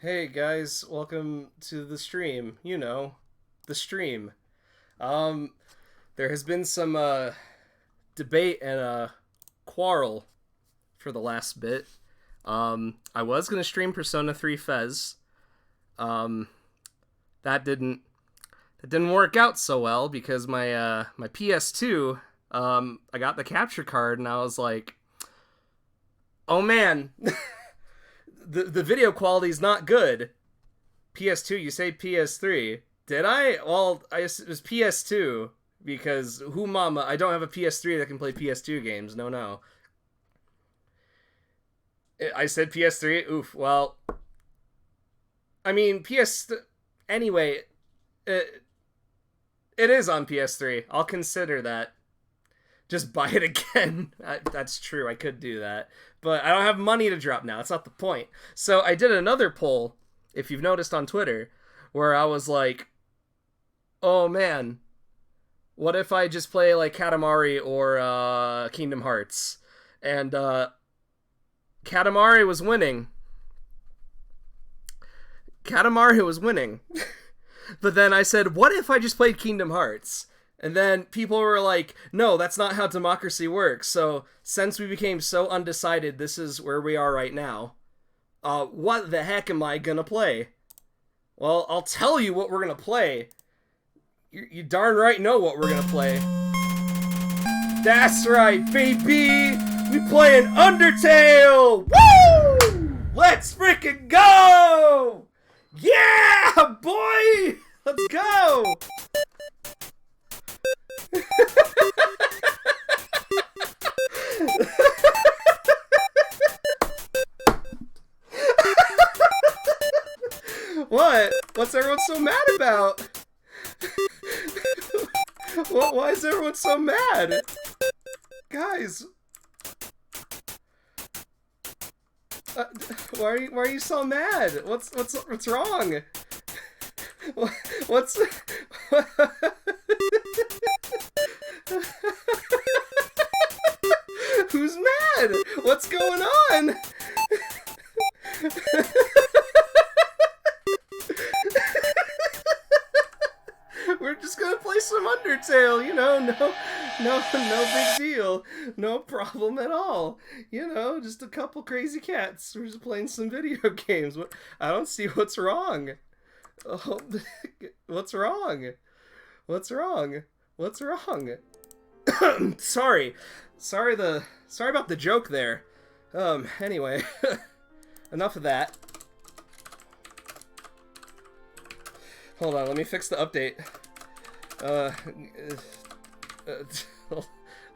Hey guys, welcome to the stream. You know, the stream. Um, there has been some debate and quarrel for the last bit. I was gonna stream Persona 3 Fez. Um, that didn't work out so well because my PS2. I got the capture card and I was like, oh man, the video quality is not good. PS2, you say PS3. Did I? Well, it was PS2 because who mama, I don't have a PS3 that can play PS2 games. No, no. I said PS3. Oof. Well, I mean PS. Anyway, it, it is on PS3. I'll consider that. Just buy it again. That's true. I could do that, but I don't have money to drop now. That's not the point. So I did another poll, if you've noticed on Twitter, where I was like, "Oh man, what if I just play like Katamari or Kingdom Hearts?" And Katamari was winning. Katamari was winning. But then I said, "What if I just played Kingdom Hearts?" And then people were like, no, that's not how democracy works. So since we became so undecided, this is where we are right now. What the heck am I gonna play? Well, I'll tell you what we're gonna play. You darn right know what we're gonna play. That's right, baby! We playing Undertale! Woo! Let's freaking go! Yeah, boy! Let's go! What? What's everyone so mad about? Why is everyone so mad? Guys, uh, why are you so mad? What's wrong? What's Who's mad? What's going on? We're just gonna play some Undertale, no big deal, no problem at all. Just a couple crazy cats. We're just playing some video games. I don't see what's wrong. Oh, what's wrong? What's wrong? What's wrong? Sorry about the joke there. Anyway, enough of that. Hold on, let me fix the update. Uh,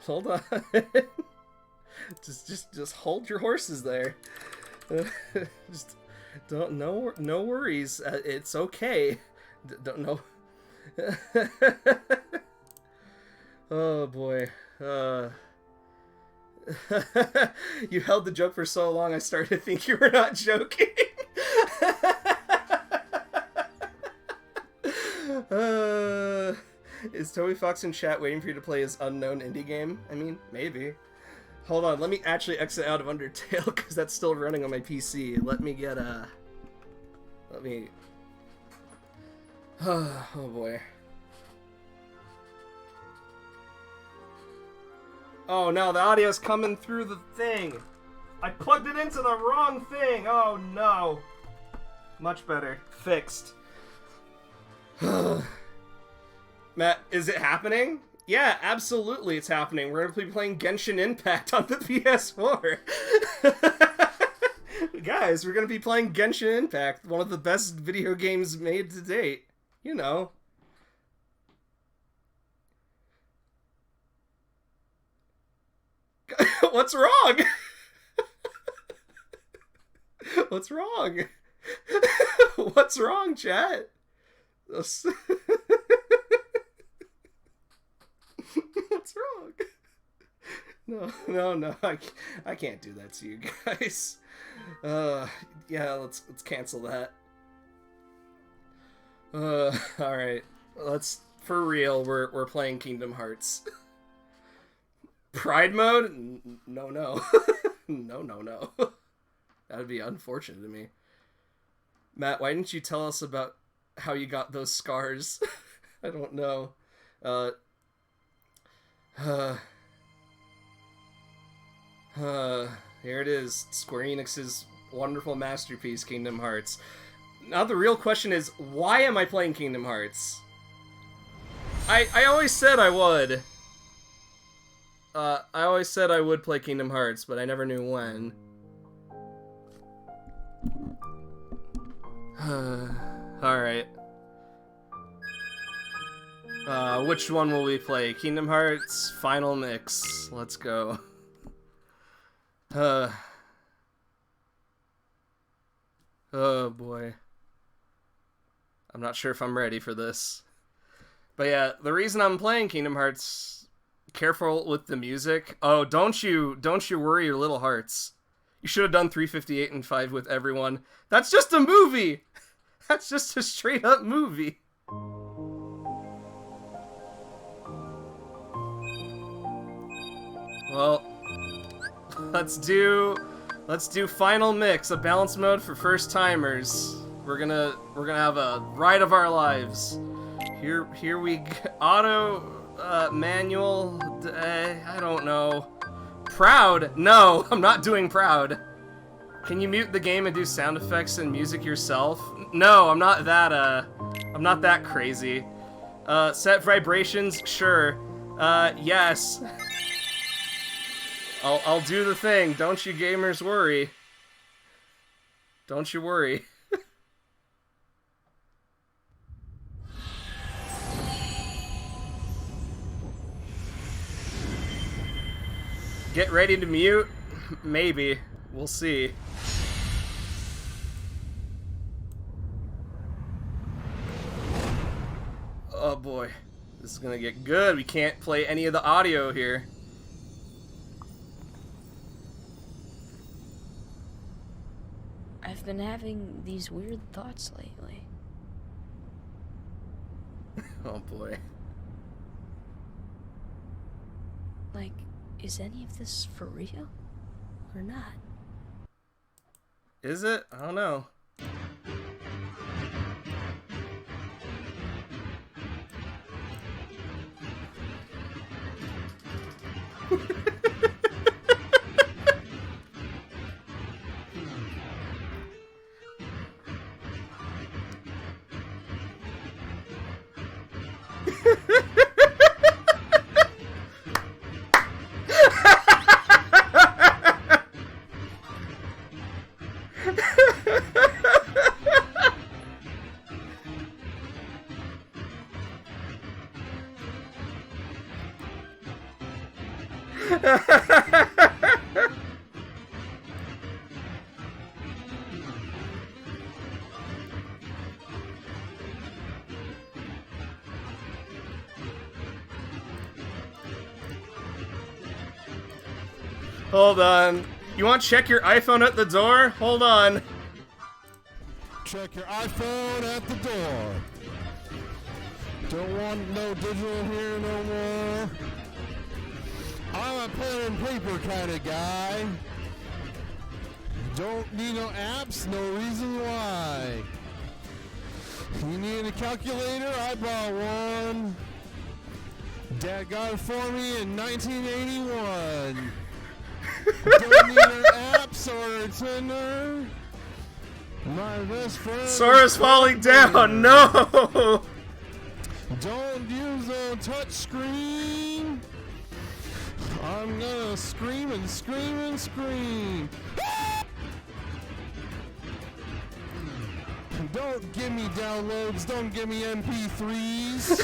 hold on. just hold your horses there. Just don't no worries. It's okay. Don't know. Oh boy. You held the joke for so long, I started to think you were not joking. Is Toby Fox in chat waiting for you to play his unknown indie game? I mean, maybe. Hold on, let me actually exit out of Undertale because that's still running on my PC. Let me get oh boy. Oh no, the audio's coming through the thing. I plugged it into the wrong thing. Oh no. Much better. Fixed. Matt, is it happening? Yeah, absolutely it's happening. We're gonna be playing Genshin Impact on the PS4. Guys, we're gonna be playing Genshin Impact, one of the best video games made to date. What's wrong? What's wrong? What's wrong, chat? What's wrong? No, I can't do that to you guys. Yeah, let's cancel that. All right, for real. We're playing Kingdom Hearts. Pride mode? No. No. That would be unfortunate to me. Matt, why didn't you tell us about how you got those scars? I don't know. Uh, uh, here it is. Square Enix's wonderful masterpiece, Kingdom Hearts. Now the real question is, why am I playing Kingdom Hearts? I always said I would. I always said I would play Kingdom Hearts, but I never knew when. Alright. Which one will we play? Kingdom Hearts Final Mix. Let's go. Oh boy. I'm not sure if I'm ready for this. But yeah, the reason I'm playing Kingdom Hearts, careful with the music. Oh, don't you worry your little hearts. You should have done 358 and 5 with everyone. That's just a movie! That's just a straight up movie. Well, let's do Final Mix, a balance mode for first timers. We're gonna have a ride of our lives. Here we go. Auto manual. I don't know. Proud? No, I'm not doing proud. Can you mute the game and do sound effects and music yourself? No, I'm not that crazy. Set vibrations? Sure. Yes. I'll do the thing. Don't you gamers worry. Don't you worry. Get ready to mute? Maybe. We'll see. Oh boy. This is gonna get good. We can't play any of the audio here. I've been having these weird thoughts lately. Oh boy. Like, is any of this for real? Or not? Is it? I don't know. Hold on. You want to check your iPhone at the door? Hold on. Check your iPhone at the door. Don't want no digital here no more. I'm a pen and paper kind of guy. Don't need no apps, no reason why. You need a calculator? I bought one. Dad got it for me in 1981. Don't need an apps or a Tinder. My best friend. Sora's falling down. No. Don't use a touch screen. I'm gonna scream and scream and scream. Don't give me downloads. Don't give me MP3s.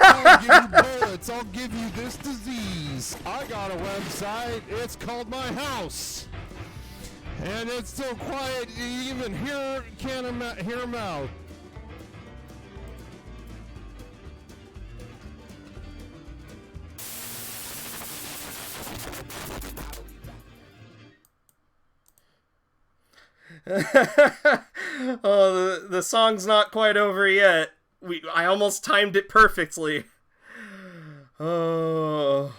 I'll give you bullets. I'll give you this disease. I got a website. It's called My House. And it's so quiet you even can't hear him out. Oh, the song's not quite over yet. I almost timed it perfectly. Oh.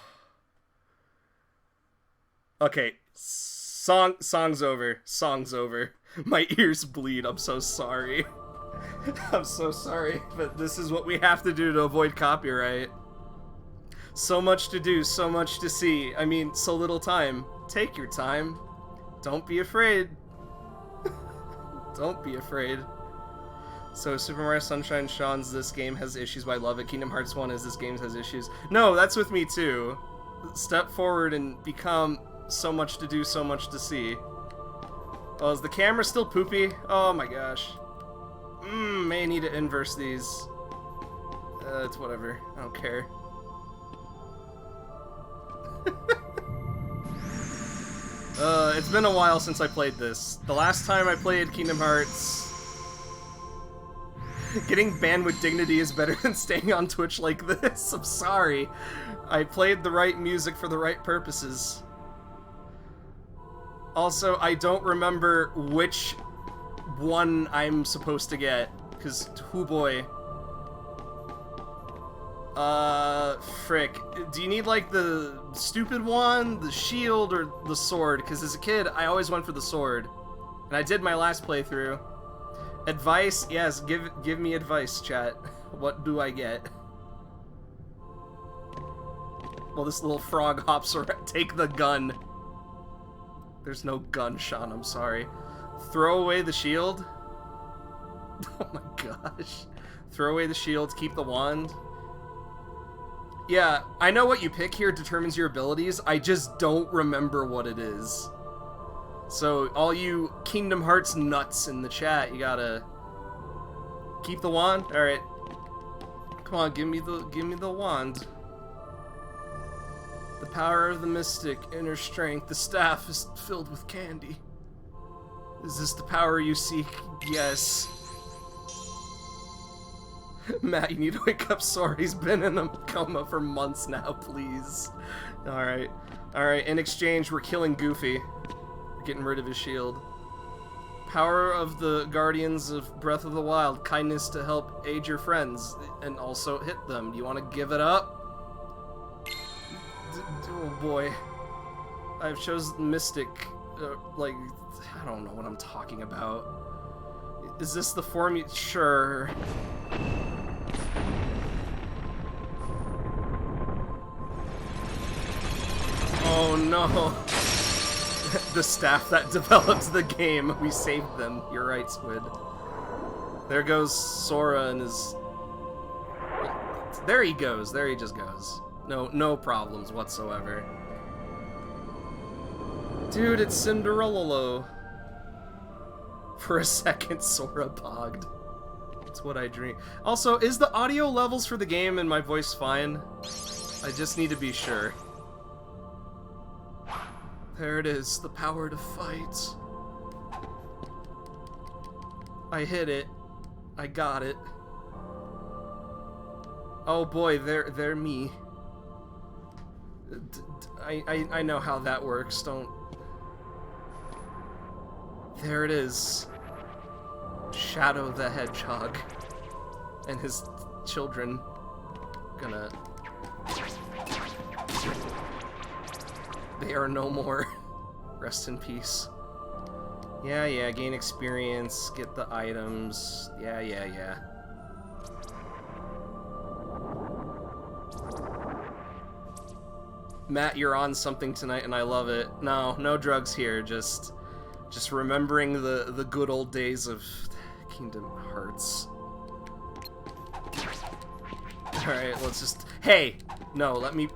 Okay, song's over. Song's over. My ears bleed. I'm so sorry. I'm so sorry, but this is what we have to do to avoid copyright. So much to do, so much to see. I mean, so little time. Take your time. Don't be afraid. Don't be afraid. So, Super Mario Sunshine Sean's this game has issues, but I love it. Kingdom Hearts 1 is this game has issues. No, that's with me too. Step forward and become so much to do, so much to see. Oh, is the camera still poopy? Oh my gosh. May need to inverse these. It's whatever. I don't care. It's been a while since I played this. The last time I played Kingdom Hearts... Getting banned with dignity is better than staying on Twitch like this. I'm sorry. I played the right music for the right purposes. Also, I don't remember which one I'm supposed to get, because, hoo boy. Frick. Do you need, like, the stupid one, the shield, or the sword? Because as a kid, I always went for the sword. And I did my last playthrough. Advice? Yes, give me advice, chat. What do I get? Well, this little frog hops around. Take the gun. There's no gun, Sean, I'm sorry. Throw away the shield? Oh my gosh. Throw away the shield, keep the wand. Yeah, I know what you pick here determines your abilities, I just don't remember what it is. So, all you Kingdom Hearts nuts in the chat, you gotta... Keep the wand? Alright. Come on, give me the wand. The power of the mystic, inner strength, the staff is filled with candy. Is this the power you seek? Yes. Matt, you need to wake up Sora. He's been in a coma for months now, please. Alright. Alright, in exchange, we're killing Goofy. We're getting rid of his shield. Power of the Guardians of Breath of the Wild. Kindness to help aid your friends and also hit them. Do you want to give it up? Oh boy. I've chosen Mystic. Like, I don't know what I'm talking about. Is this the form? Sure. Oh no. The staff that developed the game. We saved them. You're right, Squid. There goes Sora and his... There he goes. There he just goes. No problems whatsoever. Dude, it's Cinderella. For a second, Sora bogged. That's what I dream. Also, is the audio levels for the game and my voice fine? I just need to be sure. There it is, the power to fight. I hit it. I got it. Oh boy, they're me. I know how that works, don't... There it is. Shadow the Hedgehog. And his children. Gonna... They are no more. Rest in peace. Yeah, gain experience, get the items. Yeah. Matt, you're on something tonight and I love it. No drugs here, just remembering the good old days of Kingdom Hearts. Alright, let's just... Hey! No, let me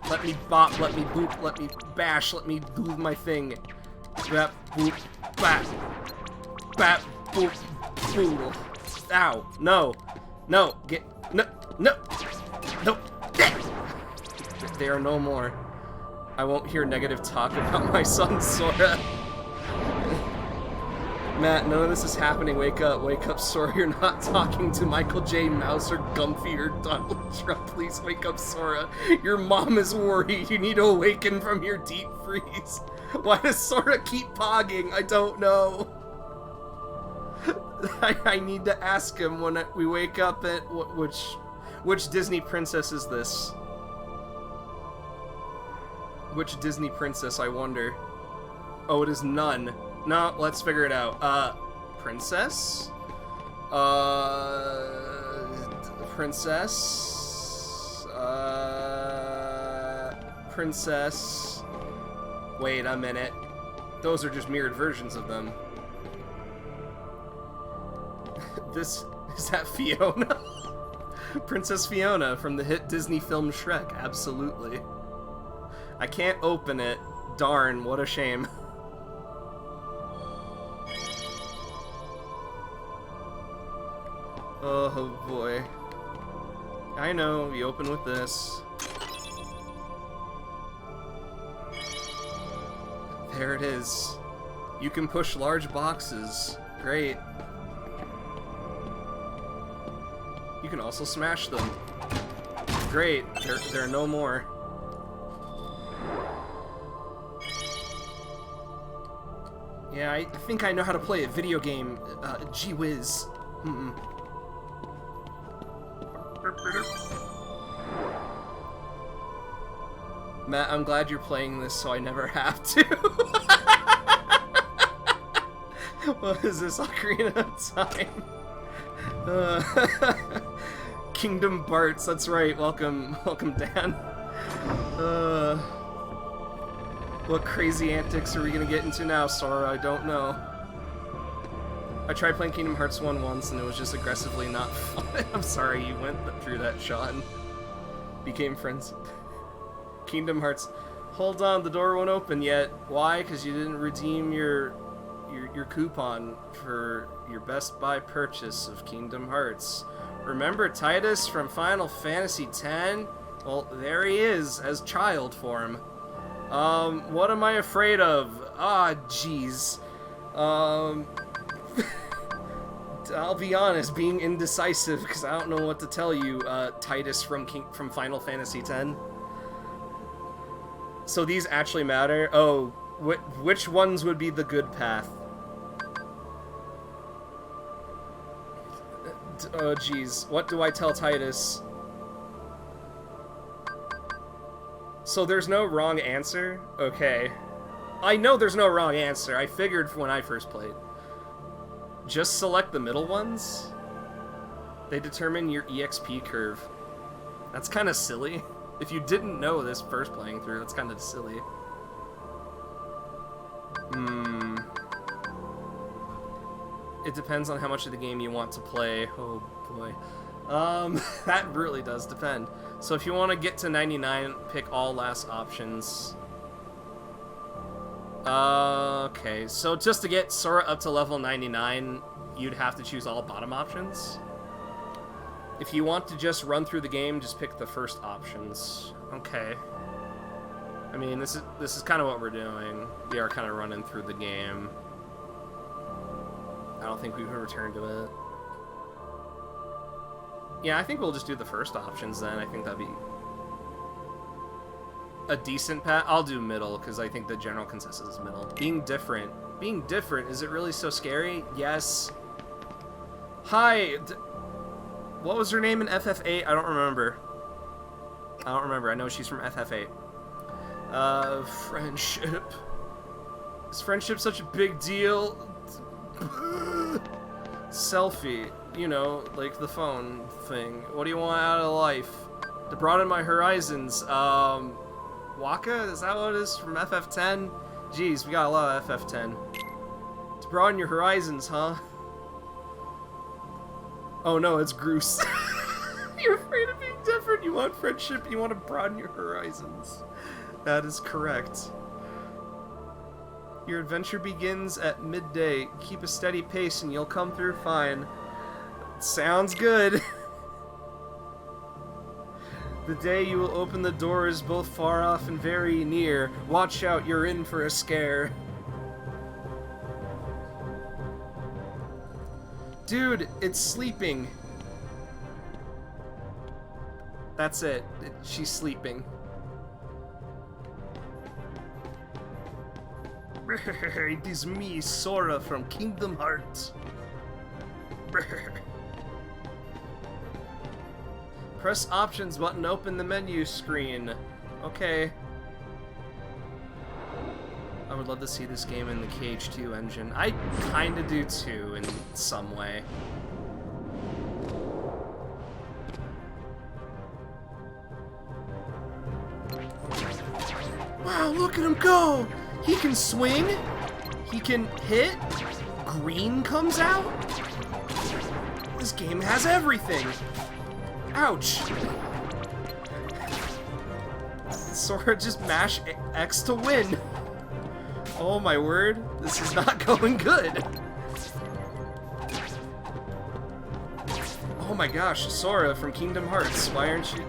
bop, let me boop, let me bash, let me do my thing. Bap, boop, bap. Bap, boop, boodle. Ow. No. Get... No. They are no more. I won't hear negative talk about my son, Sora. Matt, none of this is happening. Wake up, Sora. You're not talking to Michael J. Mouse or Gumpy or Donald Trump. Please wake up, Sora. Your mom is worried. You need to awaken from your deep freeze. Why does Sora keep pogging? I don't know. I need to ask him when we wake up at which Disney princess is this? Which Disney princess, I wonder? Oh, it is none. No, let's figure it out. Princess. Princess. Princess. Wait a minute. Those are just mirrored versions of them. Is that Fiona? Princess Fiona from the hit Disney film Shrek, absolutely. I can't open it. Darn, what a shame. Oh boy. I know, we open with this. There it is. You can push large boxes. Great. You can also smash them. Great. There are no more. Yeah, I think I know how to play a video game. Gee whiz. Matt, I'm glad you're playing this so I never have to. What is this, Ocarina of Time? Kingdom Barts, that's right. Welcome, Dan. What crazy antics are we gonna get into now, Sora? I don't know. I tried playing Kingdom Hearts 1 once and it was just aggressively not fun. I'm sorry you went through that, Sean. Became friends. Kingdom Hearts. Hold on, the door won't open yet. Why? Because you didn't redeem your coupon for your Best Buy purchase of Kingdom Hearts. Remember Titus from Final Fantasy X? Well, there he is, as child form. What am I afraid of? Ah, jeez. I'll be honest, being indecisive, because I don't know what to tell you, Titus from Final Fantasy X. So these actually matter? Oh, which ones would be the good path? Oh, jeez. What do I tell Titus? So there's no wrong answer? Okay. I know there's no wrong answer. I figured when I first played. Just select the middle ones? They determine your EXP curve. That's kind of silly. If you didn't know this first playing through, that's kind of silly. It depends on how much of the game you want to play. Oh boy. That really does depend. So if you want to get to 99, pick all last options. Okay, so just to get Sora up to level 99, you'd have to choose all bottom options. If you want to just run through the game, just pick the first options. Okay. I mean, this is kind of what we're doing. We are kind of running through the game. I don't think we can return to it. Yeah, I think we'll just do the first options then. I think that'd be a decent path. I'll do middle, because I think the general consensus is middle. Being different. Being different, is it really so scary? Yes. Hi! What was her name in FF8? I don't remember. I know she's from FF8. Friendship. Is friendship such a big deal? Selfie. You know, like the phone thing. What do you want out of life? To broaden my horizons. Waka? Is that what it is from FF10? Jeez, we got a lot of FF10. To broaden your horizons, huh? Oh no, it's Groose. You're afraid of being different. You want friendship. You want to broaden your horizons. That is correct. Your adventure begins at midday. Keep a steady pace and you'll come through fine. Sounds good. The day you will open the door is both far off and very near. Watch out, you're in for a scare. Dude, it's sleeping. That's it. She's sleeping. It is me, Sora from Kingdom Hearts. Press options button to open the menu screen. Okay. I would love to see this game in the KH2 engine. I kinda do too, in some way. Wow, look at him go! He can swing, he can hit, green comes out. This game has everything! Ouch! Sora, just mash X to win! Oh my word, this is not going good! Oh my gosh, Sora from Kingdom Hearts, why aren't you...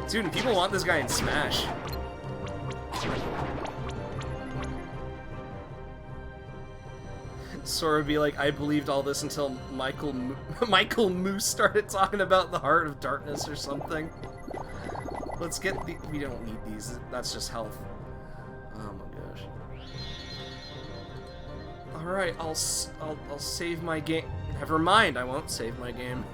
Dude, people want this guy in Smash. Sora be like, I believed all this until Michael Moose started talking about the Heart of Darkness or something. Let's get the... We don't need these. That's just health. Oh my gosh. Alright, I'll save my game. Never mind, I won't save my game.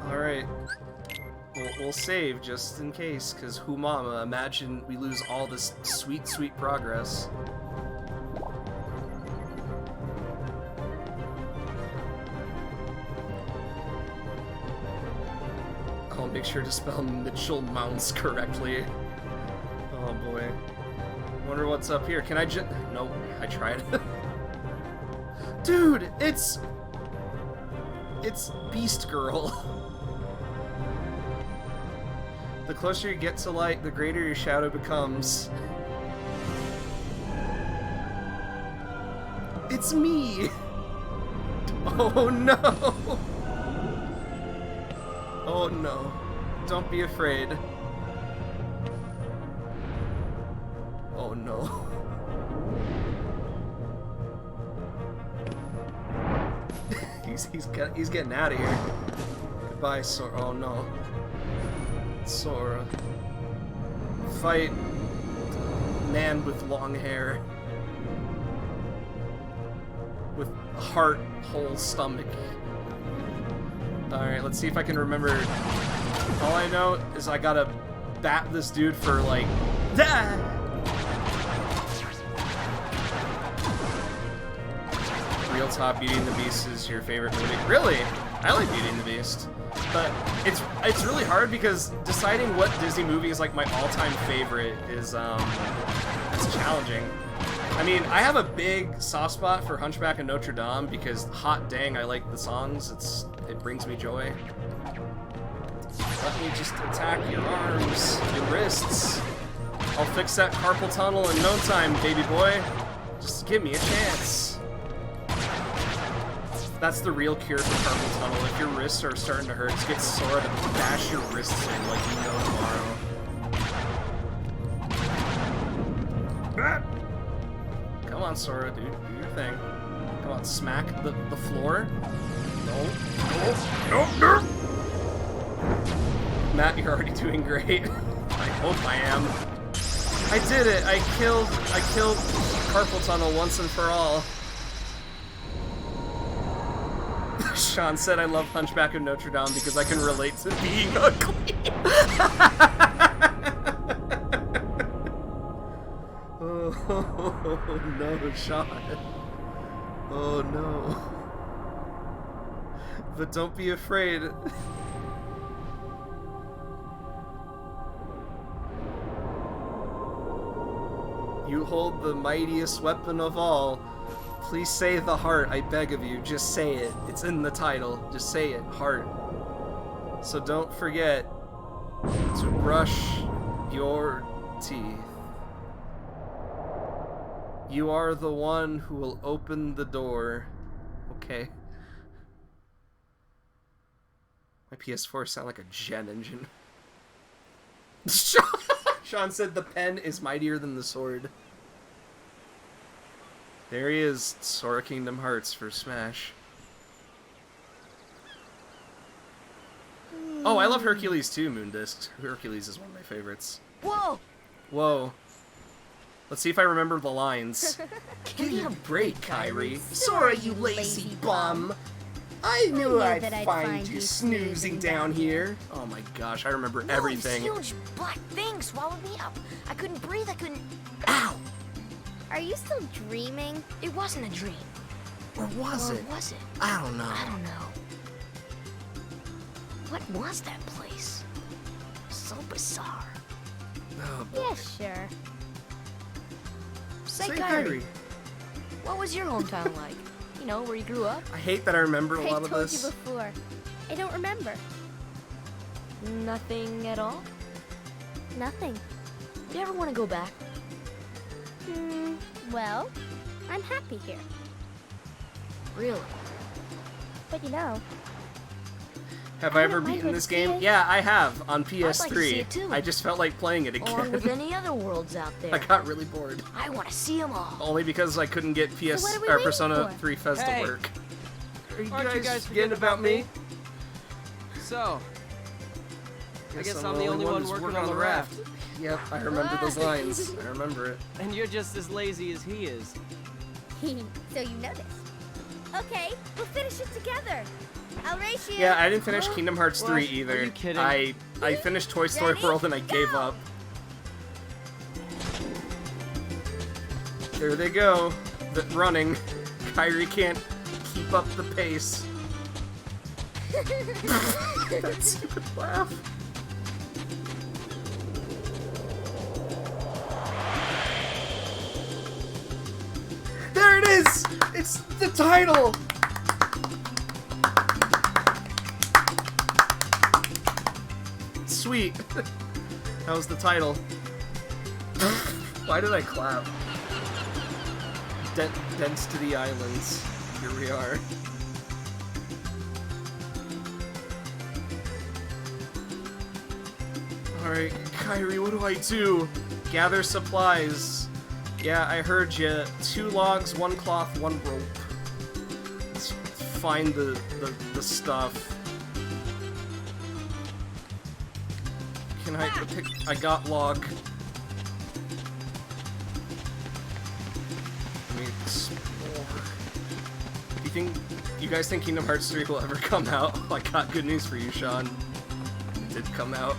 Alright. We'll save just in case, because Mama, imagine we lose all this sweet, sweet progress. I'll make sure to spell Mitchell Mounts correctly. Oh boy. Wonder what's up here. Can I just... Nope, I tried. Dude, it's Beast Girl. The closer you get to light, the greater your shadow becomes. It's me! Oh no! Oh no. Don't be afraid. Oh no. he's getting out of here. Goodbye, Sora. Oh no. Sora. Fight man with long hair. With a heart, whole stomach. Alright, let's see if I can remember. All I know is I gotta bat this dude for like... Real talk, Beauty and the Beast is your favorite movie. Really? I like Beauty and the Beast. But it's really hard because deciding what Disney movie is like my all-time favorite is it's challenging. I mean, I have a big soft spot for Hunchback of Notre Dame because hot dang, I like the songs. It brings me joy. Let me just attack your arms, your wrists. I'll fix that carpal tunnel in no time, baby boy. Just give me a chance. That's the real cure for carpal tunnel. If your wrists are starting to hurt, just get Sora to bash your wrists in like you know tomorrow. Come on, Sora, dude. Do your thing. Come on, smack the floor. No. No. Matt, you're already doing great. I hope I am. I did it! I killed carpal tunnel once and for all. Sean said I love Hunchback of Notre Dame because I can relate to being ugly. Oh no, Sean. Oh no. But don't be afraid. You hold the mightiest weapon of all. Please say the heart, I beg of you. Just say it. It's in the title. Just say it. Heart. So don't forget to brush your teeth. You are the one who will open the door. Okay. My PS4 sound like a jet engine. Sean said the pen is mightier than the sword. There he is, Sora Kingdom Hearts for Smash. Oh, I love Hercules too, Moondisc. Hercules is one of my favorites. Whoa! Whoa. Let's see if I remember the lines. Give me a break, Kyrie. Sora, you lazy bum! I knew I I'd that I'd find find you you snoozing snoozing down down here. Oh my gosh, I remember everything. This huge black thing swallowed me up. I couldn't breathe. I couldn't. Ow! Are you still dreaming? It wasn't a dream. Or was Or it? was it? I don't know. I don't know. What was that place? So bizarre. Oh, boy. Yeah, sure. Say, Say, Kyrie, Kyrie. what was your hometown like? You know, where you grew up? I hate that I remember a I lot of told this. you before. I don't remember. Nothing at all? Nothing. You ever want to go back? Well, I'm happy here. Really? But you know, Have I I ever don't mind beaten going this to see game? it. Yeah, I have on PS3. I'd like to see it too. I just felt like playing it Along with again. any other worlds out there. I got really bored. I want to see them all. Only because I couldn't get PS what are we or waiting Persona for? 3 Fest Hey. to work. Aren't you guys forgetting forgetting about me? So, I Guess guess I'm the only one who's working on the raft. Yep, I remember those lines. I remember it. And you're just as lazy as he is. so you know this. Okay, we'll finish it together. I'll race you. Yeah, I didn't finish Kingdom Hearts 3 What? either. Are you kidding? I finished Toy Story Ready? World and I gave Go! up. There they go. Running. Kyrie can't keep up the pace. That stupid laugh. There it is! It's the title! Sweet. That was the title. Why did I clap? Dents to the islands. Here we are. Alright, Kyrie, what do I do? Gather supplies. Yeah, I heard you. 2 logs, 1 cloth, 1 rope. Let's find the stuff. Can I pick? I got log. Let me explore. You guys think Kingdom Hearts 3 will ever come out? Oh, I got good news for you, Sean. It did come out.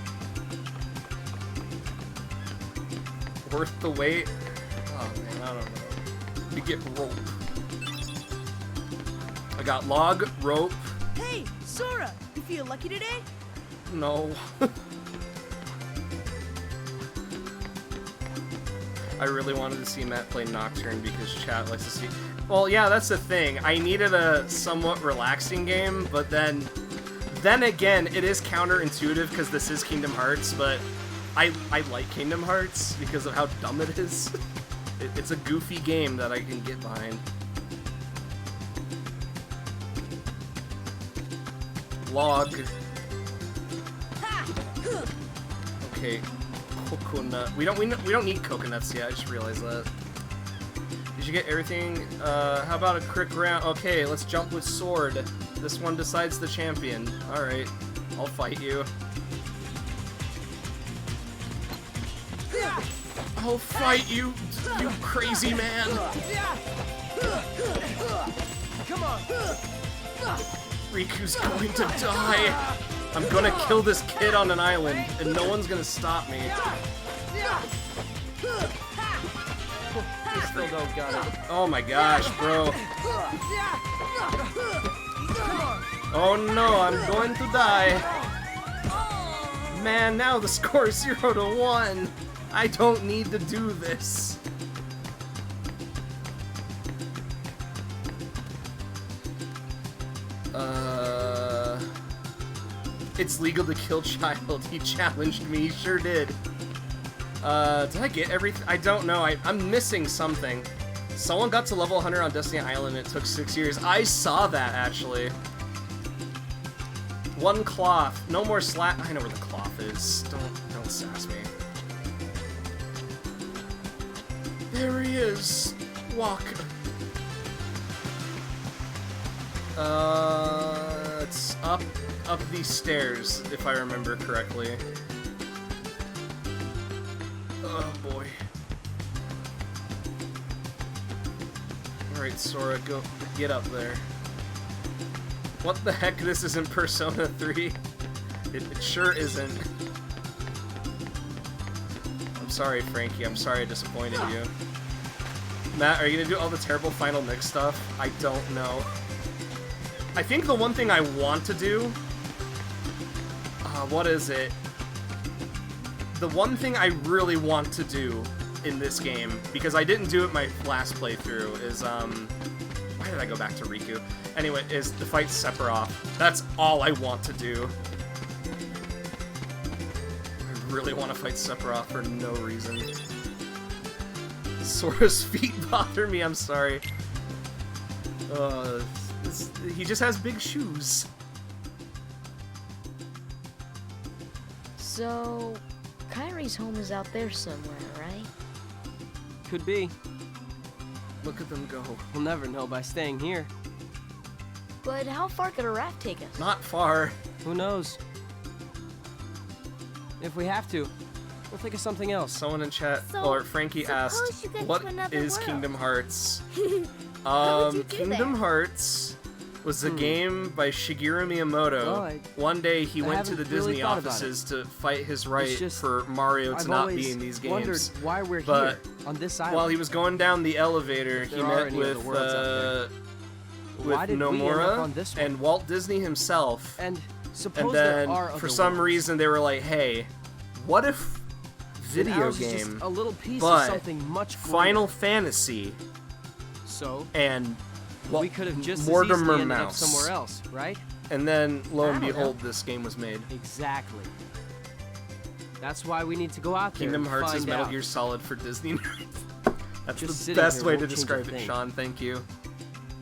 Worth the wait? Oh man, I don't know. We get rope. I got log, rope. Hey, Sora, you feel lucky today? No. I really wanted to see Matt play Nocturne because chat likes to see. Well, yeah, that's the thing. I needed a somewhat relaxing game, but then again, it is counterintuitive because this is Kingdom Hearts, but I like Kingdom Hearts because of how dumb it is. It's a goofy game that I can get behind. Log. Okay, coconut. We don't need coconuts yet. I just realized that. Did you get everything? How about a quick round? Okay, let's jump with sword. This one decides the champion. All right, I'll fight you. I'll fight you, you crazy man. Come on. Riku's going to die. I'm gonna kill this kid on an island, and no one's gonna stop me. You still don't got it. Oh my gosh, bro. Oh no, I'm going to die. Man, now the score is 0-1. I don't need to do this. It's legal to kill child. He challenged me. He sure did. Did I get everything? I don't know. I'm missing something. Someone got to level 100 on Destiny Island and it took 6 years. I saw that, actually. 1 cloth. No more slap. I know where the cloth is. Don't sass me. There he is. Walk. It's up these stairs, if I remember correctly. Oh boy. Alright, Sora, get up there. What the heck? This isn't Persona 3. It sure isn't. I'm sorry, Frankie. I'm sorry I disappointed you. Matt, are you gonna do all the terrible Final Mix stuff? I don't know. I think the one thing I want to do... what is it? The one thing I really want to do in this game, because I didn't do it my last playthrough, is, why did I go back to Riku? Anyway, is to fight Sephiroth. That's all I want to do. I really want to fight Sephiroth for no reason. Sora's feet bother me, I'm sorry. He just has big shoes. So, Kyrie's home is out there somewhere, right? Could be. Look at them go. We'll never know by staying here. But how far could a raft take us? Not far. Who knows? If we have to, we'll think of something else. Someone in chat, So, or Frankie suppose asked, you get what to another is world?" Kingdom Hearts? What would you do Kingdom there? Hearts was a game by Shigeru Miyamoto. Well, One day he I went to the haven't really Disney thought about offices to fight his right just- for Mario to I've not always be in these wondered games. why we're But here on this island. While he was going down the elevator, he There are met any other with worlds out Why did we end up Nomura on this one? and Walt Disney himself. And And suppose then, there are for other some worlds. reason, they were like, "Hey, what if Then video ours is game, just a little piece but of something much greater. Final Fantasy, So and well, we could have just Mortimer as easily ended up Mouse somewhere else, right? And then, lo and I don't behold, this game was made. Exactly. That's why we need to go out there. Kingdom and Hearts is find Metal out. Gear Solid for Disney nerds. That's Just the sitting best here way to won't change a describe it, thing. Sean. Thank you.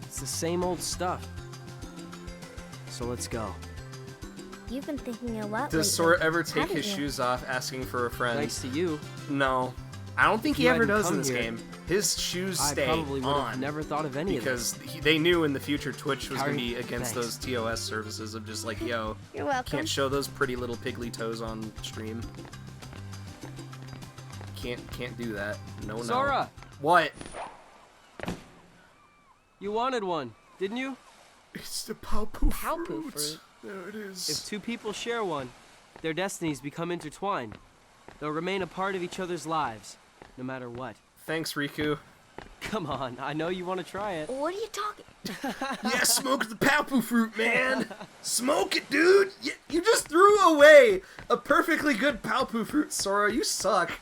It's the same old stuff. So let's go. You've been thinking a lot Does lately, Sora ever take haven't his you? shoes off asking for a friend? Thanks to you, No. I don't think he you ever hadn't does in come this here, game. His shoes I stay probably would have on. never thought of any of this. Because they knew in the future Twitch was going to Kyrie, be against thanks. those TOS services of just like, yo, You're welcome. can't show those pretty little piggly toes on stream. Can't do that. No. Sora, What? you wanted one, didn't you? It's the Palpu Palpu fruit. There it is. If two people share one, their destinies become intertwined. They'll remain a part of each other's lives, no matter what. Thanks, Riku. Come on, I know you want to try it. What are you talking? Yeah, smoke the Palpu fruit, man! Smoke it, dude! You just threw away a perfectly good Palpu fruit, Sora. You suck.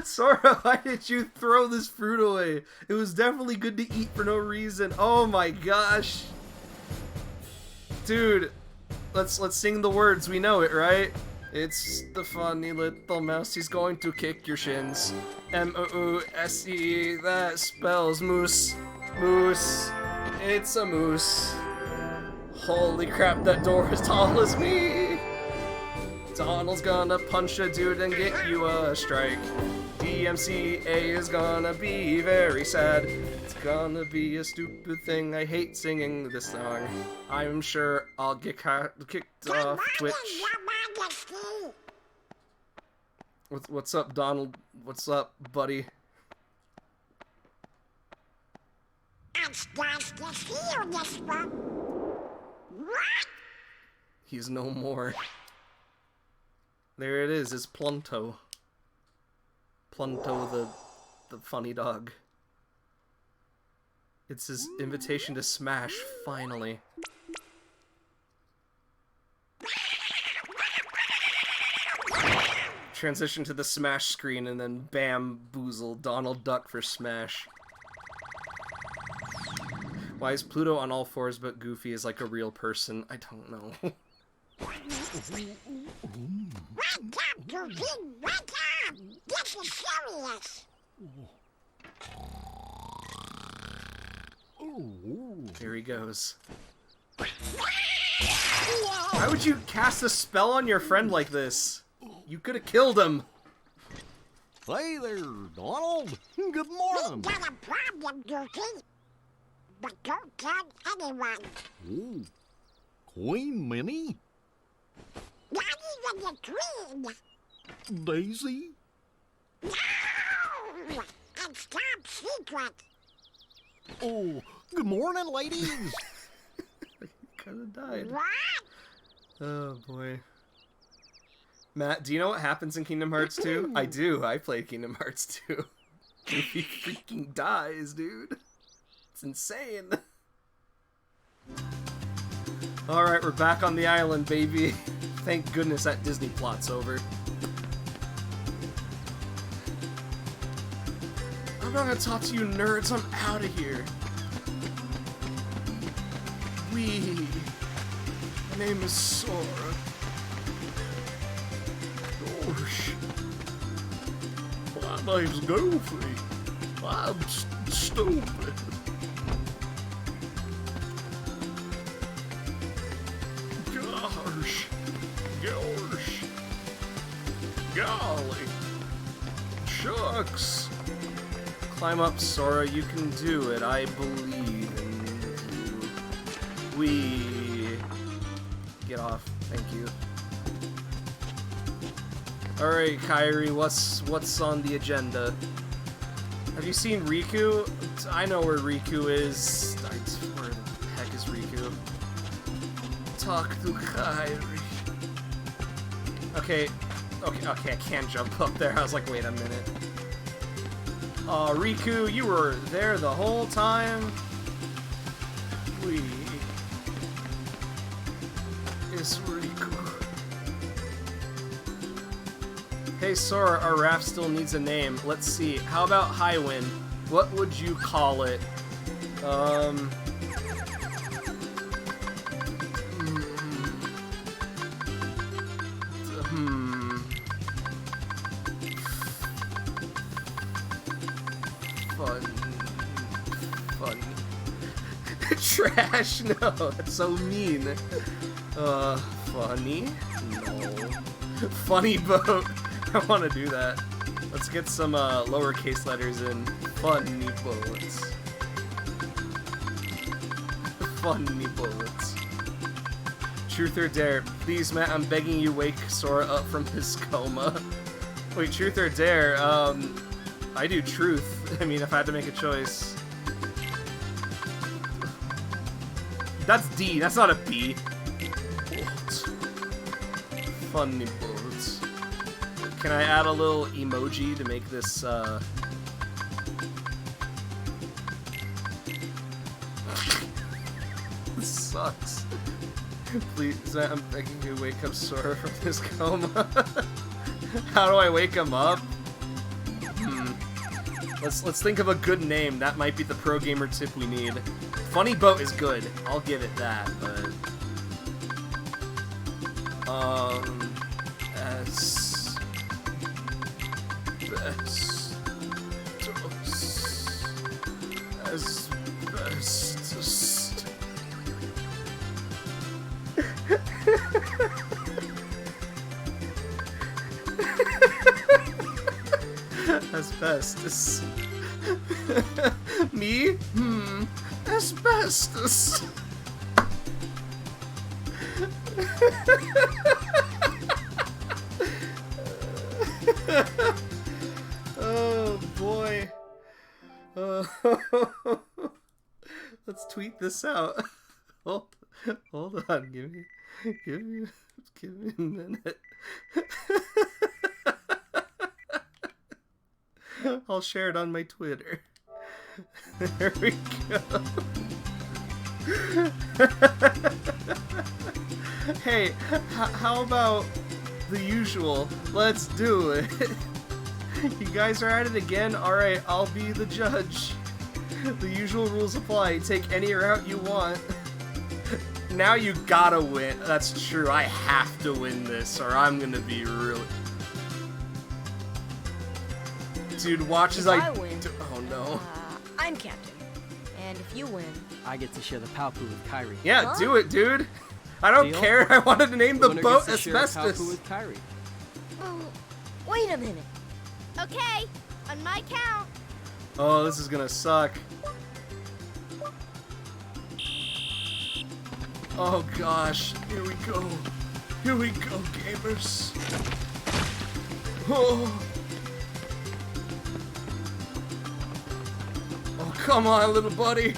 Sora, why did you throw this fruit away? It was definitely good to eat for no reason. Oh my gosh. Dude, let's sing the words. We know it, right? It's the funny little mouse. He's going to kick your shins. M-O-O-S-E, that spells moose. Moose. It's a moose. Holy crap, that door is tall as me. Donald's gonna punch a dude and get you a strike. DMCA is gonna be very sad. It's gonna be a stupid thing. I hate singing this song. I'm sure I'll get kicked off Twitch. What's up, Donald? What's up, buddy? He's no more. There it is, it's Plunto. Plunto the funny dog. It's his invitation to Smash, finally. Transition to the Smash screen and then bamboozle Donald Duck for Smash. Why is Pluto on all fours but Goofy is like a real person? I don't know. Here he goes. Why would you cast a spell on your friend like this? You could have killed him. Hey there, Donald. Good morning. Got a problem, Goofy. But don't tell anyone. Oh, Queen Minnie? Not even the Queen. Daisy? No! And It's top secret. Oh, good morning, ladies. Kinda died. What? Oh boy. Matt, do you know what happens in Kingdom Hearts 2? I do. I played Kingdom Hearts 2. He freaking dies, dude. It's insane. Alright, we're back on the island, baby. Thank goodness that Disney plot's over. I'm not gonna talk to you nerds. I'm out of here. Wee. My name is Sora. Gosh. My name's Goofy. I'm stupid. Gosh. Gosh. Golly. Shucks. Climb up, Sora. You can do it. I believe in you. We get off. Thank you. Alright, Kairi, what's on the agenda? Have you seen Riku? I know where Riku is. Where the heck is Riku? Talk to Kairi. Okay, I can't jump up there. I was like, wait a minute. Riku, you were there the whole time? Is Riku. Hey Sora, our raft still needs a name. Let's see. How about Highwind? What would you call it? Fun. Trash? No, that's so mean. Funny? No. Funny boat. I want to do that. Let's get some lowercase letters in. Funny boats. Funny boats. Truth or dare? Please, Matt, I'm begging you, wake Sora up from his coma. Wait, truth or dare? I do truth. I mean, if I had to make a choice. That's D, that's not a B. What? Funny boats. Can I add a little emoji to make this, This sucks. Please, I'm begging you, wake up Sora from his coma. How do I wake him up? Let's think of a good name. That might be the pro gamer tip we need. Funny boat is good. I'll give it that, but asbestos. Asbestos. Me? Asbestos. Oh boy. Let's tweet this out. Hold on, give me a minute. I'll share it on my Twitter. There we go. Hey, how about the usual? Let's do it. You guys are at it again? Alright, I'll be the judge. The usual rules apply. Take any route you want. Now you gotta win. That's true. I have to win this, or I'm gonna be really... Dude, watch as I win. Oh no. I'm captain. And if you win, I get to share the Palpu with Kairi. Yeah, Huh? do it, dude. I don't Deal? care. I wanted to name the Winner boat gets to share the Asbestos. Palpu with Kairi. wait a minute. Okay, on my count. Oh, this is gonna suck. Oh gosh, here we go. Here we go, gamers. Oh. Come on, little buddy.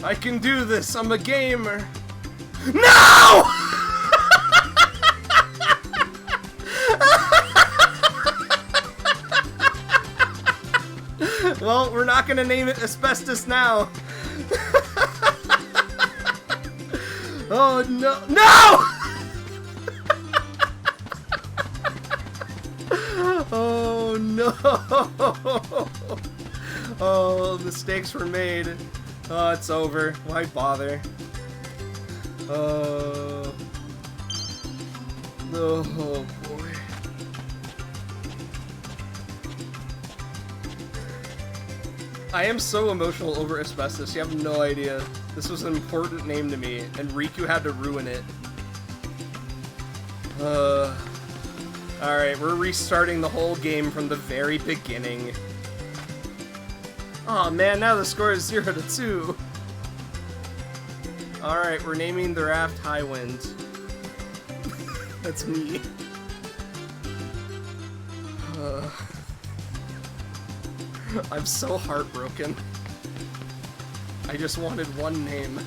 I can do this. I'm a gamer. No! Well, we're not gonna name it asbestos now. Oh no! No! Oh no! Oh, mistakes were made. Oh, it's over. Why bother? Oh boy. I am so emotional over asbestos, you have no idea. This was an important name to me, and Riku had to ruin it. Alright, we're restarting the whole game from the very beginning. Aw, man, now the score is 0-2. Alright, we're naming the raft Highwind. That's me. I'm so heartbroken. I just wanted one name.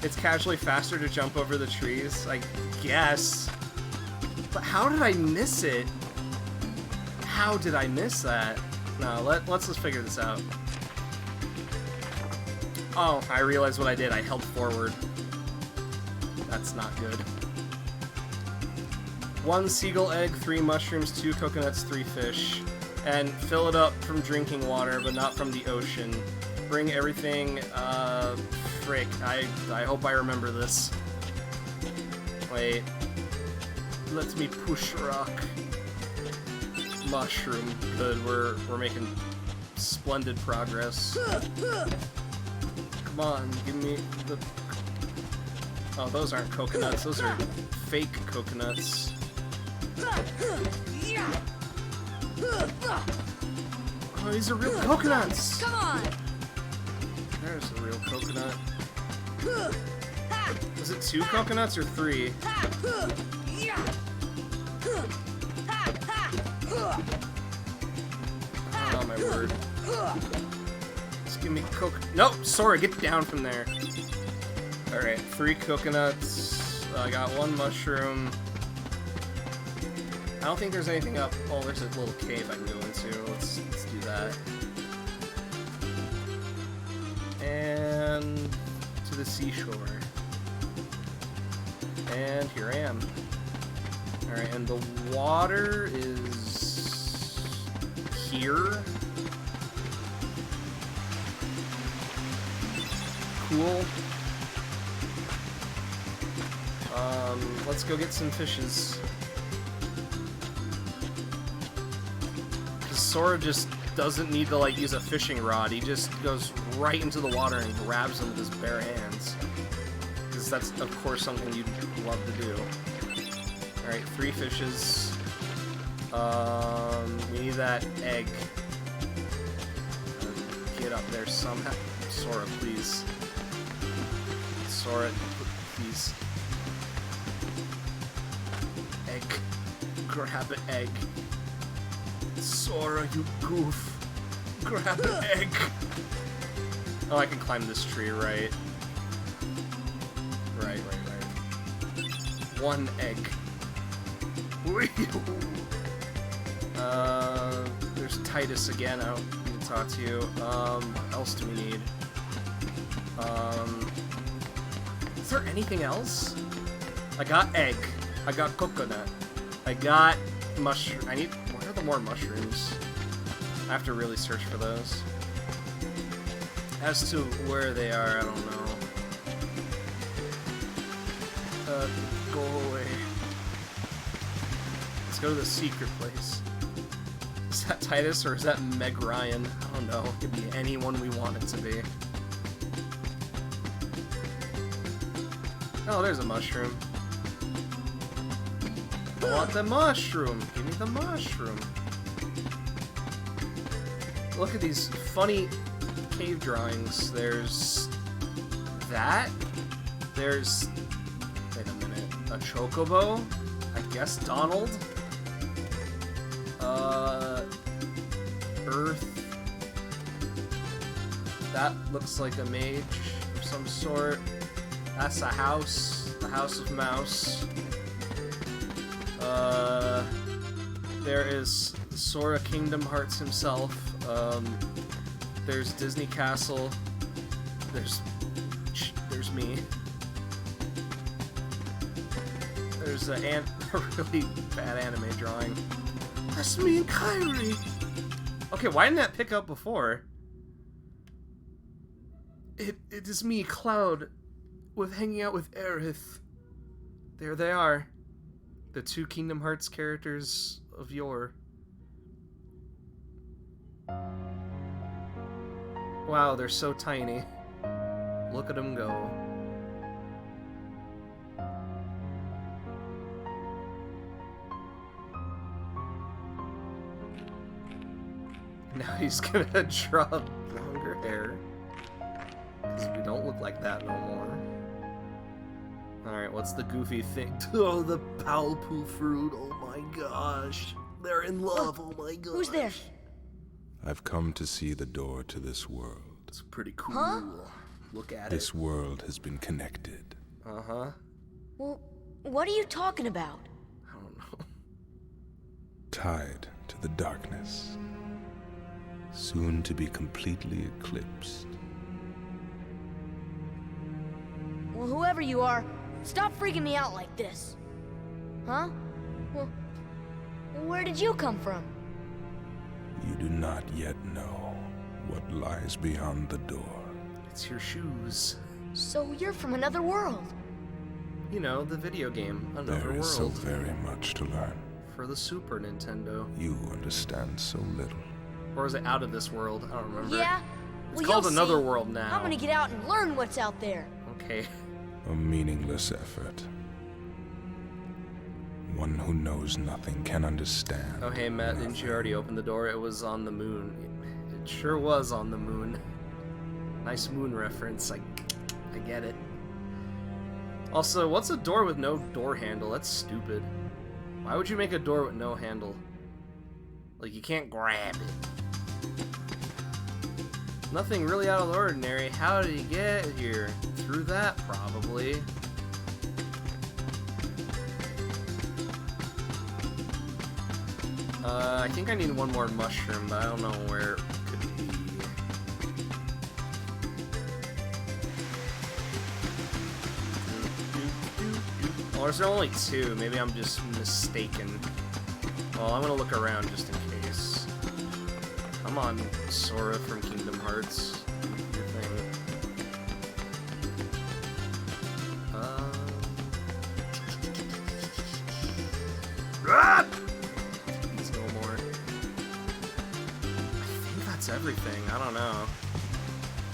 It's casually faster to jump over the trees, I guess. But how did I miss it? How did I miss that? No, let's just figure this out. Oh, I realized what I did. I held forward. That's not good. 1 seagull egg, 3 mushrooms, 2 coconuts, 3 fish. And fill it up from drinking water, but not from the ocean. Bring everything, frick. I hope I remember this. Wait. Let me push rock. Mushroom. Good, we're making splendid progress. Come on, give me the... Oh, those aren't coconuts, those are fake coconuts. Oh, these are real coconuts! Come on! There's a real coconut. Was it 2 coconuts or 3? Oh my word. Just give me Nope! Sora, get down from there. Alright, 3 coconuts. I got 1 mushroom. I don't think there's anything up. Oh, there's a little cave I can go into. Let's do that. And to the seashore. And here I am. Alright, and the water is here. Cool. Let's go get some fishes. Sora just doesn't need to, like, use a fishing rod. He just goes right into the water and grabs them with his bare hands. Because that's, of course, something you'd love to do. Alright, 3 fishes. We need that egg. Get up there somehow. Sora, please. Sora, please. Egg. Grab an egg. Sora, you goof. Grab an egg. Oh, I can climb this tree, right? Right. 1 egg. There's Titus again. I don't need to talk to you. What else do we need? Is there anything else? I got egg. I got coconut. I got mushroom. Where are the more mushrooms? I have to really search for those. As to where they are, I don't know. Go away. Let's go to the secret place. Is that Titus or is that Meg Ryan? I don't know. It could be anyone we want it to be. Oh, there's a mushroom. I want the mushroom! Give me the mushroom! Look at these funny cave drawings. There's... that? There's... wait a minute. A chocobo? I guess Donald? Earth... That looks like a mage of some sort. That's a house. The House of Mouse. There is Sora Kingdom Hearts himself. There's Disney Castle. There's me. There's a really bad anime drawing. That's me and Kyrie. Okay, why didn't that pick up before? It is me, Cloud, with hanging out with Aerith. There they are. The two Kingdom Hearts characters of yore. Wow, they're so tiny. Look at them go. Now he's gonna draw longer hair. Because we don't look like that no more. Alright, what's the goofy thing? Oh, the Palpu fruit. Oh my gosh. They're in love. Oh my gosh. Who's there? I've come to see the door to this world. It's pretty cool. Huh? Look at This world has been connected. it. Uh-huh. Well, what are you talking about? I don't know. Tied to the darkness. Soon to be completely eclipsed. Well, whoever you are, stop freaking me out like this. Huh? Well, where did you come from? You do not yet know what lies beyond the door. It's your shoes. So you're from another world. You know, the video game, Another There is so World. very much to learn. For the Super Nintendo. You understand so little. Or is it Out of This World? I don't remember. Yeah? It's Well, called you'll Another see. World now. I'm gonna get out and learn what's out there. Okay. A meaningless effort. One who knows nothing can understand. Oh hey Matt, didn't you already open the door? It was on the moon. It sure was on the moon. Nice moon reference. I get it. Also, what's a door with no door handle? That's stupid. Why would you make a door with no handle? Like, you can't grab it. Nothing really out of the ordinary. How did he get here? Through that, probably. I think I need one more mushroom, but I don't know where it could be. Or is there only two? Maybe I'm just mistaken. Well, I'm gonna look around just in case. Come on, Sora from Kingdom Hearts. Do your thing. Please no more. I think that's everything. I don't know.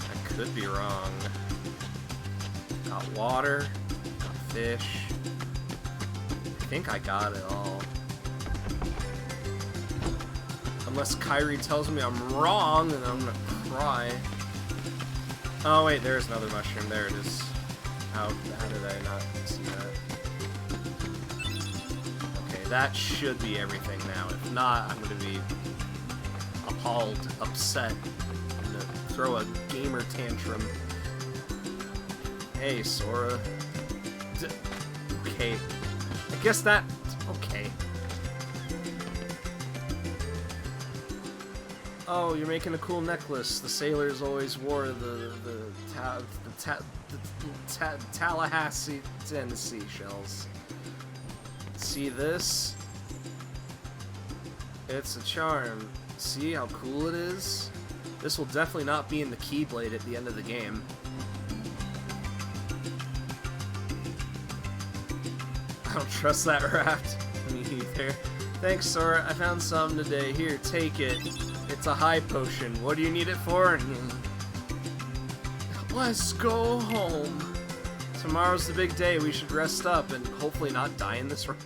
I could be wrong. Got water. Got fish. I think I got it all. Unless Kyrie tells me I'm wrong, then I'm gonna cry. Oh wait, there's another mushroom. There it is. How did I not see that? Okay, that should be everything now. If not, I'm gonna be appalled, upset. I'm gonna throw a gamer tantrum. Hey, Sora. Okay. I guess that... Okay. Oh, you're making a cool necklace. The sailors always wore the Tallahassee, Tennessee shells. See this? It's a charm. See how cool it is? This will definitely not be in the Keyblade at the end of the game. I don't trust that raft. Me either. Thanks, Sora. I found some today. Here, take it. It's a high potion. What do you need it for? Let's go home. Tomorrow's the big day. We should rest up and hopefully not die in this raft.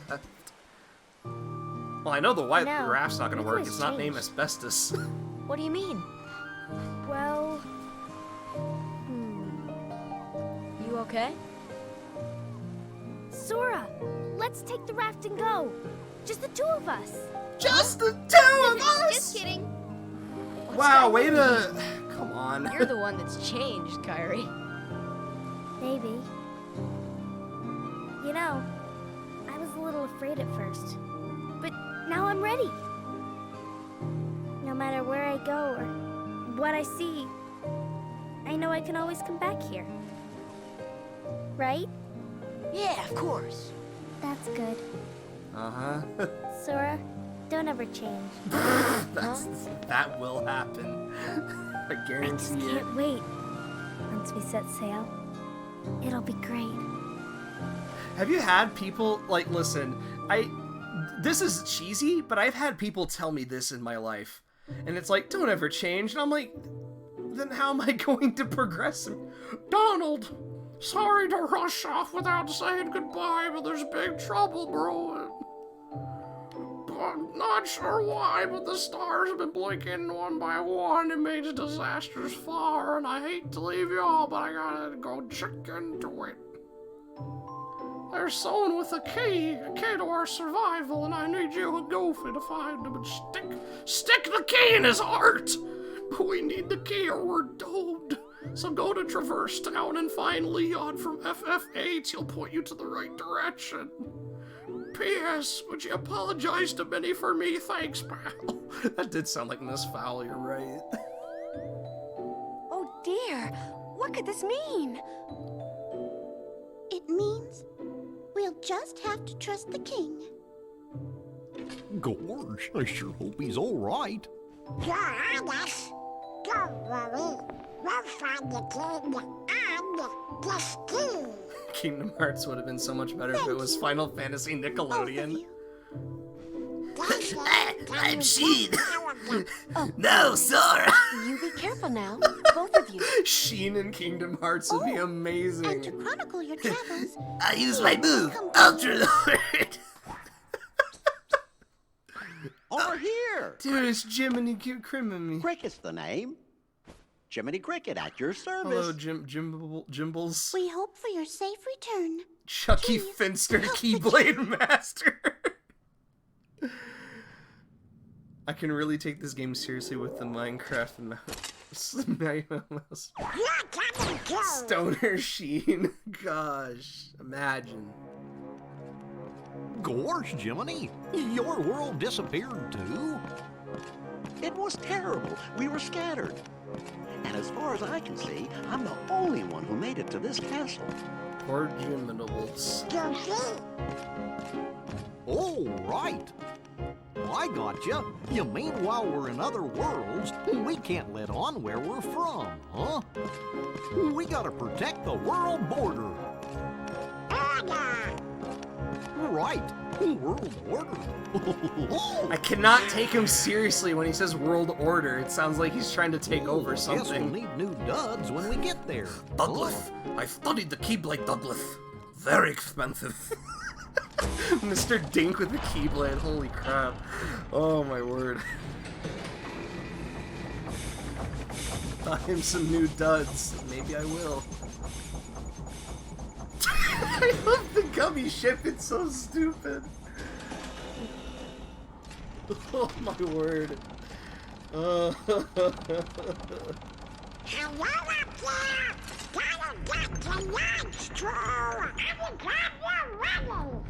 Well, I know the raft's not gonna work. It's not named asbestos. What do you mean? Well, You okay? Sora, let's take the raft and go. Just the two of us. Just the two of us! Just kidding. Wow, way to Come on. You're the one that's changed, Kyrie. Maybe. You know, I was a little afraid at first, but now I'm ready. No matter where I go or what I see, I know I can always come back here. Right? Yeah, of course. That's good. Uh-huh. Sora, don't ever change. That will happen. I I guarantee just it. can't wait. Once we set sail, it'll be great. Have you had people, like, listen, this is cheesy, but I've had people tell me this in my life. And it's like, don't ever change. And I'm like, then how am I going to progress? Donald, sorry to rush off without saying goodbye, but there's big trouble brewing. I'm not sure why, but the stars have been blinking one by one. It makes disasters far, and I hate to leave you all, but I gotta go check into it. There's someone with a key to our survival, and I need you and Goofy to find him and stick the key in his heart. We need the key or we're doomed. So go to Traverse Town and find Leon from FF8. He'll point you to the right direction. P.S. Would you apologize to Minnie for me? Thanks, pal. That did sound like Miss Fowl, you're right. Oh dear, what could this mean? It means we'll just have to trust the king. Gorge, I sure hope he's all right. You're on us. Don't worry. We'll find the king and the steam. Kingdom Hearts would have been so much better if it was Final Fantasy Nickelodeon. I'm Sheen. No, Sora! You be careful now, both of you. Sheen in Kingdom Hearts would be amazing. And to chronicle your travels, I use my move, Ultra Lord. Over here! Dude, it's Jiminy Crimminy. Cricket's the name. Jiminy Cricket at your service. Hello, Jimbles. we hope for your safe return. Chucky Please, Finster, help the Keyblade Master. I can really take this game seriously with the Minecraft mouse. You're coming too. Stoner Sheen. Gosh, imagine. Gorge, Jiminy, your world disappeared too? It was terrible. We were scattered. And as far as I can see, I'm the only one who made it to this castle. Poor Jiminables. Goofy. Oh, right. I gotcha. You mean while we're in other worlds, we can't let on where we're from, huh? We gotta protect the world border. Order. Right. World order. I cannot take him seriously when he says world order. It sounds like he's trying to take over Guess we'll something. need new duds when we get there. Douglas, I've studied the Keyblade, Douglas. Very expensive. Mr. Dink with the Keyblade, holy crap. Oh my word. Buy him some new duds. Maybe I will. I love the gummy ship, it's so stupid. Oh my word. Hello up there. Gotta get to lunch, Drew. I'm glad you're running.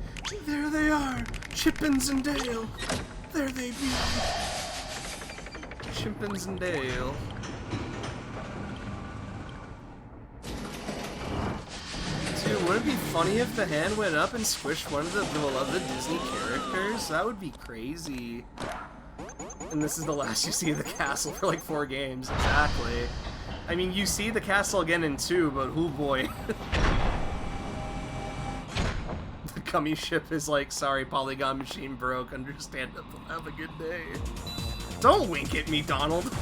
There they are, Chippins and Dale. There they be. Chippins and Dale. Dude, would it be funny if the hand went up and squished one of the beloved Disney characters? That would be crazy. And this is the last you see of the castle for like 4 games, exactly. I mean, you see the castle again in 2, but oh boy. The gummy ship is like, sorry, Polygon Machine broke, understandable, have a good day. Don't wink at me, Donald.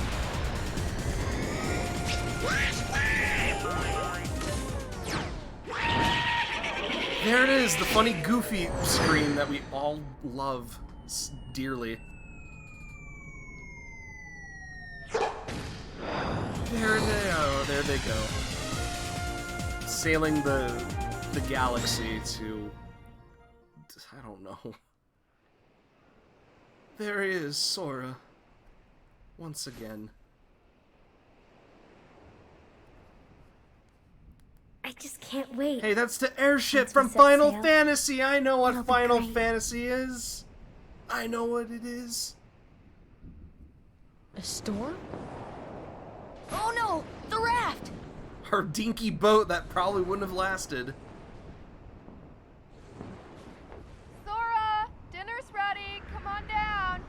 There it is, the funny Goofy scream that we all love dearly. There they are, there they go. Sailing the galaxy to... I don't know. There he is, Sora. Once again. can't wait. Hey, that's the airship Once we from set Final sail, Fantasy. I know what it'll be Final great. Fantasy is. I know what it is. A storm? Oh no! The raft! Our dinky boat that probably wouldn't have lasted. Sora! Dinner's ready! Come on down!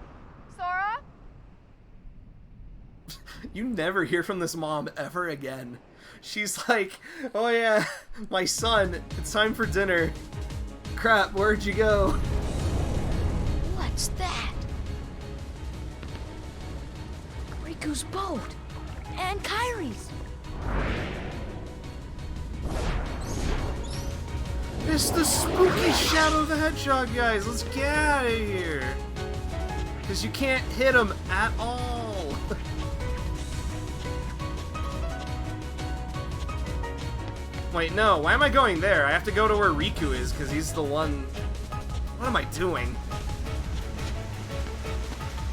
Sora? You never hear from this mom ever again. She's like, oh yeah, my son, it's time for dinner. Crap, where'd you go? What's that? Riku's boat! And Kairi's! It's the spooky Shadow the Hedgehog guys. Let's get out of here. Because you can't hit him at all. Wait, no. Why am I going there? I have to go to where Riku is because he's the one... What am I doing?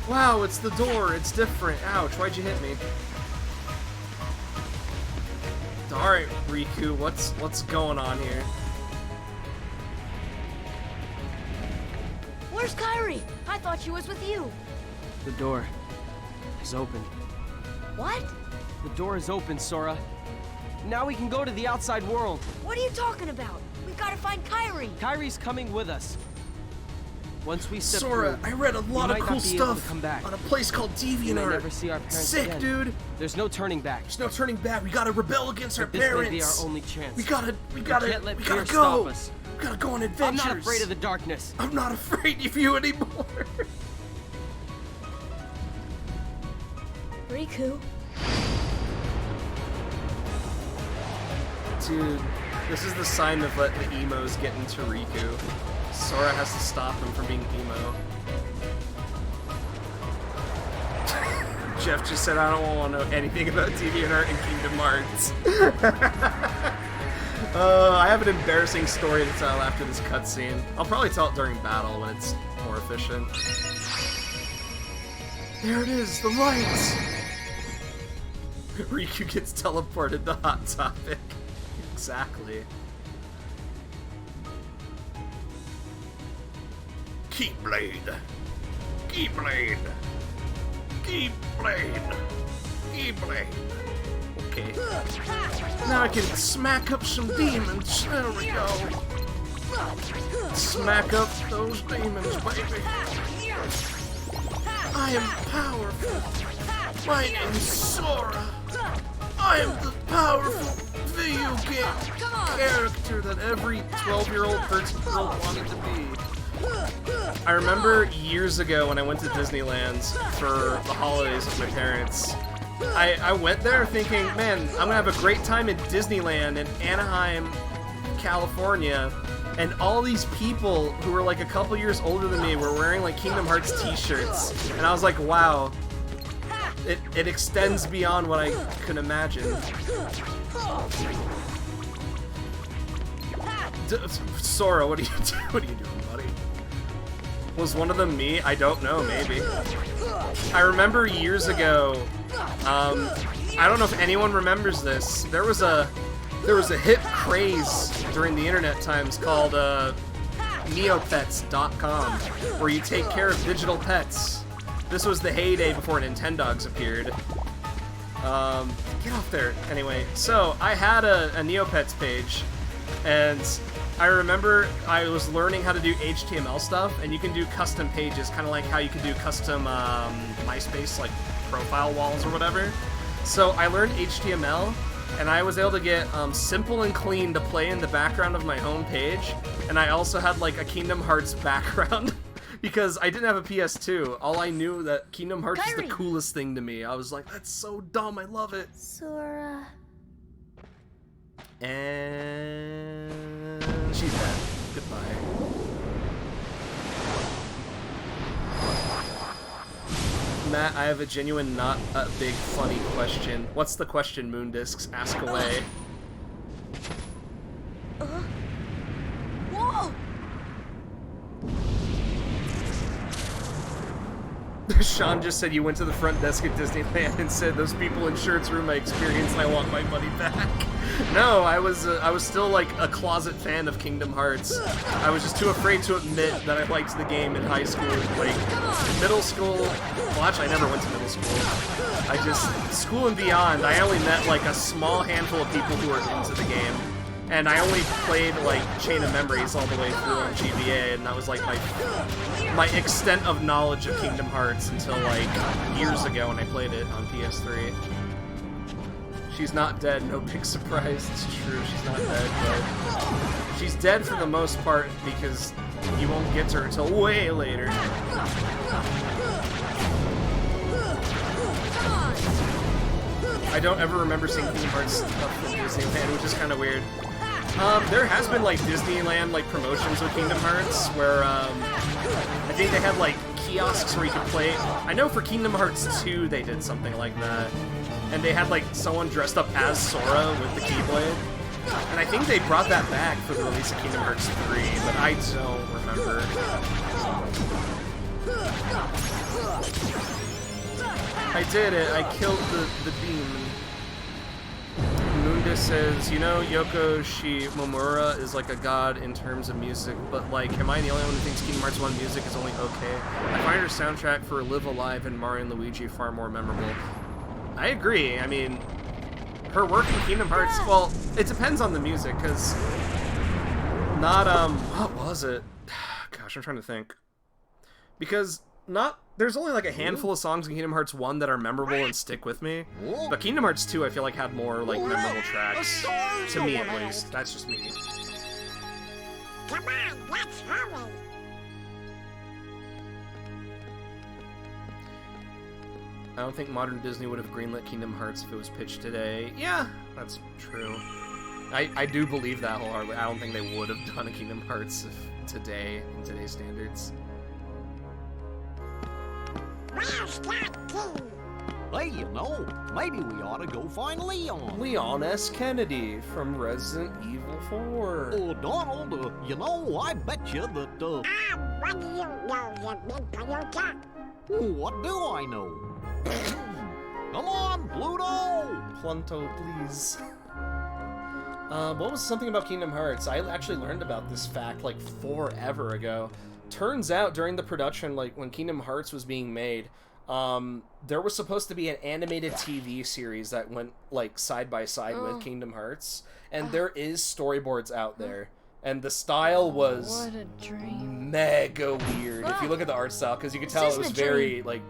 Wow, it's the door. It's different. Ouch, why'd you hit me? Alright, Riku, what's going on here? Where's Kairi? I thought she was with you. The door is open. What? The door is open, Sora. Now we can go to the outside world. What are you talking about? We've got to find Kairi. Kairi's coming with us. Once we step Sora, through, I read a lot of might cool not be able to stuff come back. on a place called we may DeviantArt. never see our parents Sick, again. dude. There's no turning back. There's no turning back. We gotta rebel against our But this parents. may be our only chance. We gotta can't let fear go. stop us. We gotta go on adventures. I'm not afraid of the darkness. I'm not afraid of you anymore. Riku. Dude, this is the sign of let the emos get into Riku. Sora has to stop him from being emo. Jeff just said, I don't want to know anything about DeviantArt and Kingdom Hearts. I have an embarrassing story to tell after this cutscene. I'll probably tell it during battle when it's more efficient. There it is, the lights! Riku gets teleported to Hot Topic. Exactly. Keyblade. Keyblade. Keyblade. Keyblade. Okay. Now I can smack up some demons. There we go. Smack up those demons, baby. I am powerful. My name's Sora. I am the powerful video game character that every 12-year-old, 13-year-old wanted to be. I remember years ago when I went to Disneyland for the holidays with my parents, I went there thinking, man, I'm gonna have a great time at Disneyland in Anaheim, California, and all these people who were like a couple years older than me were wearing like Kingdom Hearts t-shirts, and I was like, wow, it extends beyond what I could imagine. Sora, what are you doing, buddy? Was one of them me? I don't know, maybe. I remember years ago, I don't know if anyone remembers this, there was a hip craze during the internet times called neopets.com, where you take care of digital pets. This was the heyday before Nintendogs appeared. Get off there. Anyway, so I had a Neopets page, and I remember I was learning how to do HTML stuff, and you can do custom pages, kind of like how you can do custom MySpace, like profile walls or whatever. So I learned HTML, and I was able to get Simple and Clean to play in the background of my home page, and I also had like a Kingdom Hearts background. Because I didn't have a PS2, all I knew that Kingdom Hearts is the coolest thing to me. I was like, that's so dumb, I love it. Sora. And she's dead. Goodbye. Matt, I have a genuine, not a big, funny question. What's the question, Moondiscs? Ask away. Whoa! Sean just said you went to the front desk at Disneyland and said those people in shirts ruined my experience and I want my money back. No, I was still like a closet fan of Kingdom Hearts. I was just too afraid to admit that I liked the game in high school. Like middle school, well actually I never went to middle school. I just, school and beyond, I only met like a small handful of people who were into the game. And I only played like Chain of Memories all the way through on GBA, and that was like my extent of knowledge of Kingdom Hearts until like years ago when I played it on PS3. She's not dead, no big surprise, it's true, she's not dead, but she's dead for the most part because you won't get to her until way later. I don't ever remember seeing Kingdom Hearts stuff from Disneyland, which is kind of weird. There has been like Disneyland like promotions with Kingdom Hearts where I think they had like kiosks where you could play. I know for Kingdom Hearts 2 they did something like that, and they had like someone dressed up as Sora with the Keyblade, and I think they brought that back for the release of Kingdom Hearts 3, but I don't remember. I did it. I killed the demon. Munda says, you know, Yoko Shimomura is like a god in terms of music, but like, am I the only one who thinks Kingdom Hearts 1 music is only okay? I find her soundtrack for Live Alive and Mario and Luigi far more memorable. I agree. I mean, her work in Kingdom Hearts, well, it depends on the music, because not, what was it? Gosh, I'm trying to think. Because there's only like a handful of songs in Kingdom Hearts 1 that are memorable and stick with me, but Kingdom Hearts 2 I feel like had more like memorable tracks, to me at least. That's just me. Come on, let's hurry. I don't think modern Disney would have greenlit Kingdom Hearts if it was pitched today. Yeah, that's true. I do believe that wholeheartedly. I don't think they would have done a Kingdom Hearts today, in today's standards. Hey, you know, maybe we ought to go find Leon. Leon S. Kennedy from Resident Evil 4. Oh, Donald, you know, I bet you that, What do you know, you big Toyota? What do I know? Come on, Pluto! Plunto, please. What was something about Kingdom Hearts? I actually learned about this fact like forever ago. Turns out during the production, like when Kingdom Hearts was being made, there was supposed to be an animated TV series that went like side by side with Kingdom Hearts, and there is storyboards out there, and the style was What a dream. mega weird. If you look at the art style, because you could tell it was very like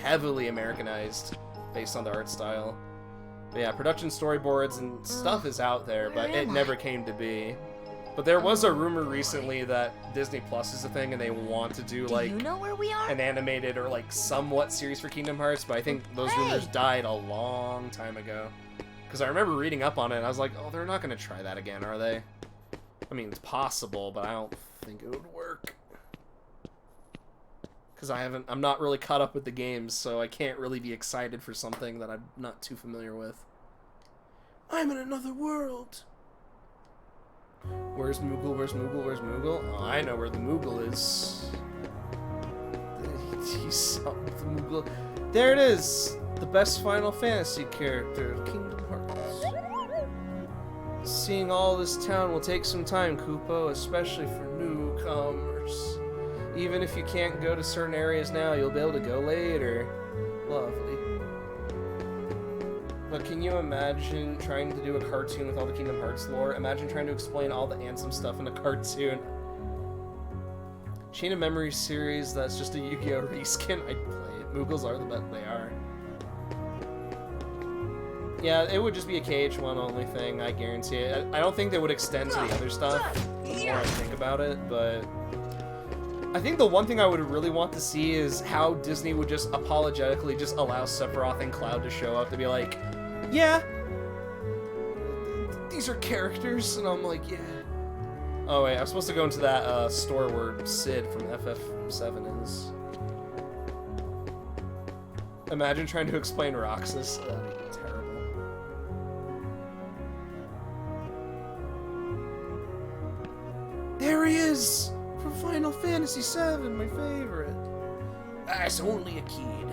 heavily Americanized based on the art style. But yeah, production storyboards and stuff is out there, but it never came to be. But there was a rumor recently that Disney Plus is a thing and they want to do like You know where we are? an animated or like somewhat series for Kingdom Hearts, but I think those rumors died a long time ago. Because I remember reading up on it and I was like, oh, they're not going to try that again, are they? I mean, it's possible, but I don't think it would work. Because I'm not really caught up with the games, so I can't really be excited for something that I'm not too familiar with. I'm in another world. Where's Moogle? Where's Moogle? Where's Moogle? Oh, I know where the Moogle is. He's up with the Moogle. There it is! The best Final Fantasy character of Kingdom Hearts. Seeing all this town will take some time, Koopo, especially for newcomers. Even if you can't go to certain areas now, you'll be able to go later. Lovely. But can you imagine trying to do a cartoon with all the Kingdom Hearts lore? Imagine trying to explain all the Ansem stuff in a cartoon. Chain of Memories series, that's just a Yu-Gi-Oh! Reskin. I'd play it. Moogles are the best they are. Yeah, it would just be a KH1 only thing, I guarantee it. I don't think they would extend to the other stuff, the more I think about it, but I think the one thing I would really want to see is how Disney would just apologetically just allow Sephiroth and Cloud to show up to be like, yeah, these are characters, and I'm like, yeah. Oh wait, I was supposed to go into that store where Sid from FF7 is. Imagine trying to explain Roxas. That'd be terrible. There he is! From Final Fantasy VII, my favorite. I's only a kid.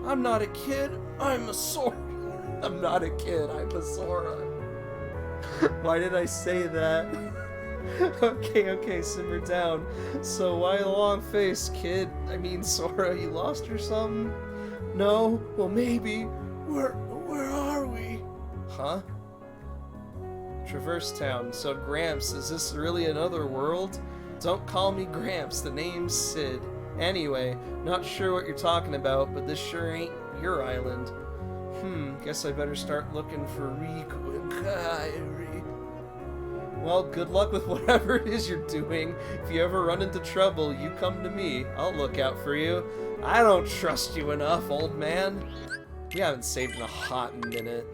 I'm not a kid, I'm a Sora. I'm not a kid, I'm a Sora. Why did I say that? Okay, simmer down. So why the long face, kid? I mean, Sora, you lost or something? No? Well, maybe. Where are we? Huh? Traverse Town. So Gramps, is this really another world? Don't call me Gramps, the name's Sid. Anyway, not sure what you're talking about, but this sure ain't your island. Guess I better start looking for Riku and Kairi. Well, good luck with whatever it is you're doing. If you ever run into trouble, you come to me. I'll look out for you. I don't trust you enough, old man. We haven't saved in a hot minute.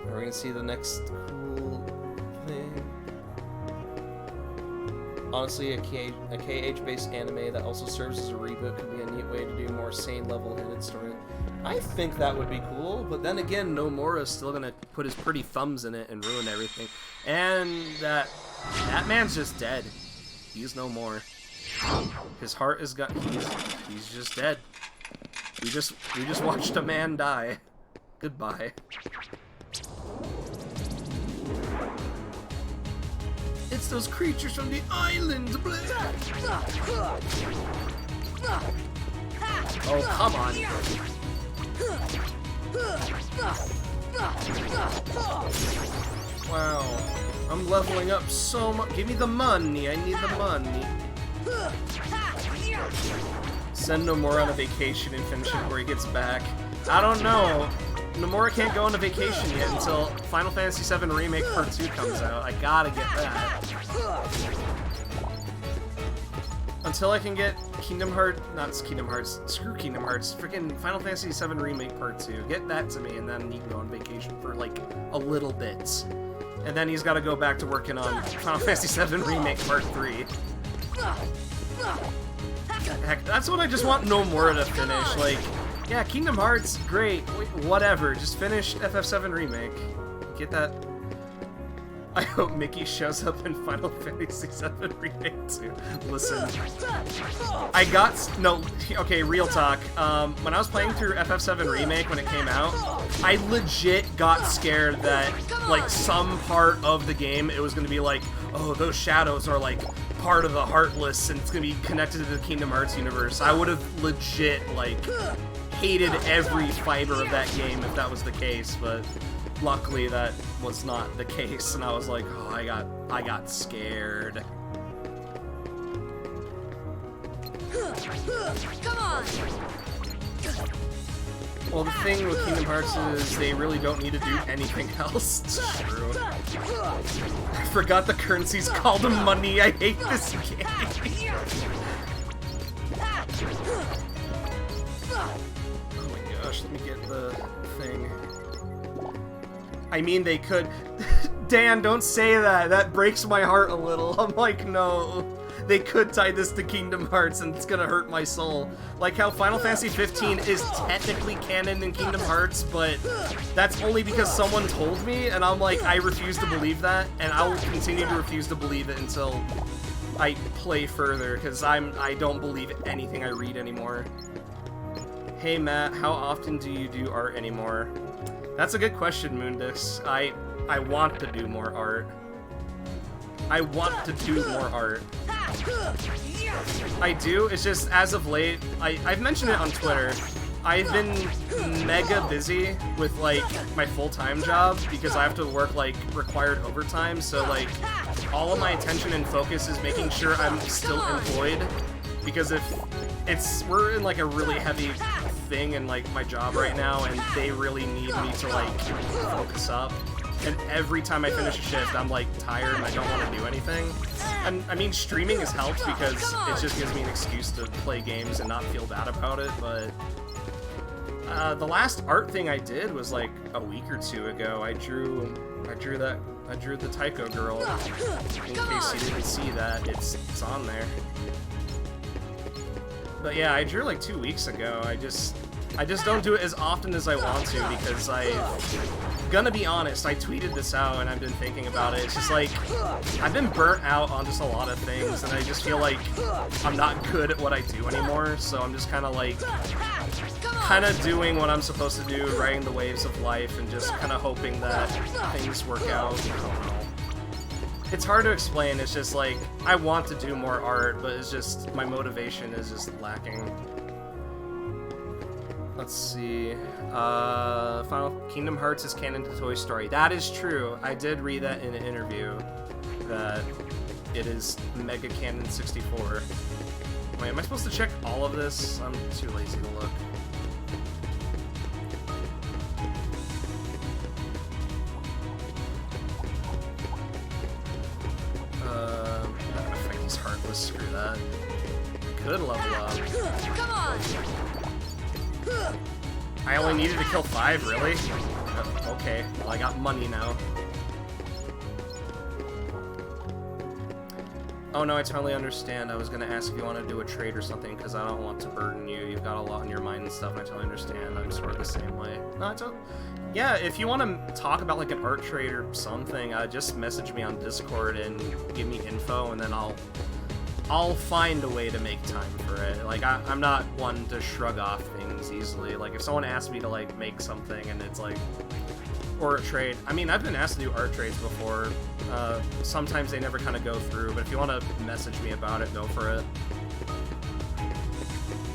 Are we gonna see the next cool thing? Honestly, a KH-based anime that also serves as a reboot could be a neat way to do more sane, level-headed story. I think that would be cool, but then again, Nomura's still gonna put his pretty thumbs in it and ruin everything. And that man's just dead. He's no more. His heart is gone. He's just dead. We just watched a man die. Goodbye. It's those creatures from the island! Oh, come on. Wow. I'm leveling up so much. Give me the money. I need the money. Send Nomura on a vacation and finish it before he gets back. I don't know. Nomura can't go on a vacation yet until Final Fantasy VII Remake Part 2 comes out. I gotta get that. Until I can get Kingdom Hearts, screw Kingdom Hearts, freaking Final Fantasy VII Remake Part 2. Get that to me, and then he can go on vacation for like a little bit. And then he's gotta go back to working on Final Fantasy VII Remake Part 3. Heck, that's what I just want Nomura to finish, like... Yeah, Kingdom Hearts, great, whatever, just finish FF7 Remake. Get that? I hope Mickey shows up in Final Fantasy VII Remake too. Listen. Okay, real talk. When I was playing through FF7 Remake when it came out, I legit got scared that, like, some part of the game, it was gonna be like, oh, those shadows are, like, part of the Heartless, and it's gonna be connected to the Kingdom Hearts universe. I would have legit, like... hated every fiber of that game if that was the case, but luckily that was not the case, and I was like, oh, I got scared. Come on. Well, the thing with Kingdom Hearts is they really don't need to do anything else. It's true. I forgot the currency's called money. I hate this game. Let me get the thing. I mean, they could... Dan, don't say that. That breaks my heart a little. I'm like, no. They could tie this to Kingdom Hearts, and it's gonna hurt my soul. Like how Final Fantasy 15 is technically canon in Kingdom Hearts, but that's only because someone told me, and I'm like, I refuse to believe that, and I will continue to refuse to believe it until I play further, because I don't believe anything I read anymore. Hey Matt, how often do you do art anymore? That's a good question, Moondix. I want to do more art. I want to do more art. I do, it's just, as of late, I've mentioned it on Twitter, I've been mega busy with, like, my full-time job, because I have to work, like, required overtime, so, like, all of my attention and focus is making sure I'm still employed, because we're in, like, a really heavy thing in, like, my job right now, and they really need me to, like, focus up. And every time I finish a shift, I'm, like, tired and I don't want to do anything. And, I mean, streaming has helped because it just gives me an excuse to play games and not feel bad about it, but... the last art thing I did was, like, a week or two ago. I drew the Taiko girl. In case you didn't see that, it's on there. But yeah, I drew like 2 weeks ago. I just don't do it as often as I want to because I've gonna be honest, I tweeted this out and I've been thinking about it. It's just like, I've been burnt out on just a lot of things, and I just feel like I'm not good at what I do anymore, so I'm just kind of like, doing what I'm supposed to do, riding the waves of life, and just kind of hoping that things work out. I don't know. It's hard to explain, it's just like, I want to do more art, but it's just, my motivation is just lacking. Let's see, Final Kingdom Hearts is canon to Toy Story. That is true. I did read that in an interview, that it is Mega Canon 64. Wait, am I supposed to check all of this? I'm too lazy to look. Not gonna fight these Heartless, screw that. Could level up. Come on! I only needed to kill 5, really? Okay, well I got money now. Oh no, I totally understand. I was gonna ask if you want to do a trade or something, because I don't want to burden you. You've got a lot on your mind and stuff, and I totally understand. I'm sort of the same way. No, yeah, if you want to talk about like an art trade or something, just message me on Discord and give me info, and then I'll find a way to make time for it. Like, I'm not one to shrug off things easily. Like, if someone asks me to, like, make something and it's like, or a trade. I mean, I've been asked to do art trades before. Sometimes they never kind of go through, but if you want to message me about it, go for it.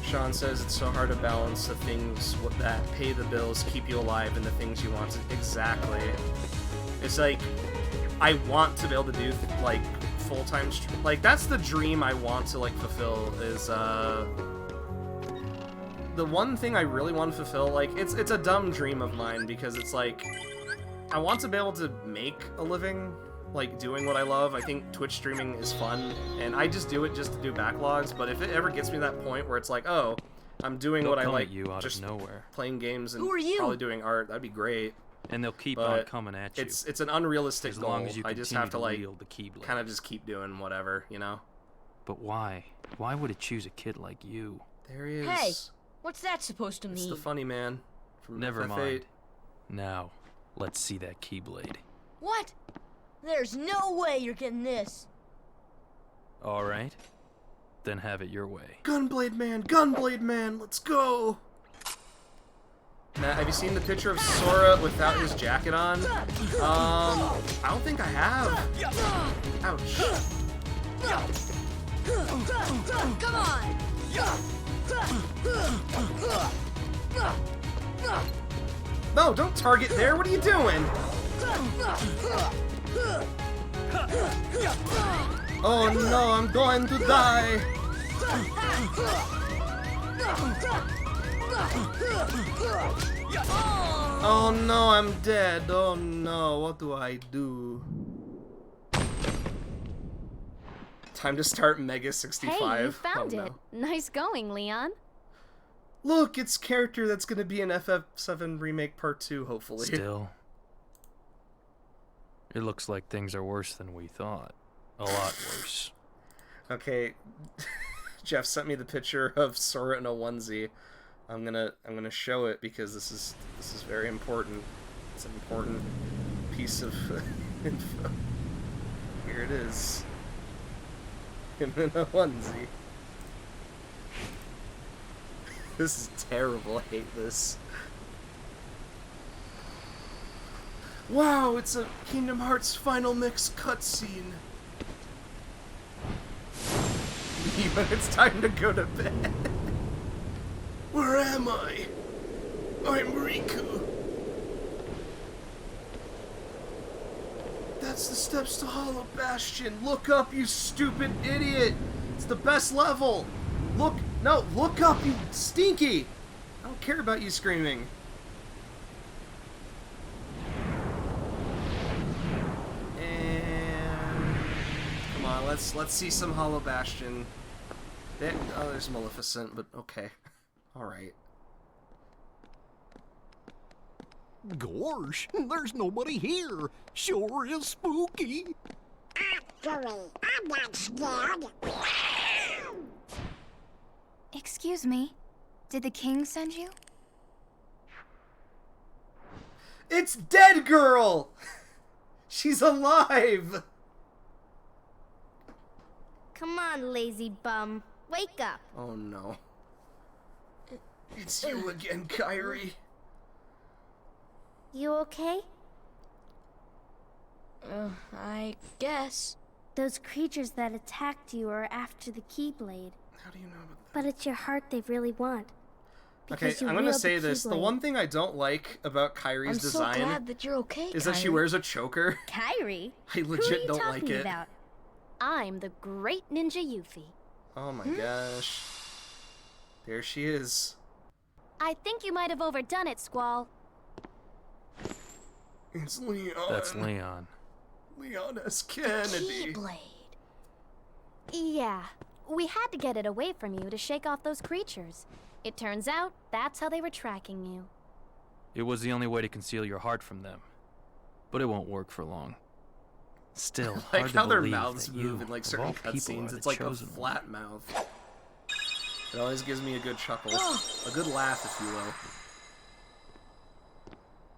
Sean says it's so hard to balance the things that pay the bills, keep you alive, and the things you want to... Exactly. It's like, I want to be able to do, like, full-time... Like, that's the dream I want to, like, fulfill, is, the one thing I really want to fulfill, like, it's a dumb dream of mine, because it's like, I want to be able to make a living, like, doing what I love. I think Twitch streaming is fun, and I just do it just to do backlogs, but if it ever gets me to that point where it's like, oh, I'm doing what I like, you out just of nowhere. Playing games and probably doing art, that'd be great. And they'll keep on coming at you. It's an unrealistic goal. Long as you I just have to, like, the kind of just keep doing whatever, you know? But why? Why would it choose a kid like you? There he is. Hey, what's that supposed to mean? It's the funny man from Never FF8. mind. Now, let's see that Keyblade. What? There's no way you're getting this. All right. Then have it your way. Gunblade Man, let's go! Matt, have you seen the picture of Sora without his jacket on? I don't think I have. Ouch. Come on! No, don't target there, what are you doing? Oh no, I'm going to die! Oh no, I'm dead. Oh no, what do I do? Time to start Mega 65. Hey, you found oh, it. Nice going, Leon. Look, it's character that's gonna be in FF7 Remake Part 2, hopefully. Still, it looks like things are worse than we thought. A lot worse. Okay, Jeff sent me the picture of Sora in a onesie. I'm gonna show it because this is very important. It's an important piece of info. Here it is. Him in a onesie. This is terrible. I hate this. Wow, it's a Kingdom Hearts Final Mix cutscene. Even it's time to go to bed. Where am I? I'm Riku. That's the steps to Hollow Bastion. Look up, you stupid idiot. It's the best level. Look, no, look up, you stinky. I don't care about you screaming. And come on, let's see some Hollow Bastion. Oh, there's Maleficent, but okay. Alright. Gosh, there's nobody here. Sure is spooky. Actually, I'm not scared. Excuse me. Did the king send you? It's Dead Girl! She's alive! Come on, lazy bum. Wake up. Oh no. It's you again, Kyrie. You okay? I guess. Those creatures that attacked you are after the Keyblade. How do you know about that? But it's your heart they really want. Okay, Because you I'm gonna wield say the this. The Keyblade. one thing I don't like about Kyrie's I'm so design glad that you're okay, is that she Kyrie. wears a choker. Kyrie? I Who are legit you don't talking like it. about? I'm the great ninja Yuffie. Oh my gosh. There she is. I think you might have overdone it, Squall. It's Leon. That's Leon. Leon S. Kennedy. Keyblade. Yeah, we had to get it away from you to shake off those creatures. It turns out that's how they were tracking you. It was the only way to conceal your heart from them. But it won't work for long. Still, Like hard how to their believe mouths that move you, in like of certain all people, cutscenes. are It's the like a chosen one. flat mouth. It always gives me a good chuckle. A good laugh, if you will.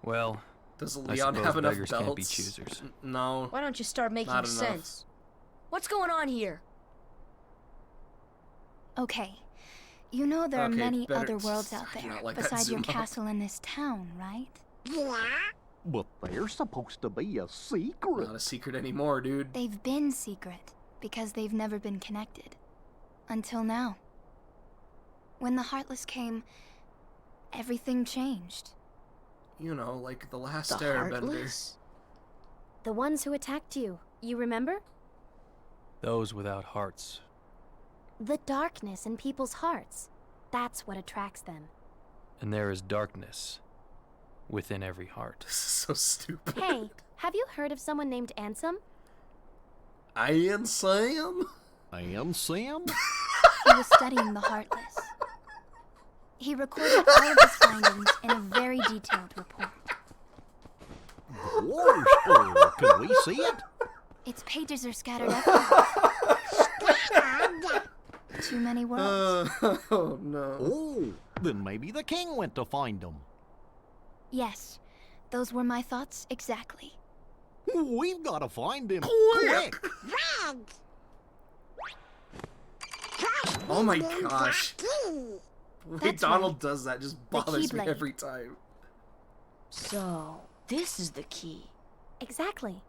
Well, Does I Leon suppose have enough beggars belts? can't be choosers. No. Why don't you start making Not enough. sense? What's going on here? Okay. You know there are Okay, many better- other worlds out I do there not like that beside your zoom up. castle in this town, right? Yeah? But they're supposed to be a secret. Not a secret anymore, dude. They've been secret because they've never been connected. Until now. When the Heartless came, everything changed. You know, like the last The Airbender. Heartless? The ones who attacked you, you remember? Those without hearts. The darkness in people's hearts. That's what attracts them. And there is darkness within every heart. This is so stupid. Hey, have you heard of someone named Ansem? I am Sam? I am Sam? He was studying the Heartless. He recorded all of his findings in a very detailed report. Gosh, can we see it? Its pages are scattered everywhere. Too many worlds. Oh no. Oh, then maybe the king went to find them. Yes, those were my thoughts exactly. We've got to find him. Quick! Red! Oh my gosh. The way That's Donald does that just The bothers me Keyblade. every time. So, this is the key. Exactly.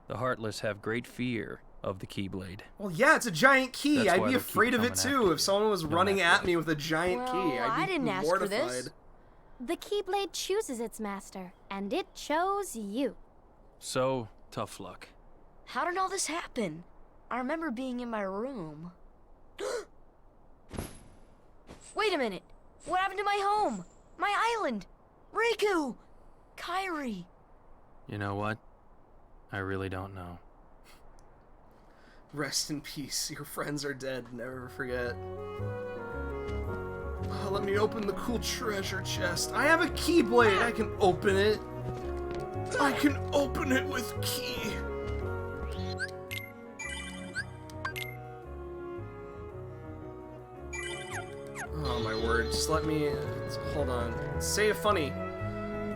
The Heartless have great fear of the Keyblade. Well, yeah, it's a giant key. That's I'd why be they'll keep afraid of it coming too after if you, someone was no running matter at what. me with a giant key. Well, I'd be I didn't ask for mortified. this. The Keyblade chooses its master, and it chose you. So, tough luck. How did all this happen? I remember being in my room. Wait a minute. What happened to my home? My island? Riku! Kyrie! You know what? I really don't know. Rest in peace. Your friends are dead. Never forget. Oh, let me open the cool treasure chest. I have a Keyblade. I can open it. I can open it with key. Oh my word. Just let me... hold on. Say it funny.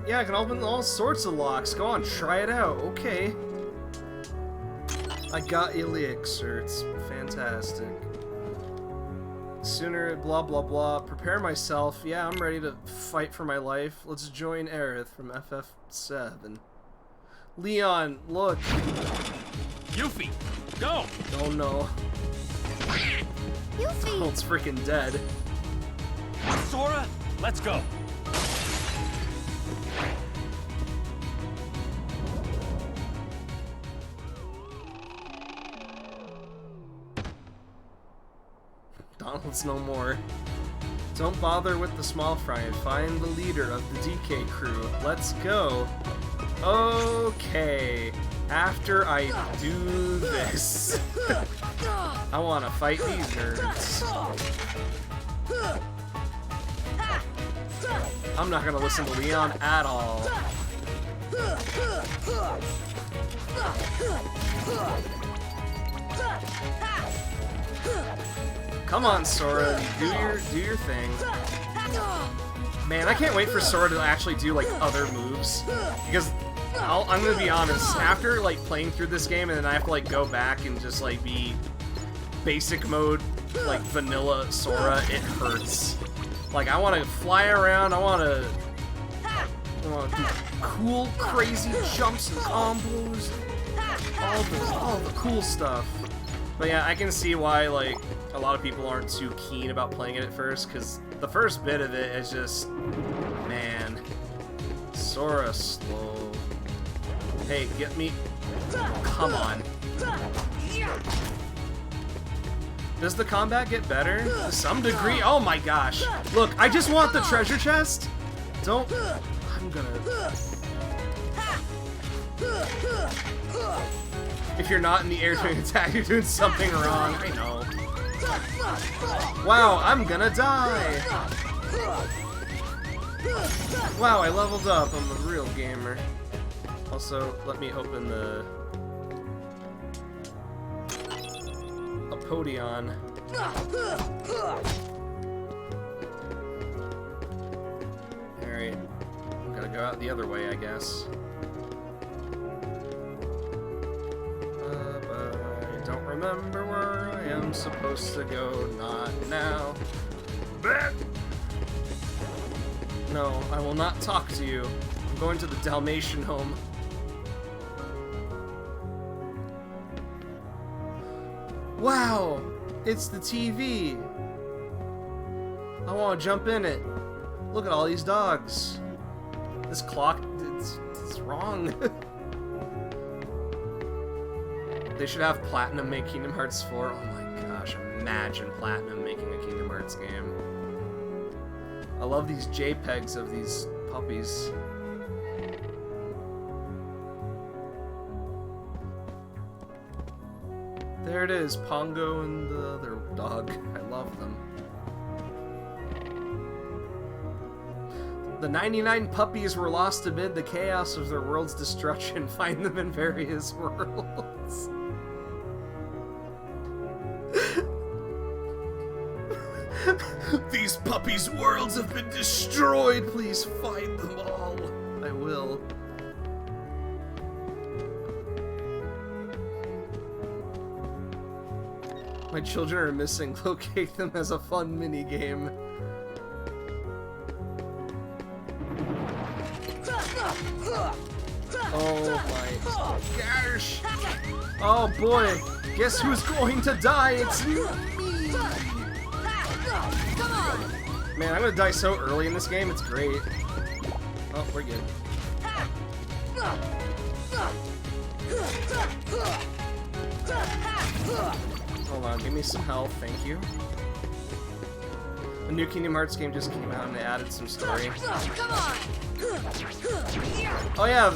Yeah, I can open all sorts of locks. Go on, try it out. Okay. I got Elixir. It's fantastic. Sooner, blah blah blah. Prepare myself. Yeah, I'm ready to fight for my life. Let's join Aerith from FF7. Leon, look. Yuffie, go! Oh no. Yuffie! Donald's freaking dead. Sora, let's go! Donald's no more. Don't bother with the small fry and find the leader of the DK crew. Let's go. Okay. After I do this, I want to fight these nerds. I'm not gonna listen to Leon at all. Come on, Sora, do your thing. Man, I can't wait for Sora to actually do, like, other moves. Because, I'm gonna be honest, after, like, playing through this game and then I have to, like, go back and just, like, be basic mode, like, vanilla Sora, it hurts. Like, I want to fly around, I want to do cool, crazy jumps and combos, all the cool stuff. But yeah, I can see why, like, a lot of people aren't too keen about playing it at first, because the first bit of it is just, man, Sora slow. Hey, get me, come on. Does the combat get better? To some degree? Oh my gosh. Look, I just want the treasure chest. Don't, I'm gonna... If you're not in the air doing attack, you're doing something wrong. I know. Wow, I'm gonna die! Wow, I leveled up. I'm a real gamer. Also, let me open the... a Podion. Alright. Gotta go out the other way, I guess. I don't remember where I am supposed to go, not now. No, I will not talk to you. I'm going to the Dalmatian home. Wow! It's the TV! I want to jump in it. Look at all these dogs. This clock, it's wrong. They should have Platinum make Kingdom Hearts 4. Oh my gosh, imagine Platinum making a Kingdom Hearts game. I love these JPEGs of these puppies. There it is, Pongo and the other dog. I love them. The 99 puppies were lost amid the chaos of their world's destruction. Find them in various worlds. These puppies' worlds have been destroyed. Please find them all. I will. My children are missing. Locate them as a fun mini-game. Oh my gosh! Oh boy! Guess who's going to die? It's me! Man, I'm gonna die so early in this game, it's great. Oh, we're good. Hold on, give me some health, thank you. The new Kingdom Hearts game just came out and they added some story. Oh yeah,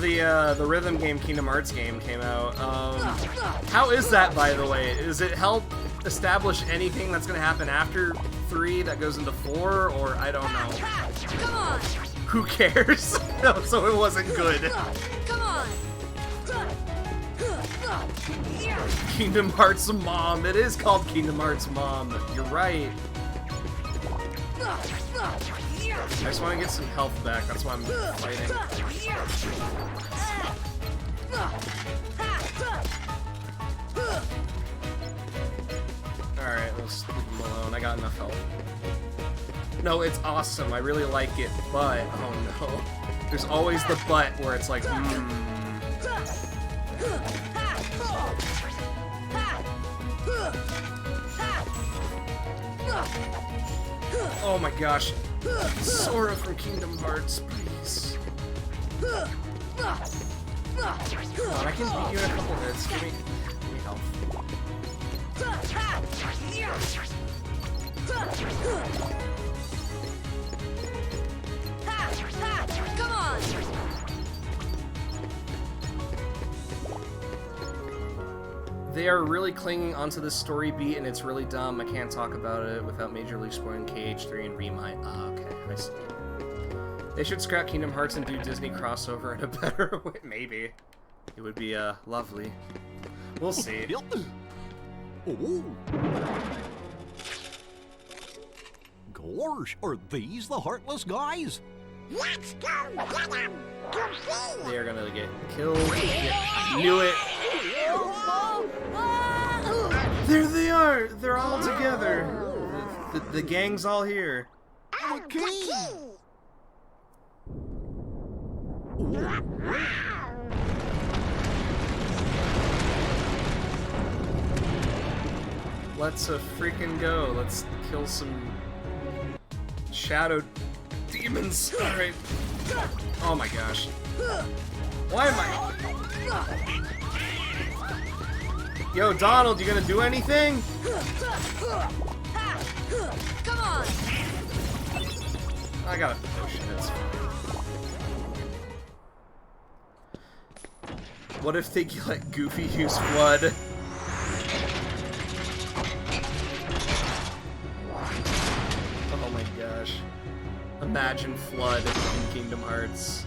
the rhythm game Kingdom Hearts game came out. How is that, by the way? Does it help establish anything that's gonna happen after 3 that goes into 4, or I don't know. Who cares? No, so it wasn't good. Kingdom Hearts Mom. It is called Kingdom Hearts Mom. You're right. I just want to get some health back. That's why I'm fighting. Alright, let's leave him alone. I got enough health. No, it's awesome. I really like it, but... oh no. There's always the but where it's like, Oh my gosh. Sora from Kingdom Hearts, please. Come on, I can beat you in a couple minutes. Give me health. Come on! They are really clinging onto this story beat, and it's really dumb. I can't talk about it without majorly spoiling KH3 and Remind. Ah, okay, I see. They should scrap Kingdom Hearts and do Disney crossover in a better way. Maybe. It would be, lovely. We'll see. gosh, are these the Heartless guys? Let's go get them, Goofy! They are gonna get killed. Yeah, knew it. There they are. They're all together. The gang's all here. Oh, the key! Let's freaking go. Let's kill some shadow demons. Alright. Oh my gosh. Why am I... Yo, Donald, you gonna do anything? Come on! I got a potion, that's fine. What if they let Goofy use Flood? Oh my gosh. Imagine Flood in Kingdom Hearts.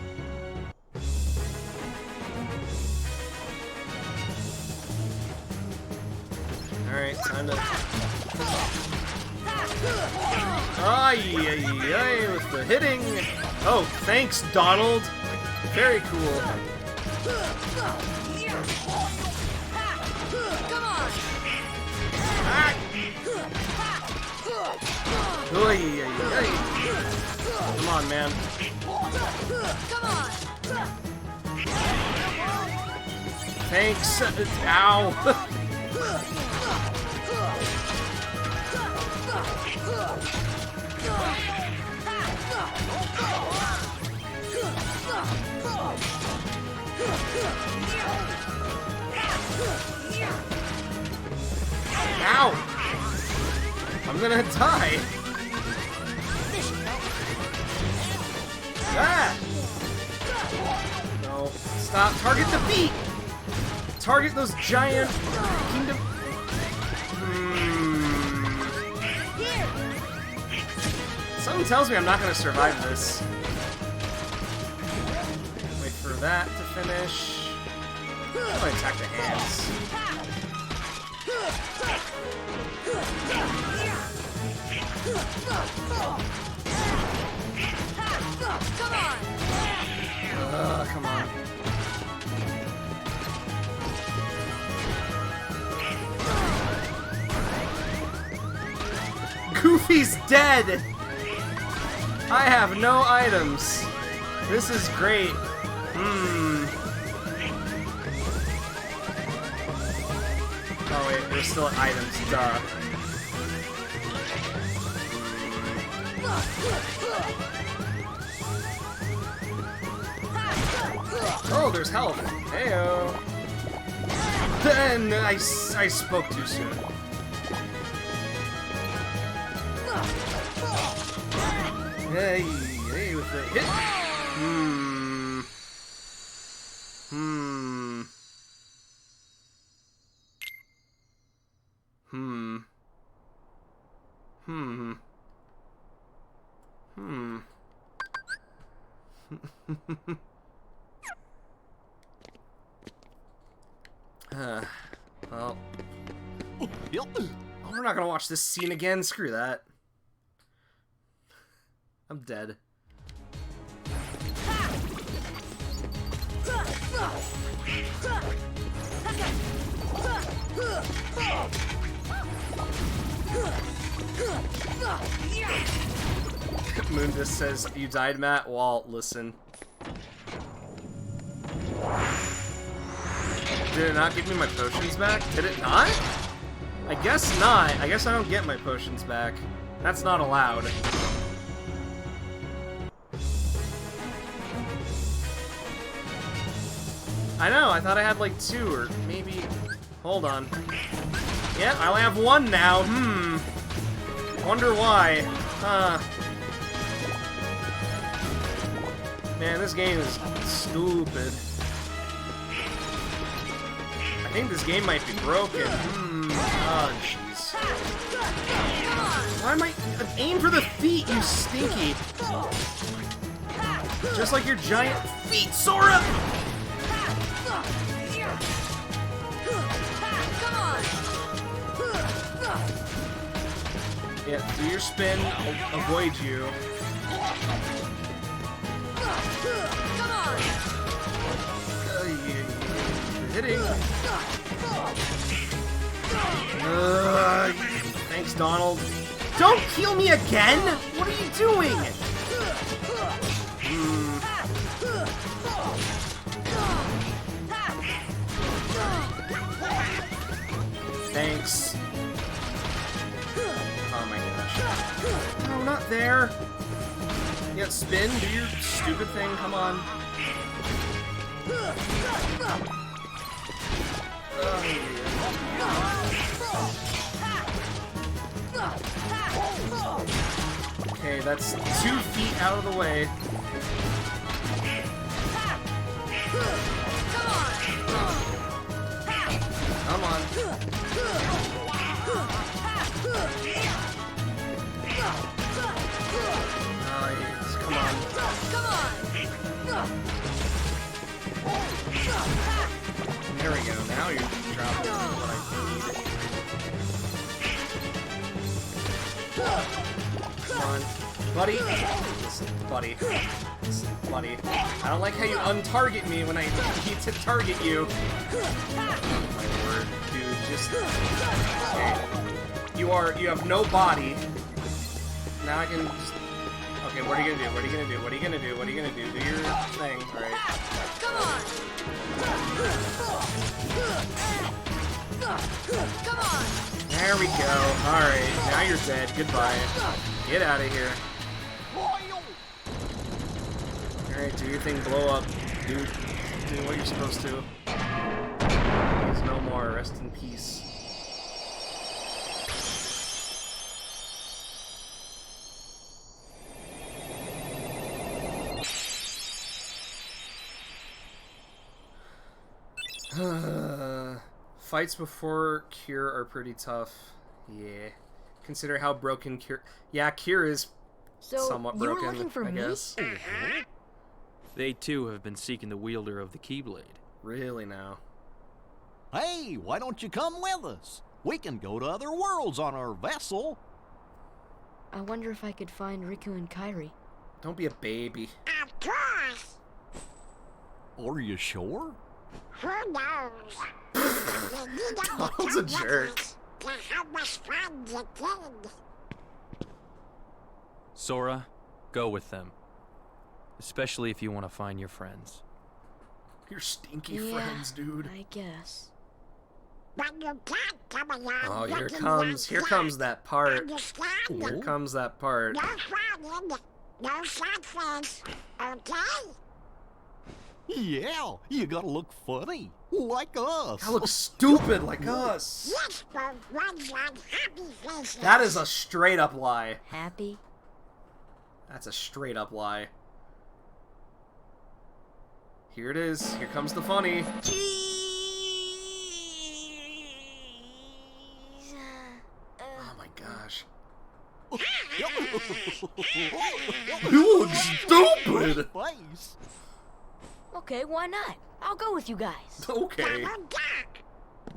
Alright, time to... Ay, with the hitting! Oh, thanks, Donald! Very cool. Come on! Ah. Come on, man. Come on! Thanks. Ow. Ow! I'm gonna die. Ah! No. Stop. Target the feet! Target those giant kingdom... Something tells me I'm not gonna survive this. Wait for that to finish. I'm gonna attack the hands. Come on. Goofy's dead! I have no items. This is great. Oh wait, there's still items, duh. Oh, there's health. Heyo. Then I spoke too soon. Hey, with the hit. Well. Oh, we're not gonna watch this scene again. Screw that. I'm dead. Moondus says, "You died, Matt?" Well, listen. Did it not give me my potions back? Did it not? I guess not. I guess I don't get my potions back. That's not allowed. I know, I thought I had like 2 or maybe... Hold on. Yeah, I only have 1 now. Wonder why. Man, this game is stupid. I think this game might be broken. Oh, jeez. Why am I... Aim for the feet, you stinky. Just like your giant feet, Sora! Yeah, do your spin. I'll avoid you. Come on! You're hitting. Thanks, Donald. Don't heal me again! What are you doing? Thanks. Oh my gosh. No, not there. Yeah, spin, do your stupid thing, come on. Okay, that's 2 feet out of the way. Come on. Nice, come on. There we go, now you're dropping what I need. Come on. Buddy. Listen, buddy. Listen, buddy. I don't like how you untarget me when I need to target you. Oh my word, dude, just... Okay. You have no body. Now I can just... Okay, what are you gonna do? What are you gonna do? What are you gonna do? What are you gonna do? Do your thing, alright. Come on! Come on! There we go. Alright, now you're dead. Goodbye. Get out of here. Alright, do your thing, blow up. Do what you're supposed to. He's no more. Rest in peace. Fights before Cure are pretty tough. Yeah. Consider how broken Cure... Yeah, Cure is somewhat broken, you were looking for I guess. They too have been seeking the wielder of the Keyblade. Really now? Hey, why don't you come with us? We can go to other worlds on our vessel. I wonder if I could find Riku and Kairi. Don't be a baby. Of course. Are you sure? Who knows? Donald's a jerk. To how much fun you did. Sora, go with them. Especially if you want to find your friends. Your stinky friends, dude. I guess. But you can't come along. Oh, here looking comes that part. Understand? Here comes that part. No frowning, no sad face, okay? Yeah, you gotta look funny, like us. I look stupid like us. Yes, but ones on happy faces. That is a straight up lie. Happy? That's a straight up lie. Here it is. Here comes the funny. Oh my gosh. You look stupid! Face. Okay, why not? I'll go with you guys. Okay.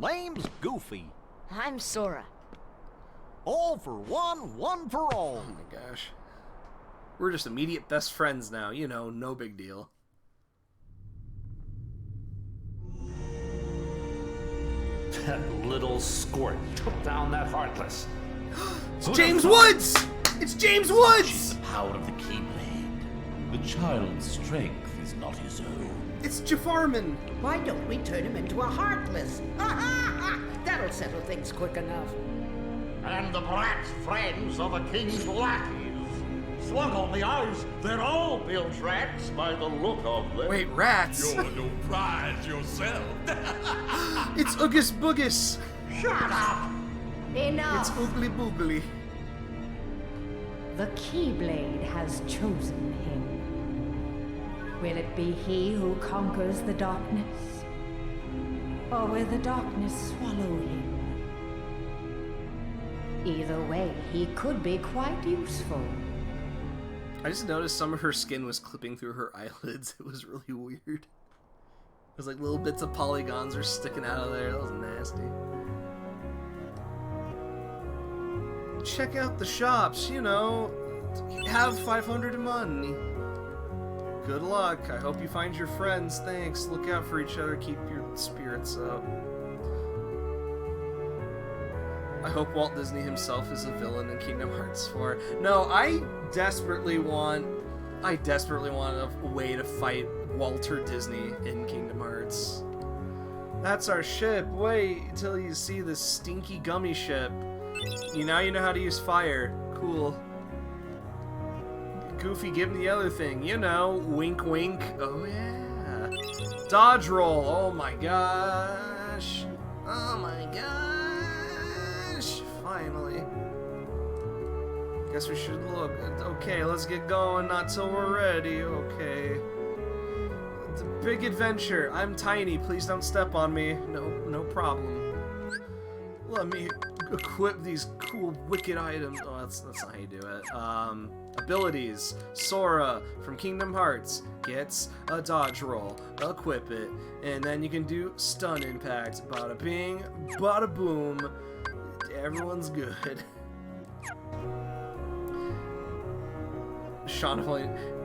Name's Goofy. I'm Sora. All for one, one for all. Oh my gosh. We're just immediate best friends now. You know, no big deal. That little squirt took down that Heartless. It's James Woods! It's James Woods! The power of the Keyblade. The child's strength is not his own. It's Jafarman. Why don't we turn him into a Heartless? That'll settle things quick enough. And the brat's friends are the king's lackeys. Slug on the eyes, they're all bilge rats by the look of them. Wait, rats? You're no prize yourself. It's Oogus Boogus. Shut up! Enough! It's Oogly Boogly. The Keyblade has chosen him. Will it be he who conquers the darkness? Or will the darkness swallow him? Either way, he could be quite useful. I just noticed some of her skin was clipping through her eyelids. It was really weird. It was like little bits of polygons were sticking out of there. That was nasty. check out the shops, you know. Have 500 money. Good luck. I hope you find your friends. Thanks. Look out for each other. Keep your spirits up. I hope Walt Disney himself is a villain in Kingdom Hearts 4. No, I desperately want a way to fight Walter Disney in Kingdom Hearts. That's our ship. Wait until you see this stinky gummy ship. You know how to use fire. Cool. Goofy, give him the other thing. You know, wink wink. Oh yeah. Dodge roll. Oh my gosh. Oh my gosh. Finally. Guess we should look. Okay, let's get going. Not till we're ready. Okay. It's a big adventure. I'm tiny. Please don't step on me. No problem. Let me equip these cool, wicked items. Oh, that's not how you do it. Abilities. Sora from Kingdom Hearts gets a dodge roll. Equip it. And then you can do stun impact. Bada bing, bada boom. Everyone's good. Sean,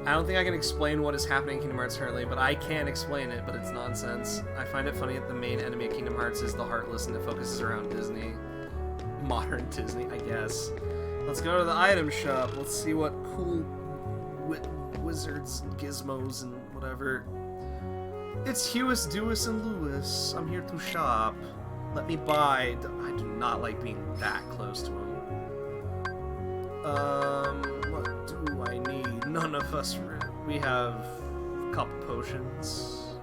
I don't think I can explain what is happening in Kingdom Hearts currently, but I can explain it, but it's nonsense. I find it funny that the main enemy of Kingdom Hearts is the Heartless and it focuses around Disney. Modern Disney, I guess. Let's go to the item shop. Let's see what cool wizards and gizmos and whatever. It's Huis, Duis, and Lewis. I'm here to shop. Let me buy. I do not like being that close to him. What do I need? None of us. We have a couple potions.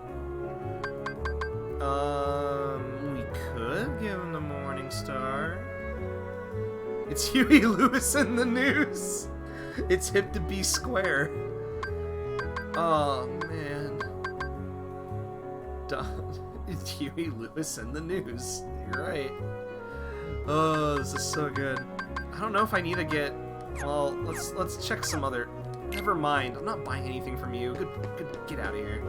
We could give him the Morning Star. It's Huey Lewis in the news. It's hip to be square. Oh man. It's Huey Lewis in the news. You're right. Oh, this is so good. I don't know if I need to get. Well, let's check some other. Never mind. I'm not buying anything from you. Good. Get out of here.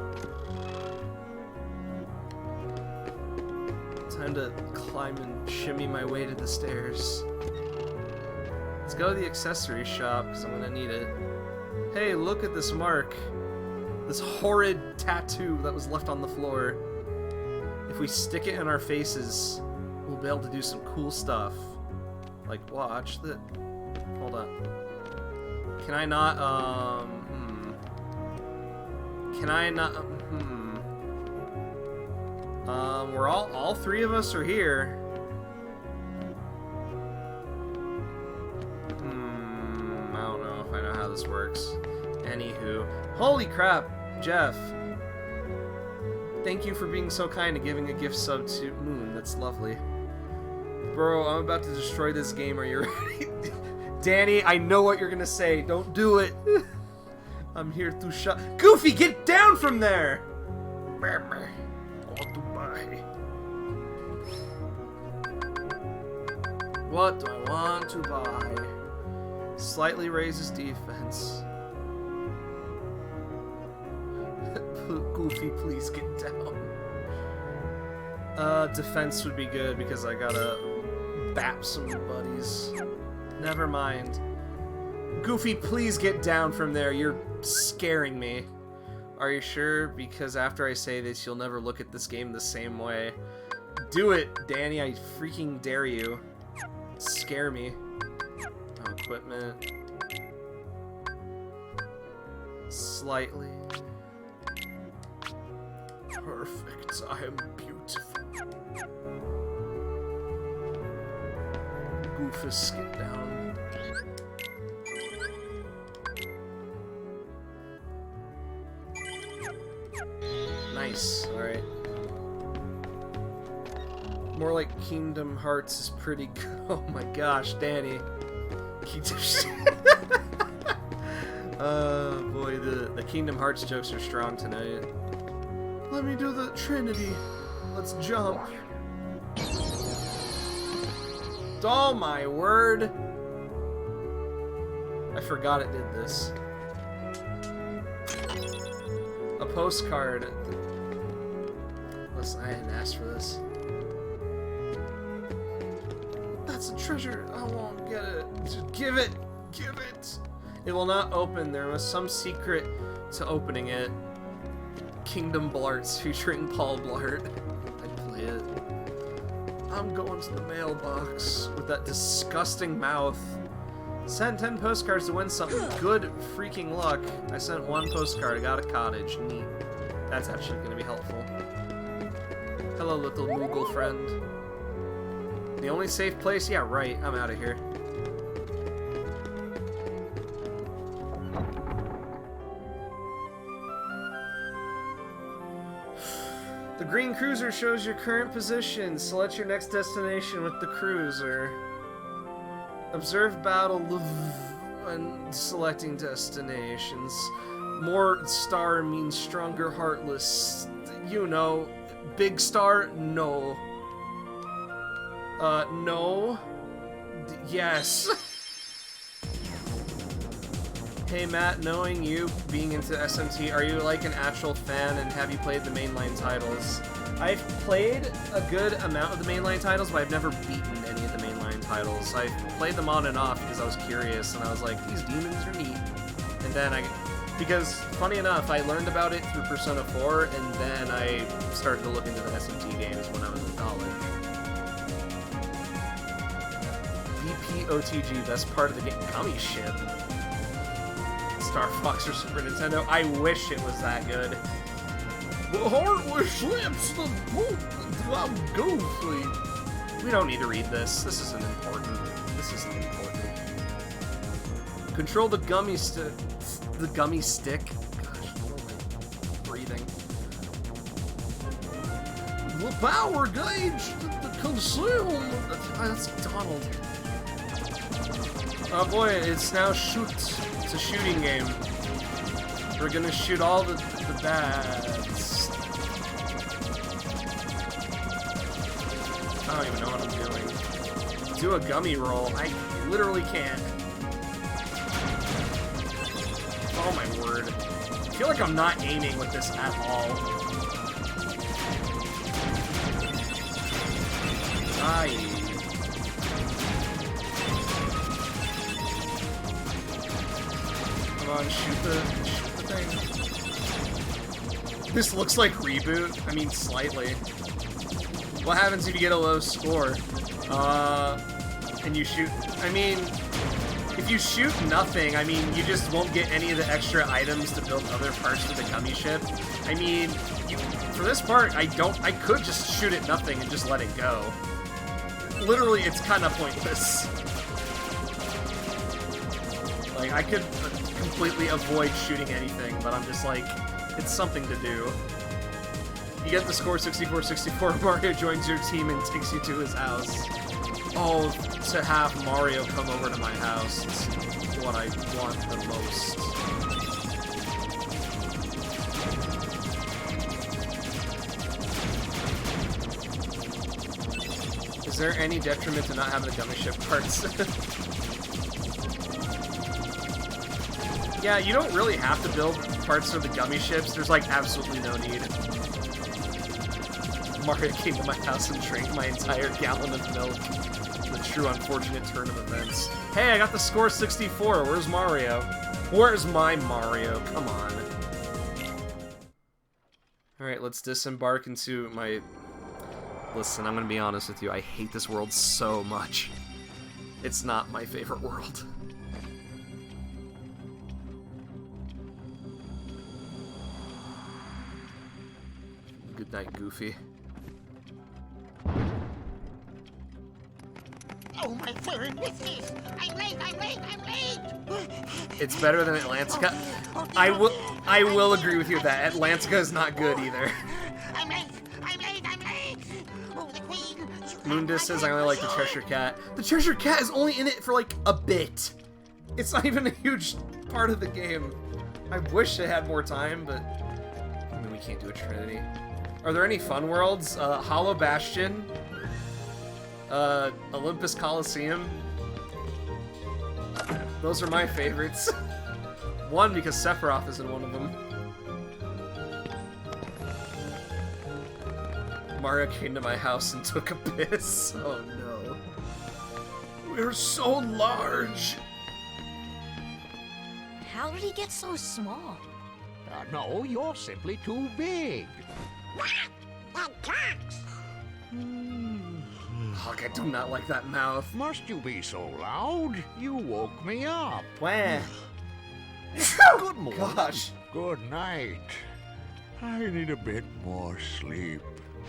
Time to climb and shimmy my way to the stairs. Let's go to the accessory shop because I'm gonna need it. Hey, look at this mark. This horrid tattoo that was left on the floor. If we stick it in our faces, we'll be able to do some cool stuff. Like, watch the. Hold on. Can I not, Can I not, we're all three of us are here. I don't know if I know how this works. Anywho. Holy crap, Jeff. Thank you for being so kind to giving a gift sub to Moon. That's lovely. Bro, I'm about to destroy this game. Are you ready? Danny, I know what you're gonna say. Don't do it. I'm here to shut. Goofy, get down from there! What to buy? What do I want to buy? Slightly raises defense. Goofy, please get down. Defense would be good because I gotta bap some buddies. Never mind. Goofy, please get down from there. You're scaring me. Are you sure? Because after I say this, you'll never look at this game the same way. Do it, Danny. I freaking dare you. Scare me. Oh, equipment. Slightly. Perfect. I am beautiful. Goofus, get down. Nice. Alright. More like Kingdom Hearts is pretty good. Oh my gosh, Danny. Boy, the Kingdom Hearts jokes are strong tonight. Let me do the Trinity. Let's jump. Oh my word. I forgot it did this. A postcard. Listen, I didn't ask for this. That's a treasure. I won't get it. Just give it. Give it. It will not open. There was some secret to opening it. Kingdom Blarts featuring Paul Blart. I'd play it. I'm going to the mailbox with that disgusting mouth. Send 10 postcards to win something. Good freaking luck. I sent 1 postcard. I got a cottage. Neat. That's actually going to be helpful. Hello, little Moogle friend. The only safe place? Yeah, right. I'm out of here. The green cruiser shows your current position. Select your next destination with the cruiser. Observe battle when selecting destinations. More star means stronger heartless. You know. Big star? No. No. Yes. Hey Matt, knowing you being into SMT, are you like an actual fan and have you played the mainline titles? I've played a good amount of the mainline titles, but I've never beaten any of the mainline titles. I've played them on and off because I was curious and I was like, these demons are neat. And then because funny enough, I learned about it through Persona 4 and then I started to look into the SMT games when I was in college. VPOTG, best part of the game. Gummy ship. Star Fox or Super Nintendo. I wish it was that good. The heartless slips the boot. I'm goofy. We don't need to read this. This isn't important. This isn't important. Control the gummy stick. The gummy stick. Gosh, breathing. The power gauge. The consume. That's Donald. Oh boy, it's now shoot. It's a shooting game. We're gonna shoot all the bads. I don't even know what I'm doing. Do a gummy roll. I literally can't. Oh my word. I feel like I'm not aiming with this at all. Aye. Come on, shoot the thing. This looks like Reboot. I mean, slightly. What happens if you get a low score? And you shoot... I mean, if you shoot nothing, I mean, you just won't get any of the extra items to build other parts for the gummy ship. I mean, for this part, I could just shoot at nothing and just let it go. Literally, it's kind of pointless. Like, I could completely avoid shooting anything, but I'm just like, it's something to do. You get the score 64-64, Mario joins your team and takes you to his house. Oh, to have Mario come over to my house is what I want the most. Is there any detriment to not having the gummy ship parts? Yeah, you don't really have to build parts for the gummy ships. There's like absolutely no need. Mario came to my house and drank my entire gallon of milk. The true unfortunate turn of events. Hey, I got the score 64. Where's Mario? Where's my Mario? Come on. Alright, let's disembark into my... Listen, I'm gonna be honest with you. I hate this world so much. It's not my favorite world. Good night, Goofy. Oh my word, what's this? I'm late. It's better than Atlantica. I will agree with you that Atlantica is not good either. I'm late. Oh, the queen. Moondis says I only like the Cheshire Cat. The Cheshire Cat is only in it for like a bit. It's not even a huge part of the game. I wish they had more time, but I mean, we can't do a Trinity. Are there any fun worlds? Hollow Bastion, Olympus Coliseum. Those are my favorites. One, because Sephiroth is in one of them. Mario came to my house and took a piss. Oh no. We're so large. How did he get so small? No, you're simply too big. That talks. Fuck, I do not like that mouth. Must you be so loud? You woke me up. Wah. Good morning. Gosh. Good night. I need a bit more sleep.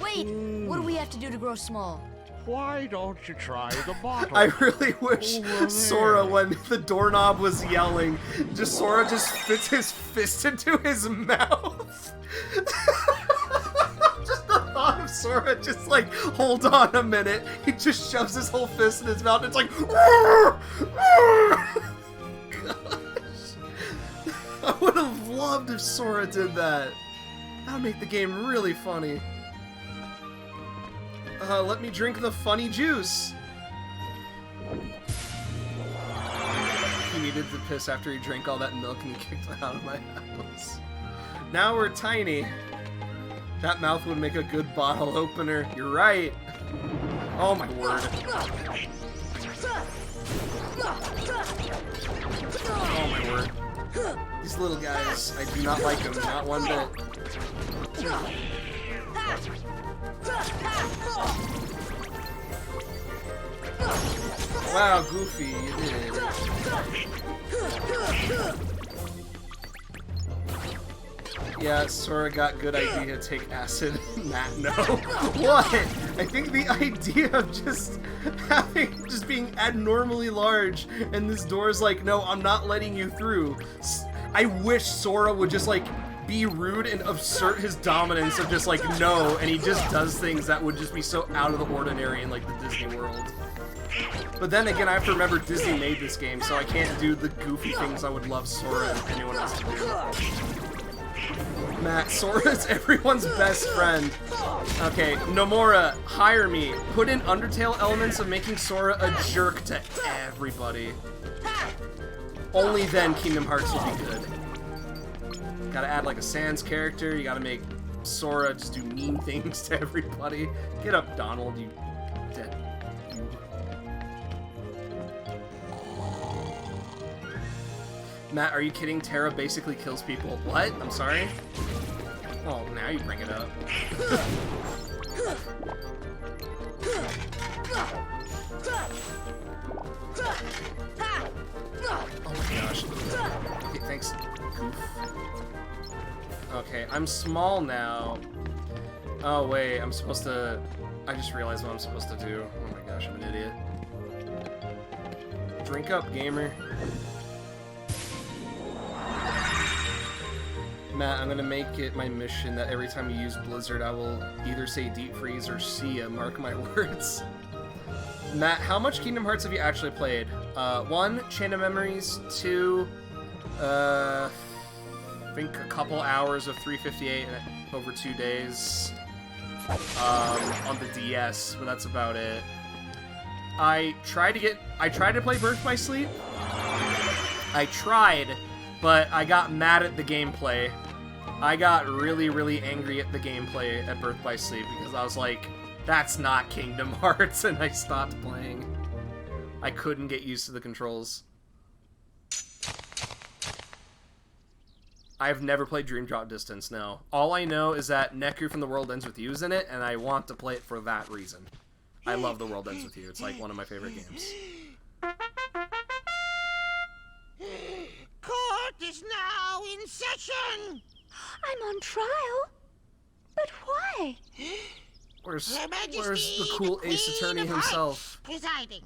Wait, what do we have to do to grow small? Why don't you try the bottle? I really wish Sora, when the doorknob was yelling, Sora just fits his fist into his mouth. Just the thought of Sora just like, hold on a minute. He just shoves his whole fist in his mouth. And it's like, roar, roar. Gosh. I would have loved if Sora did that. That would make the game really funny. Let me drink the funny juice. He needed to piss after he drank all that milk and he kicked it out of my house. Now we're tiny. That mouth would make a good bottle opener. You're right. Oh my word. Oh my word. These little guys, I do not like them, not one bit. Wow, Goofy, you did it. Yeah, Sora got good idea to take acid. Matt, no. What? I think the idea of just being abnormally large and this door's like, no, I'm not letting you through. I wish Sora would just like be rude and assert his dominance of just like, no, and he just does things that would just be so out of the ordinary in like the Disney world. But then again, I have to remember Disney made this game, so I can't do the goofy things I would love Sora and anyone else to do. Matt, Sora's everyone's best friend. Okay, Nomura, hire me. Put in Undertale elements of making Sora a jerk to everybody. Only then Kingdom Hearts will be good. Gotta add like a Sans character, you gotta make Sora just do mean things to everybody. Get up, Donald, you dead. Matt, are you kidding? Terra basically kills people. What? I'm sorry? Oh, now you bring it up. Oh my gosh. Okay, thanks, Goof. Okay, I'm small now. Oh wait, I'm supposed to... I just realized what I'm supposed to do. Oh my gosh, I'm an idiot. Drink up, gamer. Matt, I'm gonna make it my mission that every time you use Blizzard, I will either say deep freeze or see ya, mark my words. Matt, how much Kingdom Hearts have you actually played? 1, Chain of Memories, 2, I think a couple hours of 358 over 2 days, on the DS, but that's about it. I tried to play Birth by Sleep. I tried, but I got mad at the gameplay. I got really, really angry at the gameplay at Birth by Sleep because I was like, that's not Kingdom Hearts, and I stopped playing. I couldn't get used to the controls. I've never played Dream Drop Distance, no. All I know is that Neku from The World Ends With You is in it, and I want to play it for that reason. I love The World Ends With You. It's like one of my favorite games. Court is now in session. I'm on trial? But why? Where's the cool Ace Attorney himself? Presiding.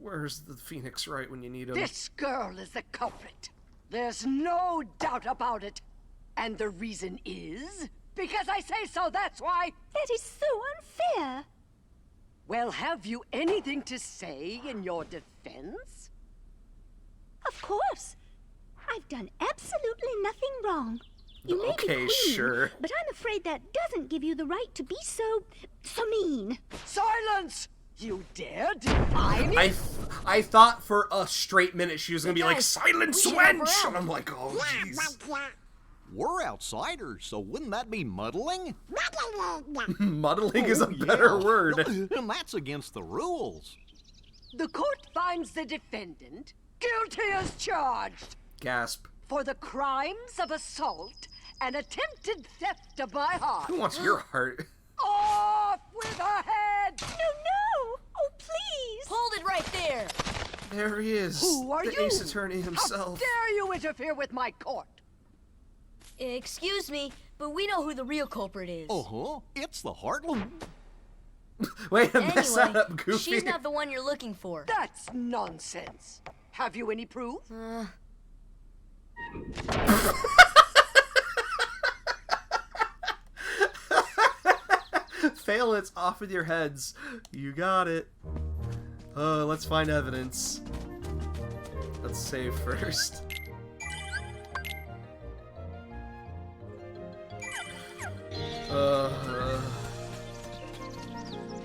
Where's the Phoenix Wright when you need him? This girl is the culprit. There's no doubt about it. And the reason is because I say so, that's why. That is so unfair. Well, have you anything to say in your defense? Of course. I've done absolutely nothing wrong. You may be queen, sure. but I'm afraid that doesn't give you the right to be so mean. Silence! You dare defy me? I thought for a straight minute she was gonna be like, silence, wench! And I'm like, oh, jeez. We're outsiders, so wouldn't that be muddling? Muddling is a better word. And that's against the rules. The court finds the defendant guilty as charged. Gasp. For the crimes of assault and attempted theft of my heart. Who wants your heart? Off with her head! No! Oh, please! Hold it right there! There he is. Who are the you? Ace Attorney himself. How dare you interfere with my court? Excuse me, but we know who the real culprit is. Uh-huh. It's the Heartland. Wait, mess that Anyway, up, Goofy. she's not the one you're looking for. That's nonsense. Have you any proof? Fail it's off with your heads. You got it. Let's find evidence. Let's save first.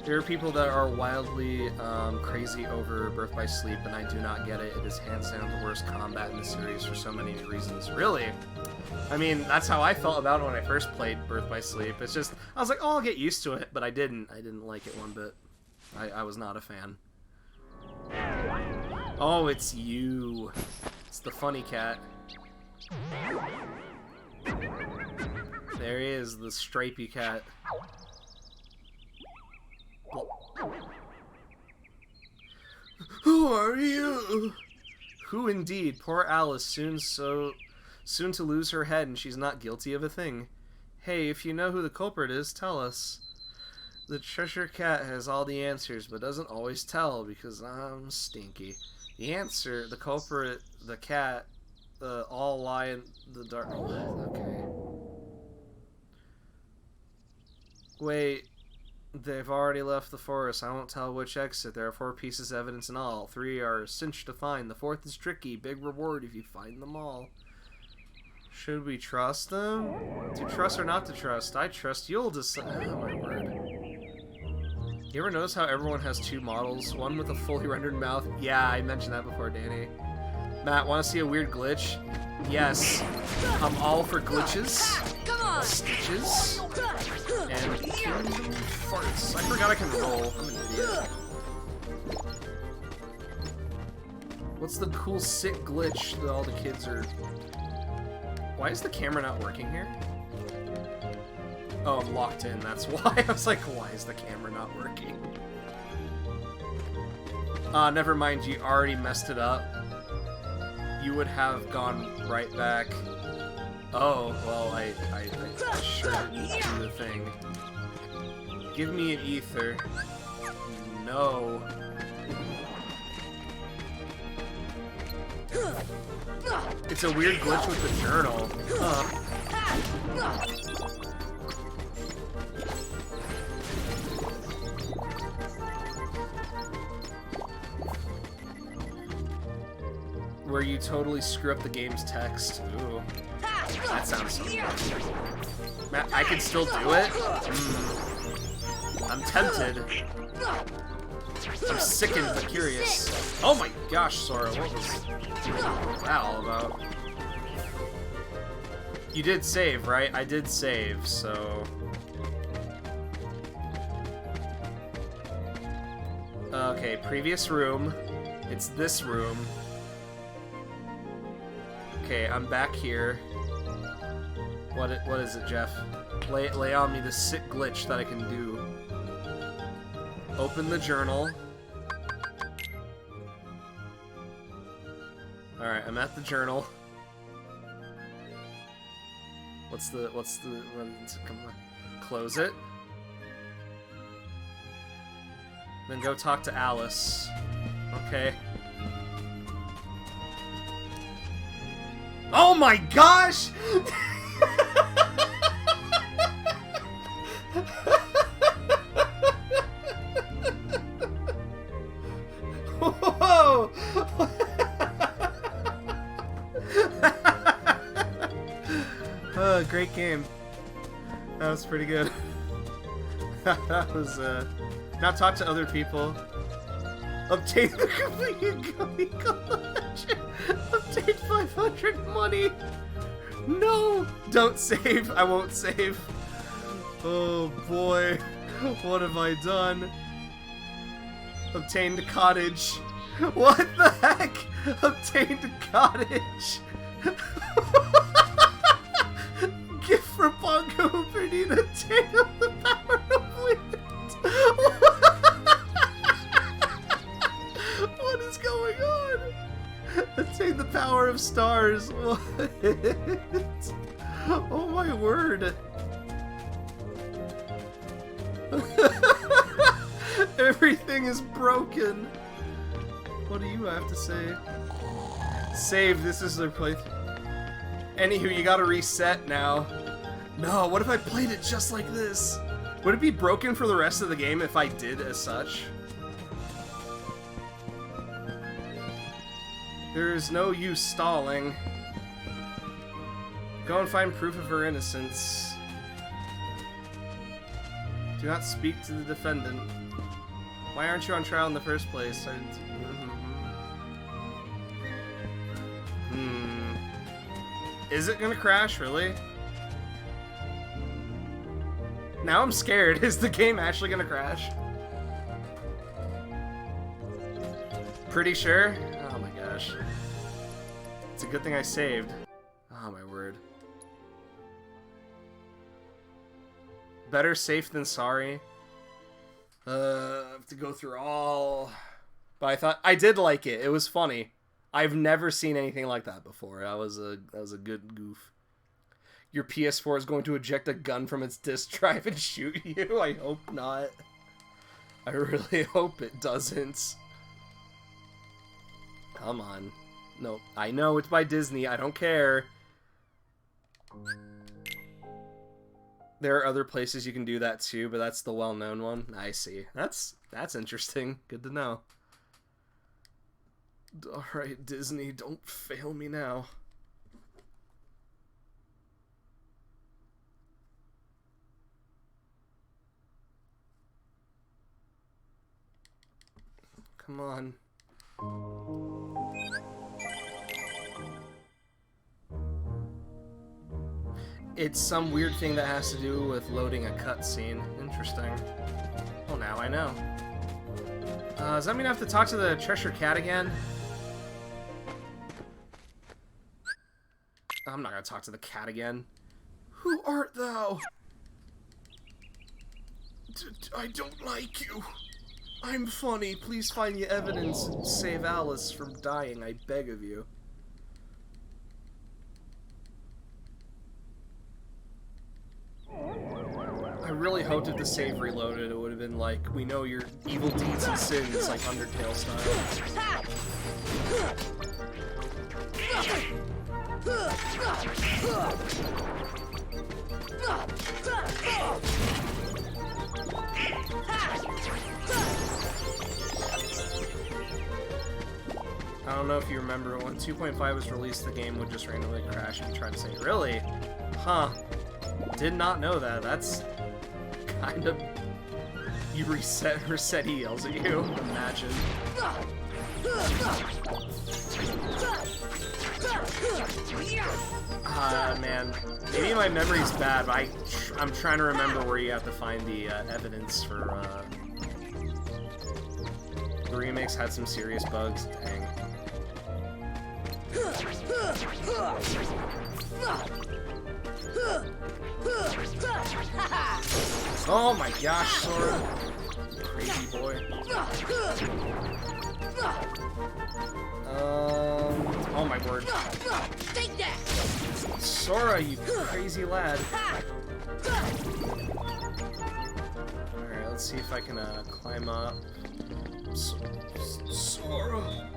There are people that are wildly crazy over Birth by Sleep, and I do not get it. It is hands down the worst combat in the series for so many reasons. Really? I mean, that's how I felt about it when I first played Birth by Sleep. It's just, I was like, oh, I'll get used to it, but I didn't. I didn't like it one bit. I was not a fan. Oh, it's you. It's the funny cat. There he is, the stripy cat. Who are you? Who indeed? Poor Alice, soon to lose her head, and she's not guilty of a thing. Hey, if you know who the culprit is, tell us. The Cheshire Cat has all the answers, but doesn't always tell, because I'm stinky. The answer, the culprit, the cat, all lie in the dark. Okay. Wait. They've already left the forest. I won't tell which exit. There are 4 pieces of evidence in all. 3 are cinched to find. The 4th is tricky. Big reward if you find them all. Should we trust them? To trust or not to trust? I trust. You'll decide. Oh my word. You ever notice how everyone has 2 models? One with a fully rendered mouth? Yeah, I mentioned that before, Danny. Matt, want to see a weird glitch? Yes. I'm all for glitches. Come on. Stitches. And farts. I forgot I can roll. I'm an idiot. What's the cool sick glitch that all the kids are... Why is the camera not working here? Oh, I'm locked in, that's why. I was like, why is the camera not working? Never mind, you already messed it up. You would have gone right back. Oh, well, I sure didn't do the thing. Give me an ether. No. It's a weird glitch with the journal. Where you totally screw up the game's text. Ooh. That sounds so good. Matt, I can still do it? I'm tempted. I'm sickened but curious. Oh my gosh, Sora, what was that all about? You did save, right? I did save, so... Okay, previous room. It's this room. Okay, I'm back here. What is it, Jeff? Lay on me the sick glitch that I can do. Open the journal. Alright, I'm at the journal. Come on. Close it. Then go talk to Alice. Okay. Oh my gosh! Whoa! Great game. That was pretty good. That was, now talk to other people. Obtain the complete Gummy collection. Obtain 500 money. No! Don't save. I won't save. Oh boy. What have I done? Obtained cottage. What the heck? Obtained cottage. Gift from Bongo Bernina. Obtained the power of wind. What is going on? Attain the power of stars. What? Oh my word. Everything is broken. What do you have to say? Save, this is their playthrough. Anywho, you gotta reset now. No, what if I played it just like this? Would it be broken for the rest of the game if I did as such? There is no use stalling. Go and find proof of her innocence. Do not speak to the defendant. Why aren't you on trial in the first place? Is it gonna crash, really? Now I'm scared. Is the game actually gonna crash? Pretty sure? Oh my gosh. It's a good thing I saved. Oh my word. Better safe than sorry. I have to go through all... But I thought... I did like it. It was funny. I've never seen anything like that before. That was a good goof. Your PS4 is going to eject a gun from its disk drive and shoot you? I hope not. I really hope it doesn't. Come on. No, I know it's by Disney. I don't care. There are other places you can do that too, but that's the well-known one. I see. That's interesting. Good to know. Alright, Disney, don't fail me now. Come on. It's some weird thing that has to do with loading a cutscene. Interesting. Well, now I know. Does that mean I have to talk to the Cheshire Cat again? I'm not gonna talk to the cat again. Who art thou? I don't like you. I'm funny. Please find the evidence and save Alice from dying, I beg of you. I really hoped if the save reloaded, it would have been like, we know your evil deeds and sins, like Undertale style. I don't know if you remember, when 2.5 was released, the game would just randomly crash and try to say, really? Huh. Did not know that. That's kind of... You reset, he yells at you. Imagine. Man. Maybe my memory's bad, but I'm trying to remember where you have to find the evidence for, The remakes had some serious bugs. Dang. Oh my gosh, Sora. Crazy boy. Oh my word. Take that! Sora, you crazy lad. Alright, let's see if I can climb up. Sora.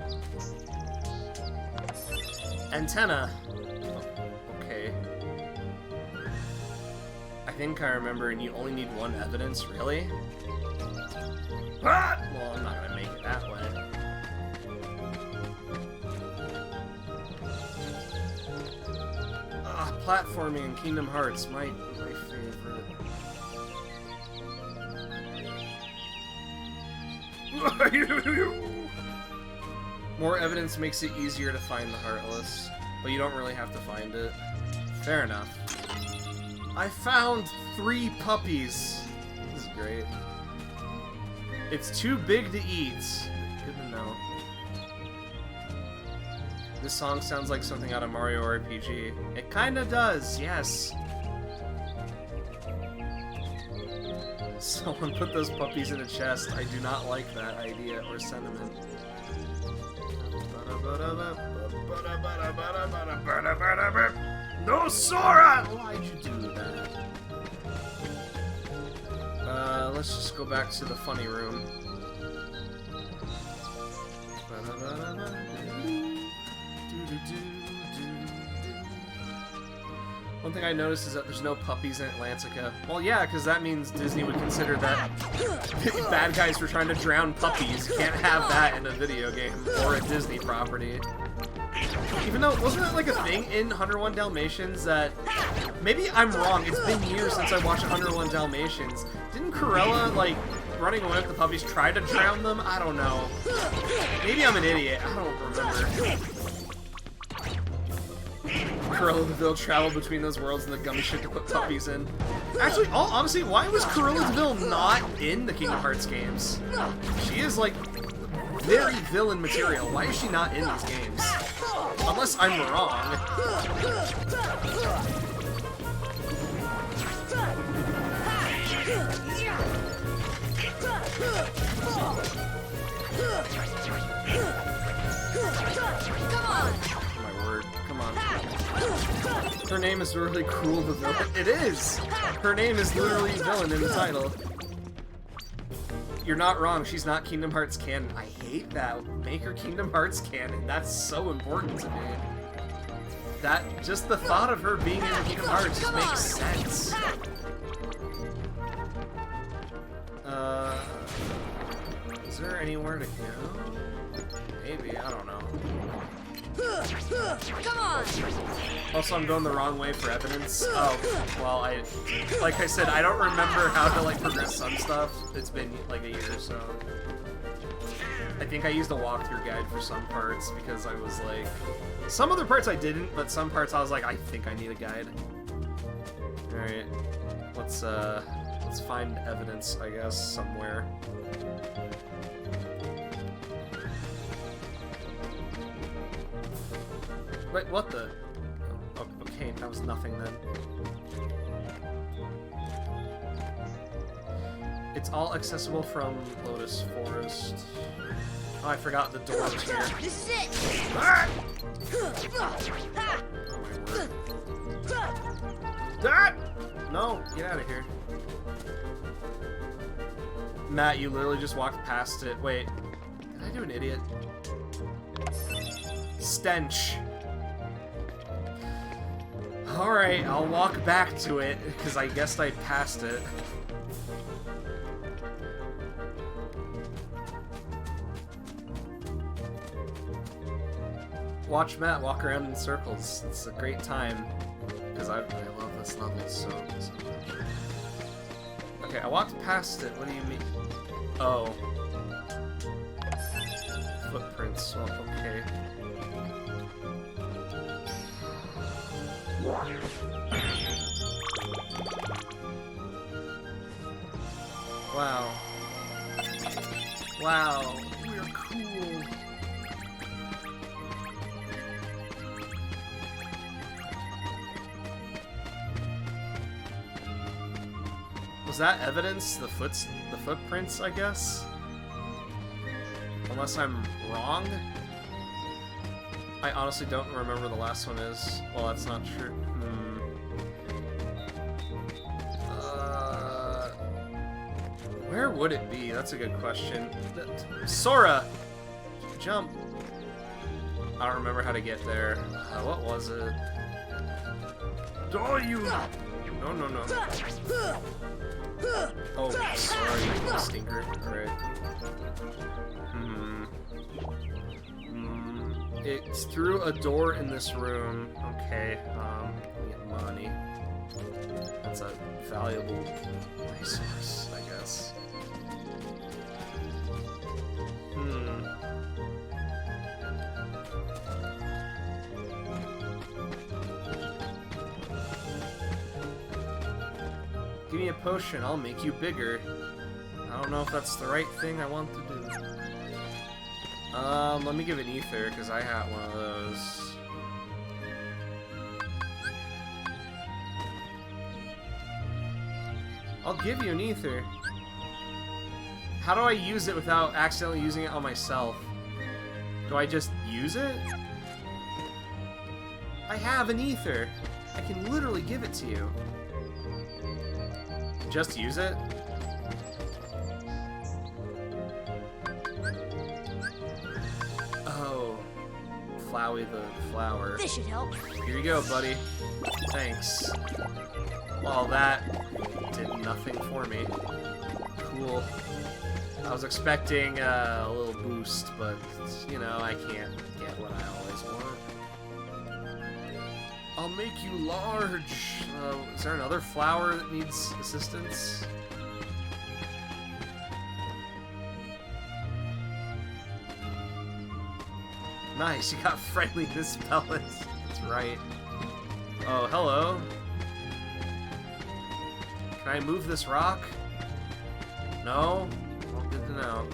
Antenna. Oh, okay. I think I remember, and you only need one evidence, really? Ah! Well, I'm not gonna make it that way. Platforming in Kingdom Hearts, my favorite. More evidence makes it easier to find the Heartless, but you don't really have to find it. Fair enough. I found 3 puppies. This is great. It's too big to eat. Good to know. This song sounds like something out of Mario RPG. It kinda does, yes. Someone put those puppies in a chest. I do not like that idea or sentiment. No, Sora! Why'd you do that? Let's just go back to the funny room. One thing I noticed is that there's no puppies in Atlantica. Well, yeah, because that means Disney would consider that bad guys for trying to drown puppies. You can't have that in a video game or a Disney property. Even though, wasn't that like a thing in 101 Dalmatians that... Maybe I'm wrong, it's been years since I watched 101 Dalmatians. Didn't Cruella, like, running away with the puppies try to drown them? I don't know. Maybe I'm an idiot, I don't remember. Cruella DeVille traveled between those worlds and the gummy shit to put puppies in. Actually, all honestly, why was Cruella DeVille not in the Kingdom Hearts games? She is, like, very villain material. Why is she not in these games? Unless I'm wrong. Come on! My word, come on. Her name is really Cruel the Villain. It is! Her name is literally villain in the title. You're not wrong, she's not Kingdom Hearts canon. I hate that. Make her Kingdom Hearts canon. That's so important to me. That, just the thought of her being in Kingdom Hearts just makes sense. Is there anywhere to go? Maybe, I don't know. Come on! Also, I'm going the wrong way for evidence. Oh, well, like I said, I don't remember how to, like, progress some stuff. It's been, like, a year, so... I think I used a walkthrough guide for some parts, because I was, like... Some other parts I didn't, but some parts I was like, I think I need a guide. Alright. Let's find evidence, I guess, somewhere. Wait, what the? Oh, okay, that was nothing then. It's all accessible from Lotus Forest. Oh, I forgot the door was here. This is it! Ah! Ah! No, get out of here. Matt, you literally just walked past it. Wait, did I do an idiot? Stench. Alright, I'll walk back to it, because I guessed I passed it. Watch Matt walk around in circles. It's a great time, because I love this level so much. Okay, I walked past it. What do you mean? Oh. Footprints. Well, okay. Wow. Wow. We're cool. Was that evidence? The footprints, I guess? Unless I'm wrong? I honestly don't remember the last one is. Well, that's not true. Where would it be? That's a good question. Sora! Jump! I don't remember how to get there. What was it? Oh, you! No, no, no. Oh, sorry, you stinker. Alright. It's through a door in this room. Okay, we get money. That's a valuable resource, I guess. Give me a potion, I'll make you bigger. I don't know if that's the right thing I want to do. Let me give it ether, because I had one of those. I'll give you an ether. How do I use it without accidentally using it on myself? Do I just use it? I have an ether. I can literally give it to you. Just use it? Oh. Flowey the flower. This should help. Here you go, buddy. Thanks. Well, that did nothing for me. Cool. I was expecting a little boost, but, you know, I can't get what I always want. I'll make you large. Is there another flower that needs assistance? Nice, you got friendliness pellets. That's right. Oh, hello. Can I move this rock? No? Well, good to know.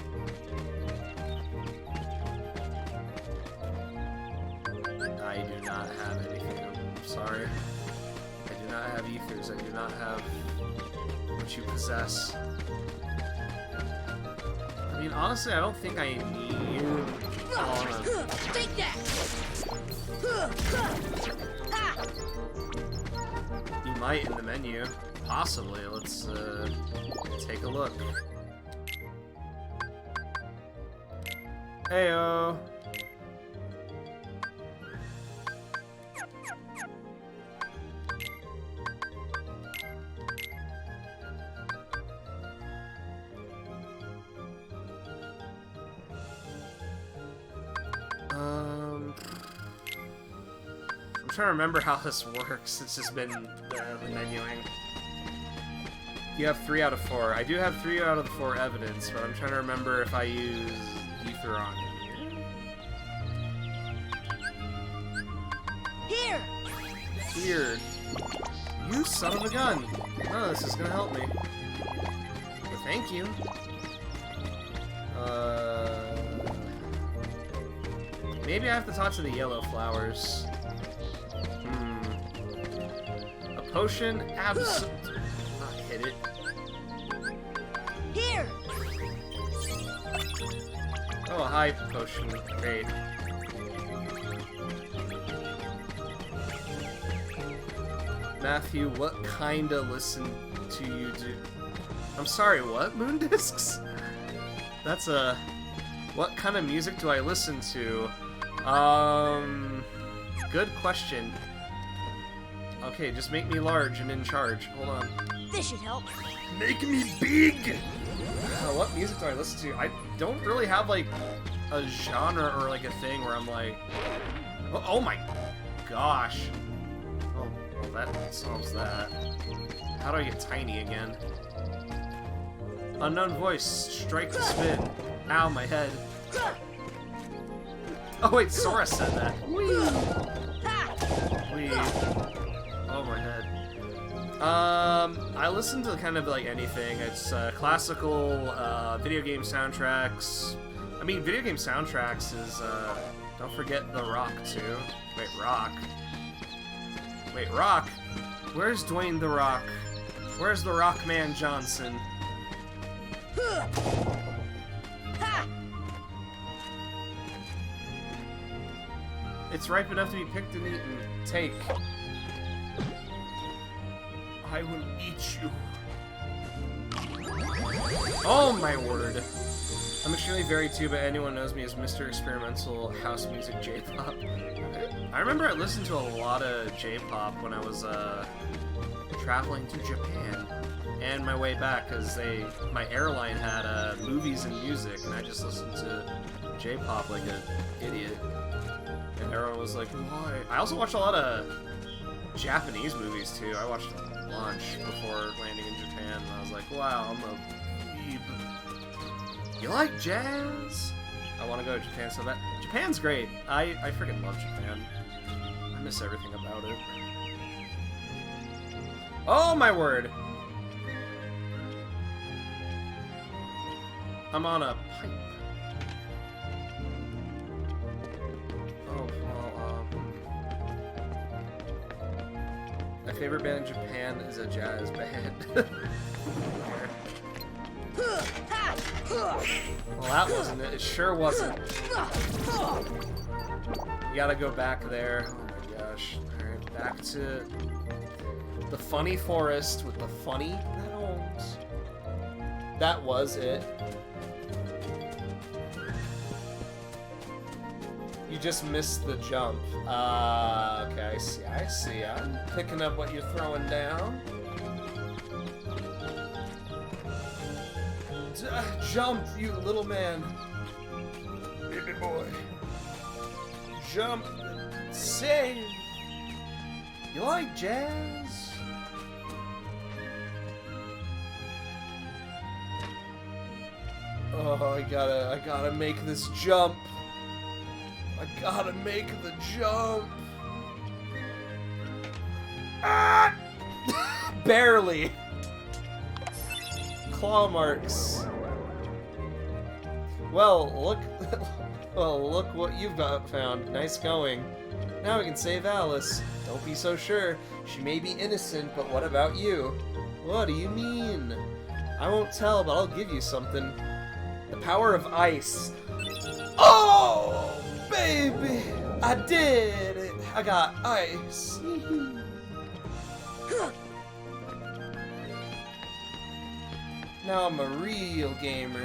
I do not have anything. I'm sorry. I do not have ethers. I do not have what you possess. I mean, honestly, I don't think I need... Take that! You might in the menu. Possibly. Let's take a look. Heyo. I'm trying to remember how this works. It's just been the menuing. You have 3 out of 4. I do have 3 out of the 4 evidence, but I'm trying to remember if I use ether on here. Here. You son of a gun. None of this is gonna help me. But thank you. Maybe I have to talk to the yellow flowers. A potion? Absolutely. Not hit it. Here. Oh, a high potion. Great. Matthew, what kinda listen to you do? I'm sorry, what? Moon discs? That's a... What kind of music do I listen to? Good question. Okay, just make me large and in charge. Hold on. This should help. Make me big! What music do I listen to? I don't really have, like, a genre or, like, a thing where I'm like... Oh my gosh. Oh, well, that solves that. How do I get tiny again? Unknown voice, strike the spin. Ow, my head. Oh wait, Sora said that. Whee! Whee. Oh, my head. I listen to kind of like anything. It's classical, video game soundtracks. I mean, video game soundtracks is, don't forget The Rock, too. Wait, Rock? Wait, Rock? Where's Dwayne The Rock? Where's the Rockman Johnson? It's ripe enough to be picked and eaten. Take. I will eat you. Oh my word. I'm extremely varied too, but anyone knows me as Mr. Experimental House Music J-Pop. I remember I listened to a lot of J-Pop when I was traveling to Japan and my way back, because my airline had movies and music, and I just listened to J-Pop like an idiot. And everyone was like, why? I also watched a lot of Japanese movies too. I watched a bunch before landing in Japan, and I was like, wow, I'm a weeb. You like jazz? I want to go to Japan so bad. Japan's great. I freaking love Japan. I miss everything about it. Oh my word! I'm on a pipe. Oh, well, my favorite band in Japan is a jazz band. Well, that wasn't it. It sure wasn't. You gotta go back there. Oh my gosh. Alright, back to the funny forest with the funny gnomes. That was it. You just missed the jump. Okay, I see. I'm picking up what you're throwing down. Jump, you little man. Baby boy. Jump. Save. You like jazz? Oh, I gotta make this jump. I gotta make the jump. Ah! Barely. Claw marks. Well, look what you've got found. Nice going. Now we can save Alice. Don't be so sure. She may be innocent, but what about you? What do you mean? I won't tell, but I'll give you something. The power of ice. Oh, baby! I did it! I got ice. Now I'm a real gamer.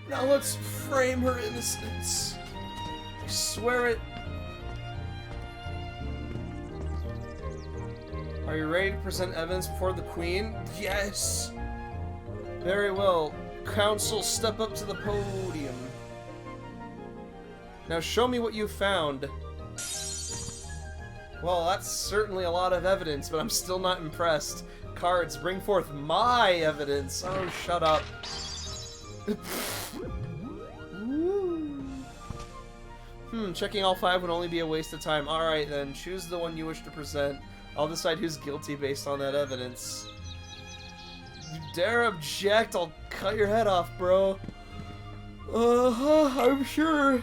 Now let's frame her innocence. I swear it. Are you ready to present evidence before the Queen? Yes! Very well. Council, step up to the podium. Now show me what you found. Well, that's certainly a lot of evidence, but I'm still not impressed. Cards, bring forth my evidence. Oh, shut up. Checking all 5 would only be a waste of time. Alright then, choose the one you wish to present. I'll decide who's guilty based on that evidence. You dare object, I'll cut your head off, bro. I'm sure.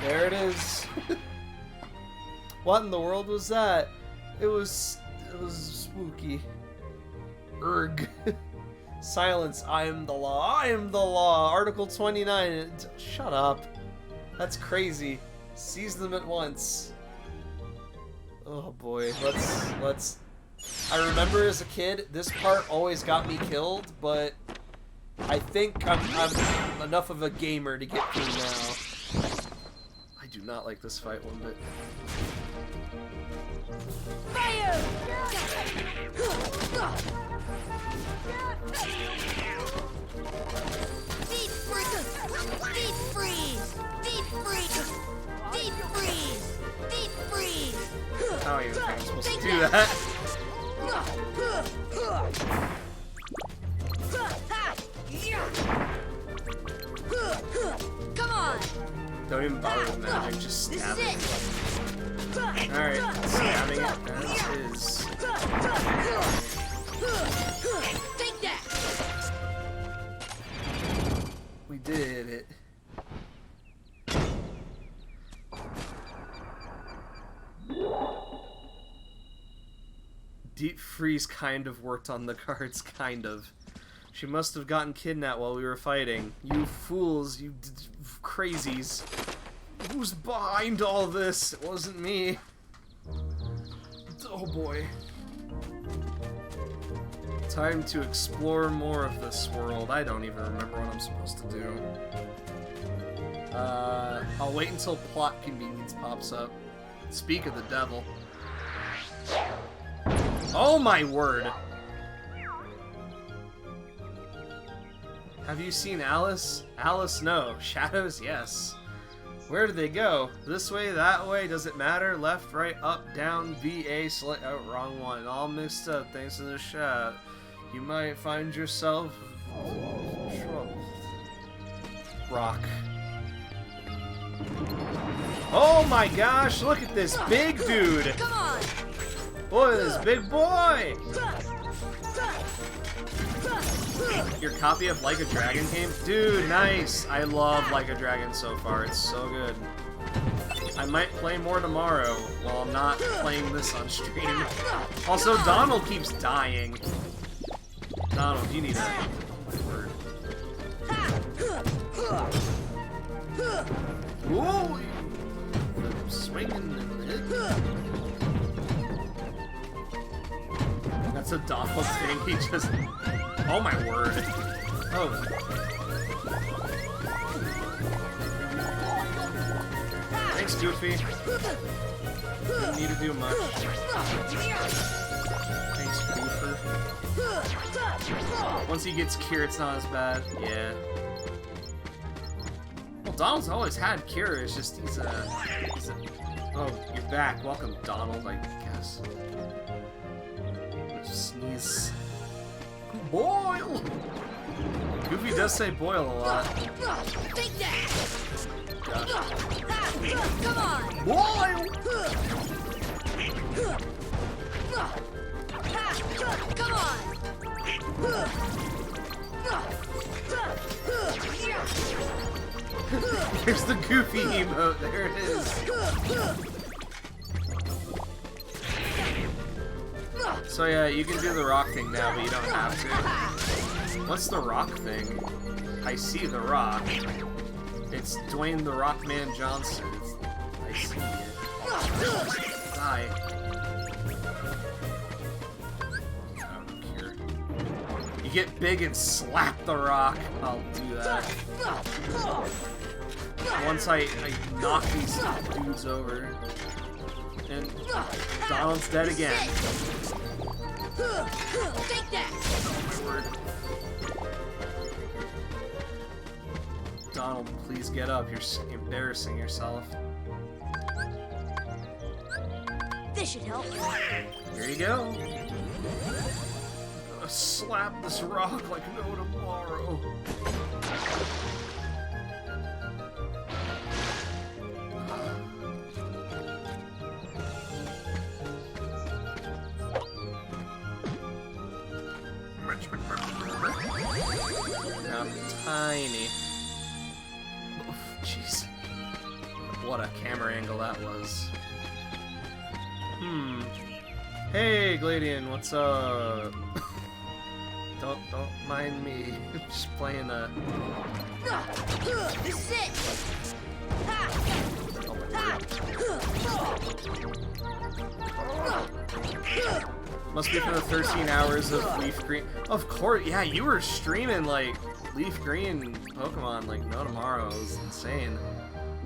There it is. What in the world was that? It was spooky. Erg. Silence, I am the law. I am the law. Article 29. Shut up. That's crazy. Seize them at once. Oh boy, let's... I remember as a kid, this part always got me killed, but I think I'm enough of a gamer to get through now. I do not like this fight one bit. Fire! Deep freeze! Deep freeze! Deep freeze! Deep freeze! Deep freeze! How are you supposed to do that? Come on! Don't even bother with magic, just stab it. Alright, stabbing it, that is. Take that! We did it. Deep freeze kind of worked on the cards, kind of. She must have gotten kidnapped while we were fighting. You fools, you crazies. Who's behind all this? It wasn't me. Oh boy. Time to explore more of this world. I don't even remember what I'm supposed to do. I'll wait until plot convenience pops up. Speak of the devil. Oh my word! Have you seen Alice? Alice, no. Shadows, yes. Where did they go? This way, that way, does it matter? Left, right, up, down, B, A, select... Oh, wrong one. All mixed up thanks to the shot. You might find yourself in trouble. rock. Oh my gosh, look at this big dude! Come on! Boy, this big boy! Your copy of Like a Dragon game? Dude, nice! I love Like a Dragon so far, it's so good. I might play more tomorrow while I'm not playing this on stream. Also, Donald keeps dying. Donald, you need a word. Ooh! Swinging and hit. That's a Donald thing, he just... Oh my word. Oh. Thanks, Goofy. Didn't need to do much. Thanks, Goofer. Once he gets cure, it's not as bad. Yeah. Well, Donald's always had cure, it's just he's a... Oh, you're back. Welcome, Donald, I guess. Sneeze. Boil! Goofy does say boil a lot. Take that! Gosh. Come on! Boil! Come on! Here's the Goofy emote. There it is. So yeah, you can do the rock thing now, but you don't have to. What's the rock thing? I see the rock. It's Dwayne the Rockman Johnson. I see it. Die. I don't care. You get big and slap the rock. I'll do that. Once I knock these dudes over. And Donald's dead again. Take that! Donald, please get up. You're embarrassing yourself. This should help. Here you go. I'm gonna slap this rock like no tomorrow. I'm tiny. Oh, jeez. What a camera angle that was. Hey, Gladian, what's up? Don't mind me. Just playing a... This is it! Oh my God. Must be for the 13 hours of Leaf Green. Of course, yeah, you were streaming, like, Leaf Green Pokemon, like, no tomorrow. It was insane.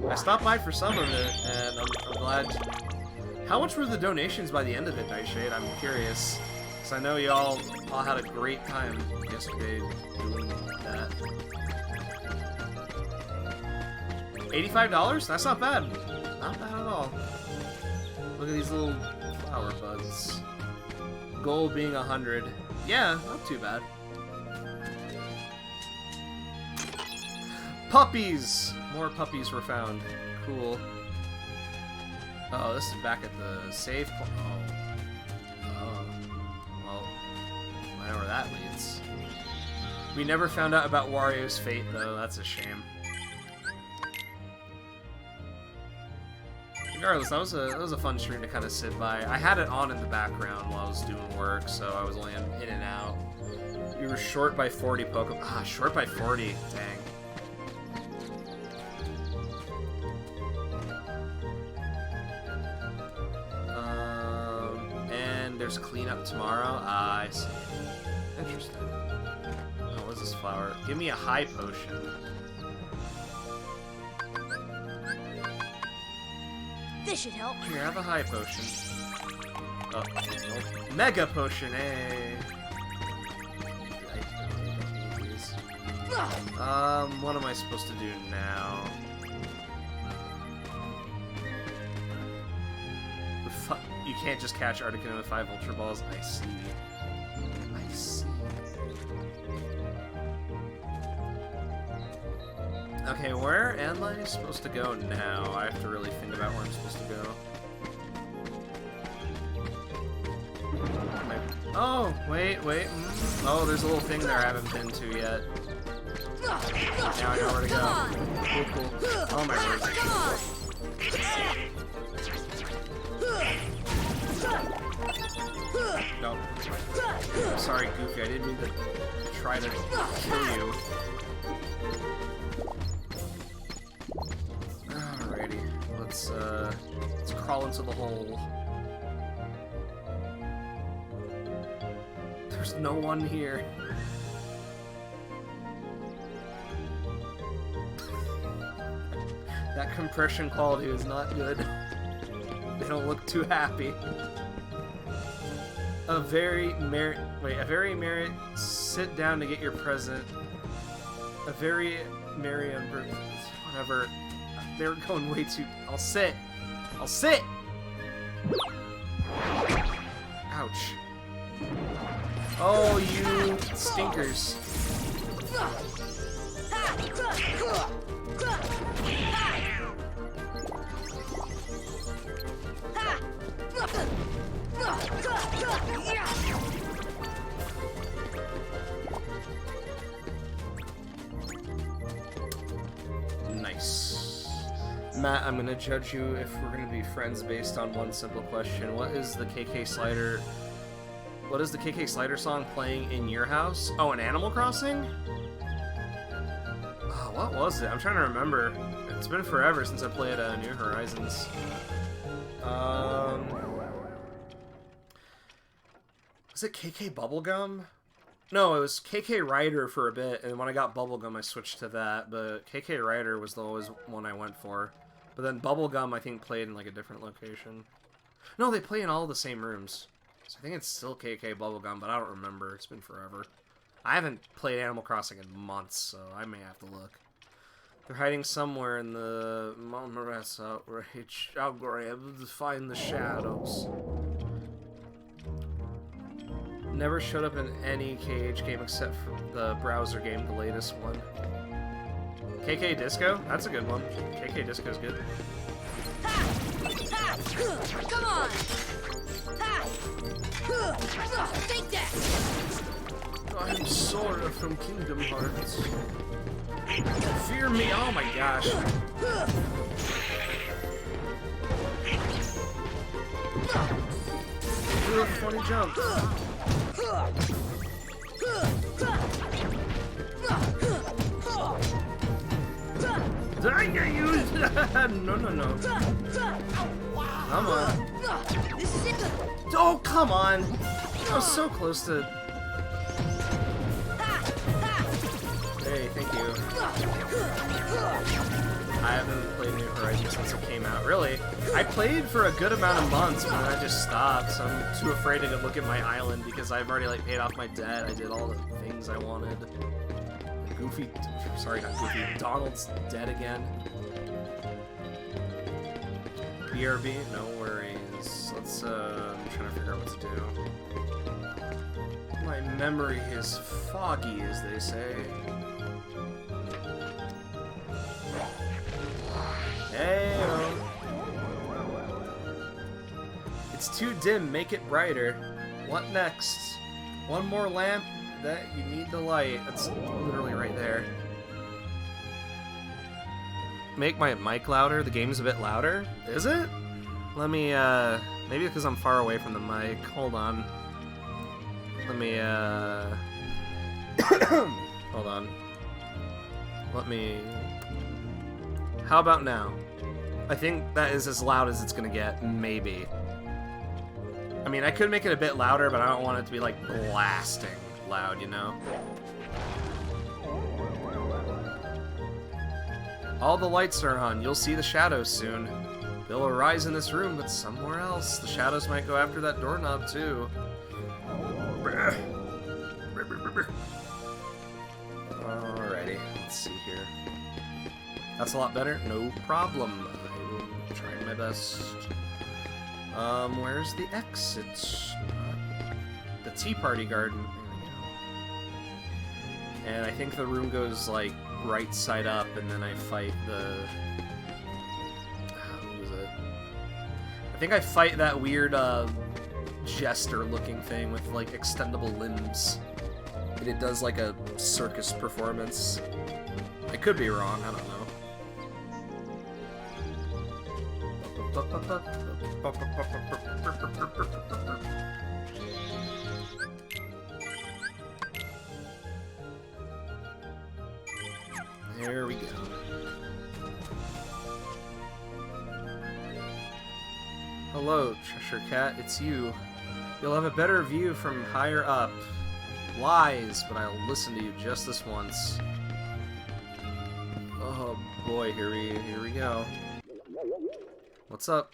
I stopped by for some of it, and I'm glad... How much were the donations by the end of it, Nightshade? I'm curious. Because I know y'all had a great time yesterday doing that. $85? That's not bad. Not bad at all. Look at these little flower buds. Goal being 100. Yeah, not too bad. Puppies! More puppies were found. Cool. Oh, this is back at the save point. Oh. Well, I know where that leads. We never found out about Wario's fate, though. That's a shame. Regardless, that was a fun stream to kind of sit by. I had it on in the background while I was doing work, so I was only in and out. We were short by 40 Pokemon. Ah, short by 40. Dang. And there's cleanup tomorrow. Ah, I see. Interesting. Oh, what's this flower? Give me a high potion. This should help. Here, have a high potion. Oh, nope. Mega potion, hey! What am I supposed to do now? You can't just catch Articuno with 5 Ultra Balls. I see. I see. Okay, where am I supposed to go now? I have to really think about where I'm supposed to go. Oh, wait. Oh, there's a little thing there I haven't been to yet. Now I know where to go. Cool. Oh my word. No. Sorry, Goofy, I didn't mean to try to kill you. Alrighty, let's crawl into the hole. There's no one here. That compression quality is not good. They don't look too happy. A very merry sit down to get your present. A very merry whatever. They're going way too. I'll sit. Ouch. Oh, you stinkers. Nice. Matt, I'm gonna judge you if we're gonna be friends based on one simple question. What is the KK Slider song playing in your house? Oh, an Animal Crossing? Oh, what was it? I'm trying to remember. It's been forever since I played New Horizons. Was it KK Bubblegum? No, it was KK Rider for a bit, and when I got Bubblegum, I switched to that, but KK Rider was the always one I went for. But then Bubblegum, I think, played in, like, a different location. No, they play in all the same rooms. So I think it's still KK Bubblegum, but I don't remember. It's been forever. I haven't played Animal Crossing in months, so I may have to look. They're hiding somewhere in the Monteress outrage. I'll grab to find the shadows. Never showed up in any KH game except for the browser game, the latest one. KK Disco? That's a good one. KK Disco's good. Come on! Take that! I'm Sora from Kingdom Hearts. Fear me! Oh my gosh. Do a funny jump. Did I get you? No. Come on. Oh, come on. I was so close to... Hey, thank you. I haven't played New Horizons since it came out. Really? I played for a good amount of months, but then I just stopped. So I'm too afraid to look at my island because I've already like paid off my debt. I did all the things I wanted. Goofy, sorry, not Goofy. Donald's dead again. BRB, no worries. Let's I'm trying to figure out what to do. My memory is foggy, as they say. Hey, it's too dim, make it brighter. What next? One more lamp that you need to light. That's literally right there. Make my mic louder? The game's a bit louder? Is it? Let me, maybe because I'm far away from the mic. Hold on. Let me, hold on. Let me... How about now? I think that is as loud as it's gonna get, maybe. I mean, I could make it a bit louder, but I don't want it to be, like, blasting loud, you know? All the lights are on. You'll see the shadows soon. They'll arise in this room, but somewhere else. The shadows might go after that doorknob, too. Alrighty, let's see here. That's a lot better. No problem. I will try my best. Where's the exit? The Tea Party Garden. There we go. And I think the room goes, like, right side up, and then I fight the... Who was it? I think I fight that weird, jester-looking thing with, like, extendable limbs. And it does, like, a circus performance. I could be wrong, I don't know. There we go. Hello, Cheshire Cat, it's you. You'll have a better view from higher up. Lies, but I'll listen to you just this once. Oh boy, here we go. What's up?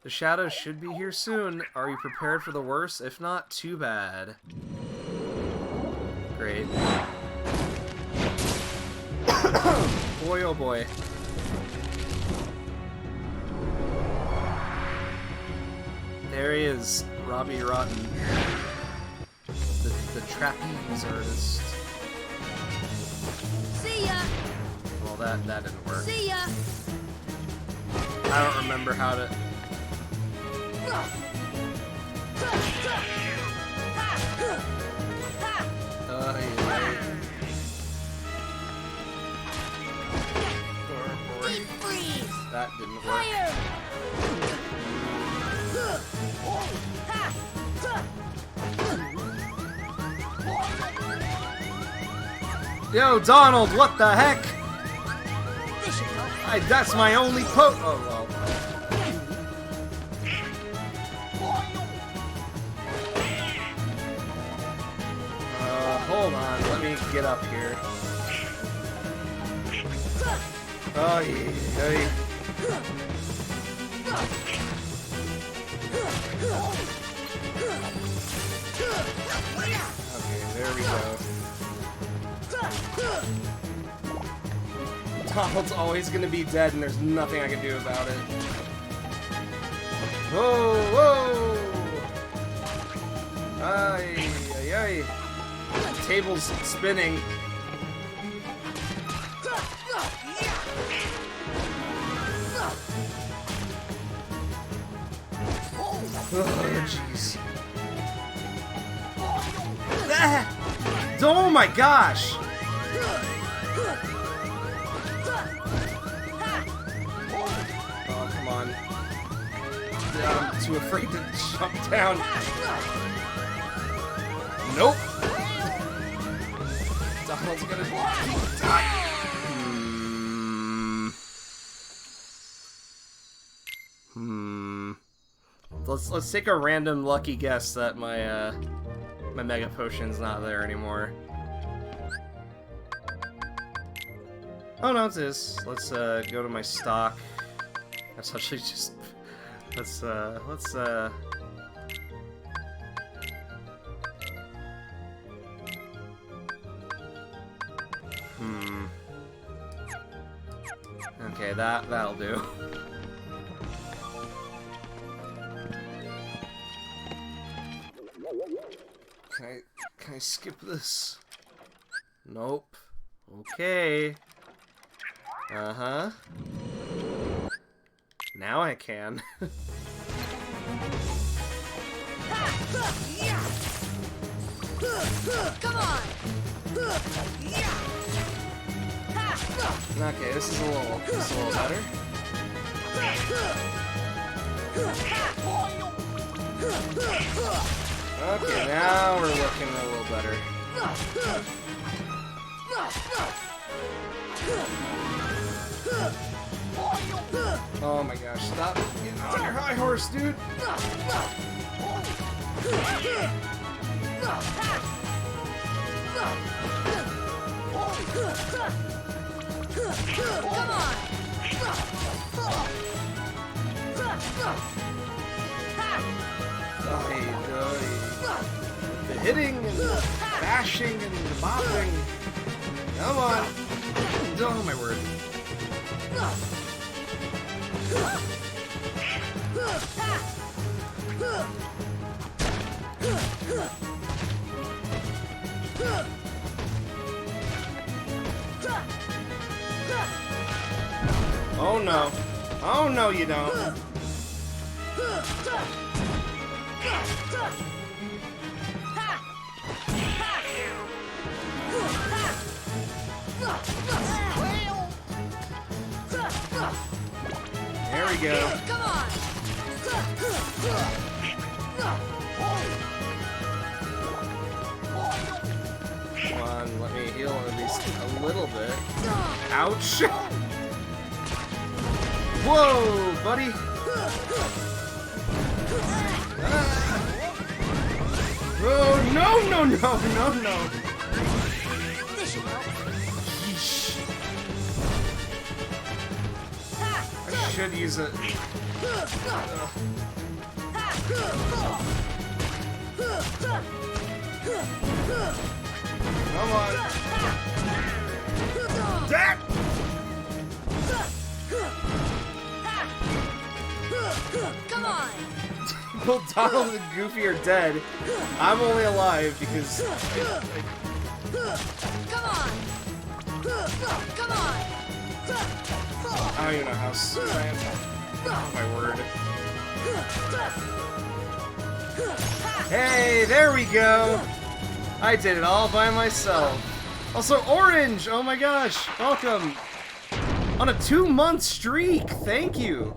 The shadows should be here soon. Are you prepared for the worst? If not, too bad. Great. Boy, oh boy. There he is, Robbie Rotten. The trapeze artist. See ya! Well, that didn't work. See ya! I don't remember how to... Deep freeze! That didn't work. Fire! Yo, Donald, what the heck? That's my only Oh, well. Hold on, let me get up here. Oh, yeah. Okay, there we go. Donald's always gonna be dead, and there's nothing I can do about it. Whoa, whoa! Ay, ay, ay. The table's spinning. Oh, jeez. Oh my gosh! Oh, come on. I'm too afraid to jump down. Nope. Donald's gonna die. Let's take a random lucky guess that my my Mega Potion's not there anymore. Oh no, it is. Let's go to my stock. That's actually just let's Okay, that'll do. Can I skip this? Nope. Okay. Uh-huh. Now I can. Come on! Okay, this is a little better. Okay, now we're looking a little better. Oh my gosh, stop getting on your high horse, dude! Come on! The hitting and the bashing and the bopping. Come on! Oh my word. Oh no. Oh no, you don't. There we go. Come on. Come on, let me heal at least a little bit. Ouch! Whoa, buddy! Oh, no, no, no, no, no! Yeesh. I should use it. Come on. That! Come on. Both Donald and Goofy are dead. I'm only alive because... Come on. Come on. I don't even know how slow I am. Oh my word. Hey, there we go! I did it all by myself. Also, Orange! Oh my gosh, welcome! On a 2-month streak, thank you!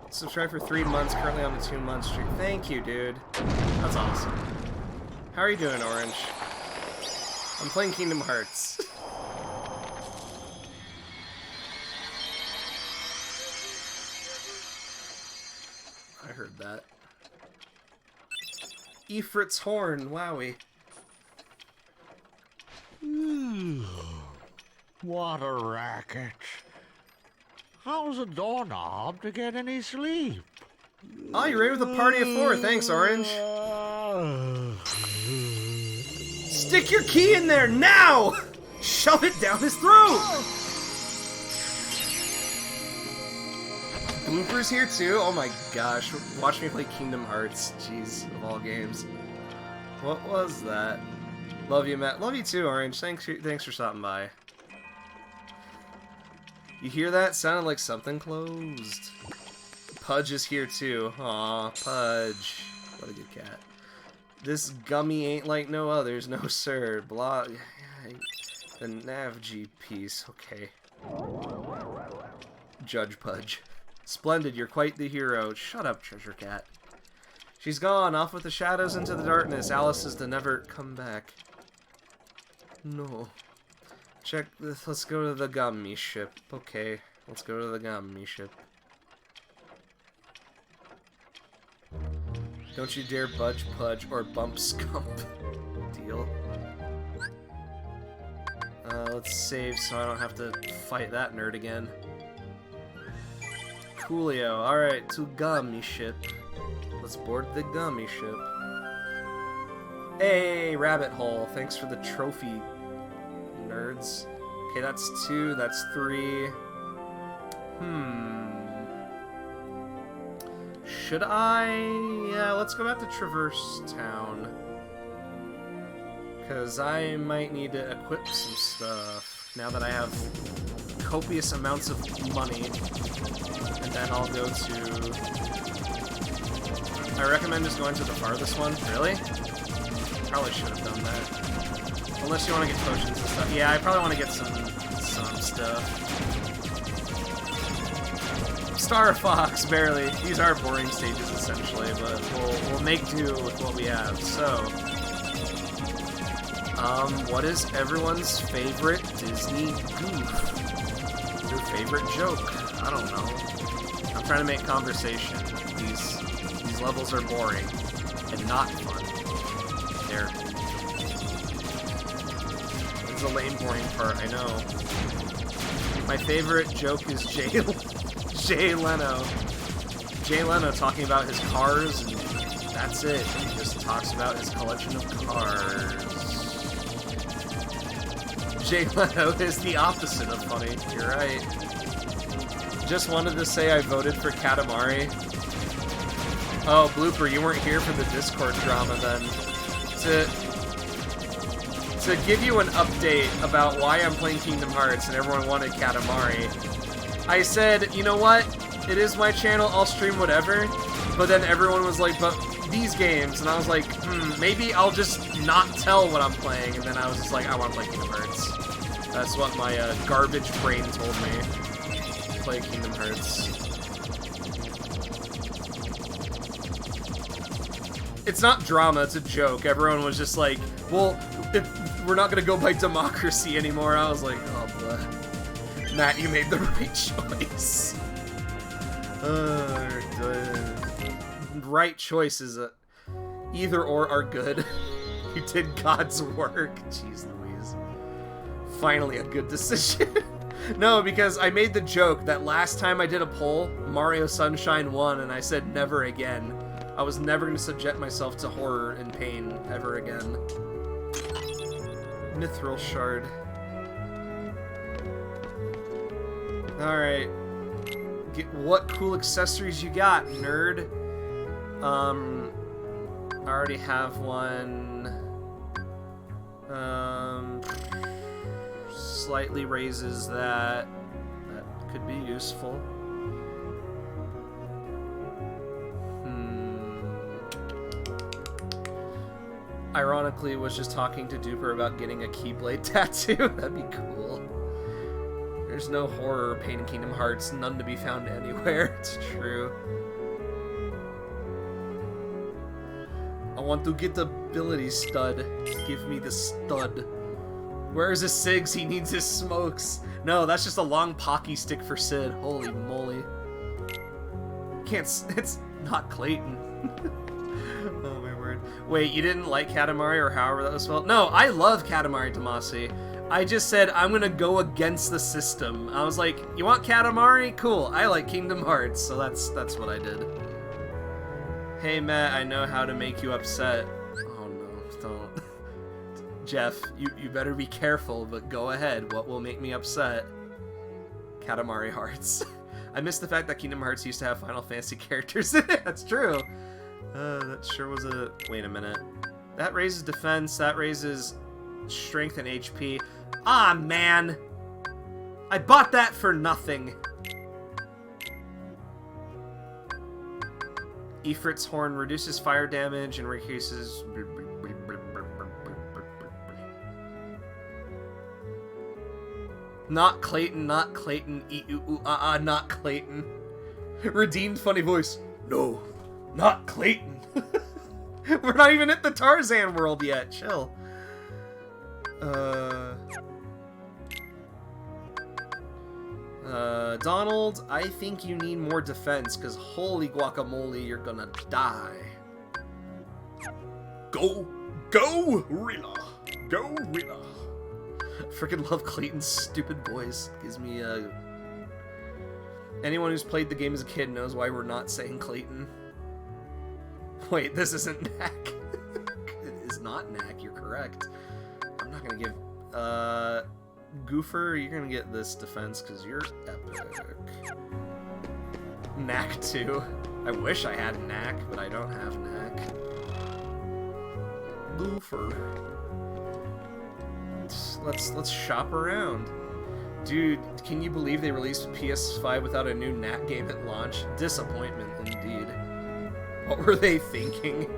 Subscribe for 3 months, currently on a 2-month streak. Thank you, dude. That's awesome. How are you doing, Orange? I'm playing Kingdom Hearts. I heard that. Ifrit's horn, wowie. What a racket. How's a doorknob to get any sleep? Oh, you're ready with a party of 4. Thanks, Orange. Stick your key in there now! Shove it down his throat! Blooper's here too? Oh my gosh. Watch me play Kingdom Hearts. Jeez, of all games. What was that? Love you, Matt. Love you too, Orange. Thanks for stopping by. You hear that? Sounded like something closed. Pudge is here too. Aw, Pudge. What a good cat. This gummy ain't like no others, no sir. Blah. The Navg piece. Okay. Judge Pudge. Splendid, you're quite the hero. Shut up, Treasure Cat. She's gone, off with the shadows into the darkness. Alice is to never come back. No. Check this. Let's go to the gummy ship. Okay, let's go to the gummy ship. Don't you dare budge, Pudge, or bump Scump. Deal. Let's save so I don't have to fight that nerd again. Coolio. Alright, to gummy ship. Let's board the gummy ship. Hey, Rabbit Hole. Thanks for the trophy, nerds. Okay, that's 2, that's 3. Should I? Yeah, let's go back to Traverse Town. Because I might need to equip some stuff now that I have copious amounts of money. And then I'll go to... I recommend just going to the farthest one. Really? Probably should have done that. Unless you want to get potions and stuff. Yeah, I probably want to get some stuff. Star Fox, barely. These are boring stages, essentially, but we'll make do with what we have. So, what is everyone's favorite Disney goof? Your favorite joke? I don't know. I'm trying to make conversation. These levels are boring and not fun. It's a lame, boring part, I know. My favorite joke is Jay Leno. Jay Leno talking about his cars, and that's it. He just talks about his collection of cars. Jay Leno is the opposite of funny. You're right. Just wanted to say I voted for Katamari. Oh, Blooper, you weren't here for the Discord drama then. To to give you an update about why I'm playing Kingdom Hearts and everyone wanted Katamari, I said, you know what? It is my channel, I'll stream whatever. But then everyone was like, but these games, and I was like, maybe I'll just not tell what I'm playing, and then I was just like, I want to play Kingdom Hearts. That's what my garbage brain told me. Play Kingdom Hearts. It's not drama, it's a joke. Everyone was just like, well, if we're not gonna go by democracy anymore. I was like, oh, bleh. Matt, you made the right choice. Right choices, either or are good. You did God's work. Jeez Louise. Finally a good decision. No, because I made the joke that last time I did a poll, Mario Sunshine won, and I said never again. I was never going to subject myself to horror and pain ever again. Mithril Shard. Alright. What cool accessories you got, nerd? I already have one. Slightly raises that. That could be useful. Ironically, was just talking to Duper about getting a Keyblade tattoo. That'd be cool. There's no horror or pain in Kingdom Hearts, none to be found anywhere. It's true. I want to get the ability stud. Give me the stud. Where's his cigs? He needs his smokes. No, that's just a long pocky stick for Sid. Holy moly. It's not Clayton. Oh my word. Wait, you didn't like Katamari or however that was spelled? No, I love Katamari Damacy. I just said I'm gonna go against the system. I was like, you want Katamari? Cool. I like Kingdom Hearts, so that's what I did. Hey Matt, I know how to make you upset. Oh no, don't. Jeff, you better be careful, but go ahead. What will make me upset? Katamari Hearts. I missed the fact that Kingdom Hearts used to have Final Fantasy characters in it. That's true. That sure was a... Wait a minute. That raises defense, that raises strength and HP. Ah, man! I bought that for nothing. Ifrit's Horn reduces fire damage and increases... Not Clayton, not Clayton. Not Clayton. Redeemed funny voice. No, not Clayton. We're not even at the Tarzan world yet. Chill. Donald, I think you need more defense, because holy guacamole, you're gonna die. Go, Rilla. Go, Rilla. Freaking love Clayton's stupid voice. Gives me a... Anyone who's played the game as a kid knows why we're not saying Clayton. Wait, this isn't Knack. It is not Knack, you're correct. I'm not gonna give... Goofer, you're gonna get this defense because you're epic. Knack 2. I wish I had Knack, but I don't have Knack. Goofer. Let's shop around. Dude, can you believe they released PS5 without a new Knack game at launch? Disappointment, indeed. What were they thinking?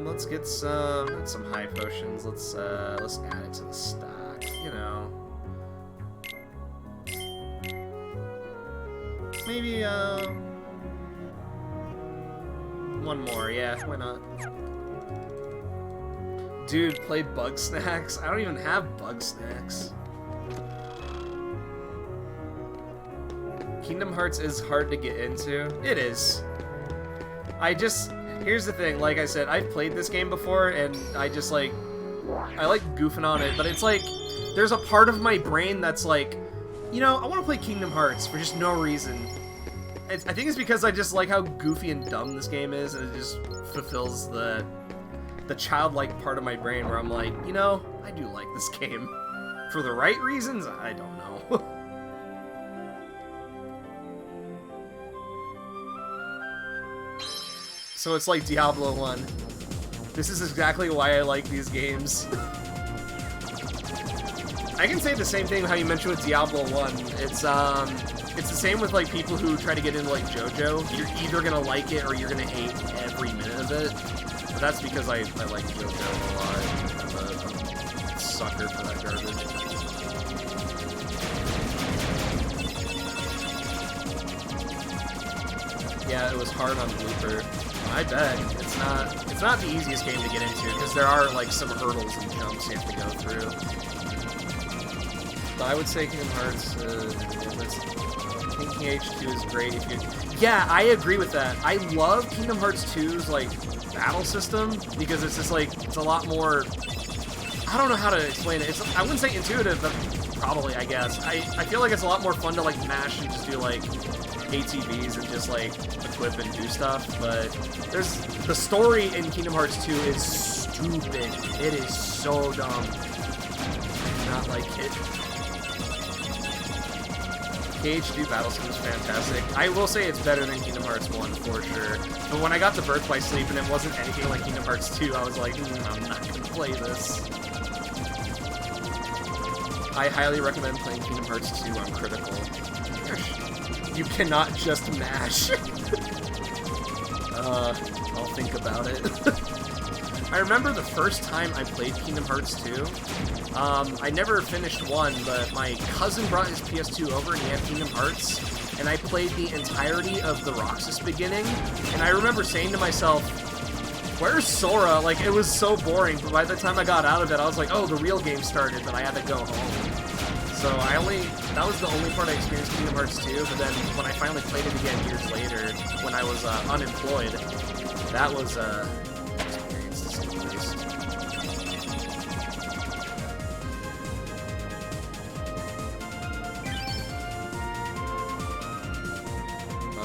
Let's get some high potions. Let's add it to the stock, you know. Maybe, one more, yeah, why not? Dude, play Bug Snacks? I don't even have Bug Snacks. Kingdom Hearts is hard to get into. It is. Here's the thing, like I said, I've played this game before, and I like goofing on it, but it's like, there's a part of my brain that's like, you know, I want to play Kingdom Hearts for just no reason. I think it's because I just like how goofy and dumb this game is, and it just fulfills the childlike part of my brain where I'm like, you know, I do like this game. For the right reasons? I don't know. So it's like Diablo 1. This is exactly why I like these games. I can say the same thing how you mentioned with Diablo 1. It's the same with like people who try to get into like JoJo. You're either gonna like it or you're gonna hate every minute of it. But that's because I like JoJo a lot. I'm a sucker for that garbage. Yeah, it was hard on Blooper. I bet. It's not the easiest game to get into because there are like some hurdles and jumps you have to go through. But I would say Kingdom Hearts, Kingdom Hearts 2 is great if you... Yeah, I agree with that. I love Kingdom Hearts 2's, like, battle system, because it's just, like, it's a lot more... I don't know how to explain it. I wouldn't say intuitive, but probably, I guess. I feel like it's a lot more fun to, like, mash and just do, like, ATVs and just, like, equip and do stuff, but the story in Kingdom Hearts 2 is stupid. It is so dumb. I do not like it. KH2 Battle Sim is fantastic. I will say it's better than Kingdom Hearts 1 for sure. But when I got to Birth by Sleep and it wasn't anything like Kingdom Hearts 2, I was like, I'm not gonna play this. I highly recommend playing Kingdom Hearts 2 on Critical. You cannot just mash. I'll think about it. I remember the first time I played Kingdom Hearts 2. I never finished 1, but my cousin brought his PS2 over and he had Kingdom Hearts, and I played the entirety of the Roxas beginning, and I remember saying to myself, where's Sora? Like, it was so boring, but by the time I got out of it, I was like, oh, the real game started, but I had to go home. So that was the only part I experienced Kingdom Hearts 2, but then when I finally played it again years later, when I was unemployed, that was experience to say the least.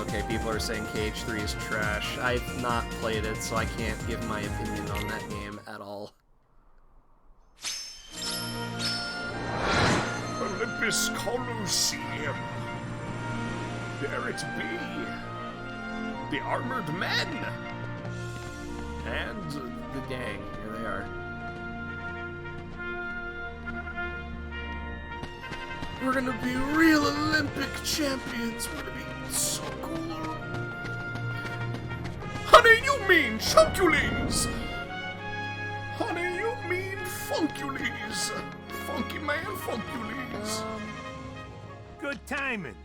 Okay, people are saying KH3 is trash. I've not played it, so I can't give my opinion on that game at all. Olympus Colosseum. There it be. The armored men. And the gang. Here they are. We're gonna be real Olympic champions. We're gonna be so cool. Honey, you mean chunkulings. Honey, you mean funkulies. Funky man funkulies. Good timing.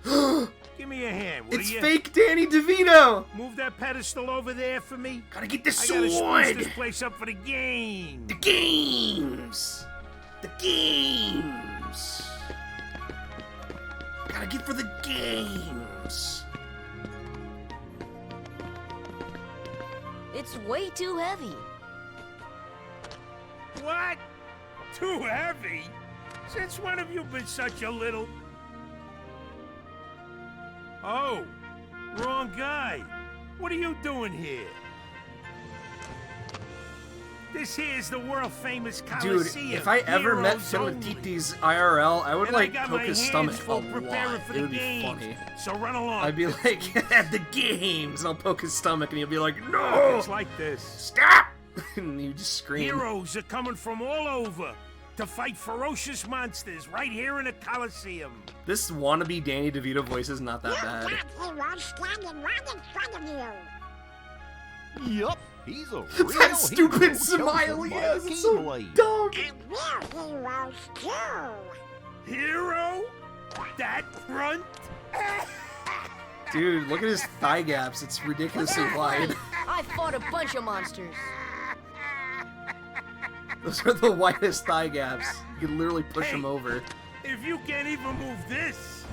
Give me a hand, will It's you? fake Danny DeVito! Move that pedestal over there for me. Gotta get the I gotta sword! spruce this place up for the game. The games! The games! Gotta get for the games! It's way too heavy. What? Too heavy? Since when have you been such a little... Oh, wrong guy. What are you doing here? This here's the world-famous Coliseum. Dude, if I ever met Heroes Philatites IRL, I would And I like got poke my his hands stomach full a preparing lot. for It the would be games. funny. So run along. I'd be like, at the games, and I'll poke his stomach, and he'll be like, Look, no! it's like this. Stop! And you just scream. Heroes are coming from all over to fight ferocious monsters right here in the Coliseum. This wannabe Danny DeVito voice is not that bad. Heroes standing right in front of you. Yup, he's a It's real that stupid hero smile chosen he by has, the it's so Keyblade. dumb. And we're heroes too. Hero? That grunt? Dude, look at his thigh gaps. It's ridiculously wide. I fought a bunch of monsters. Those are the widest thigh gaps. You can literally push him over. If you can't even move this,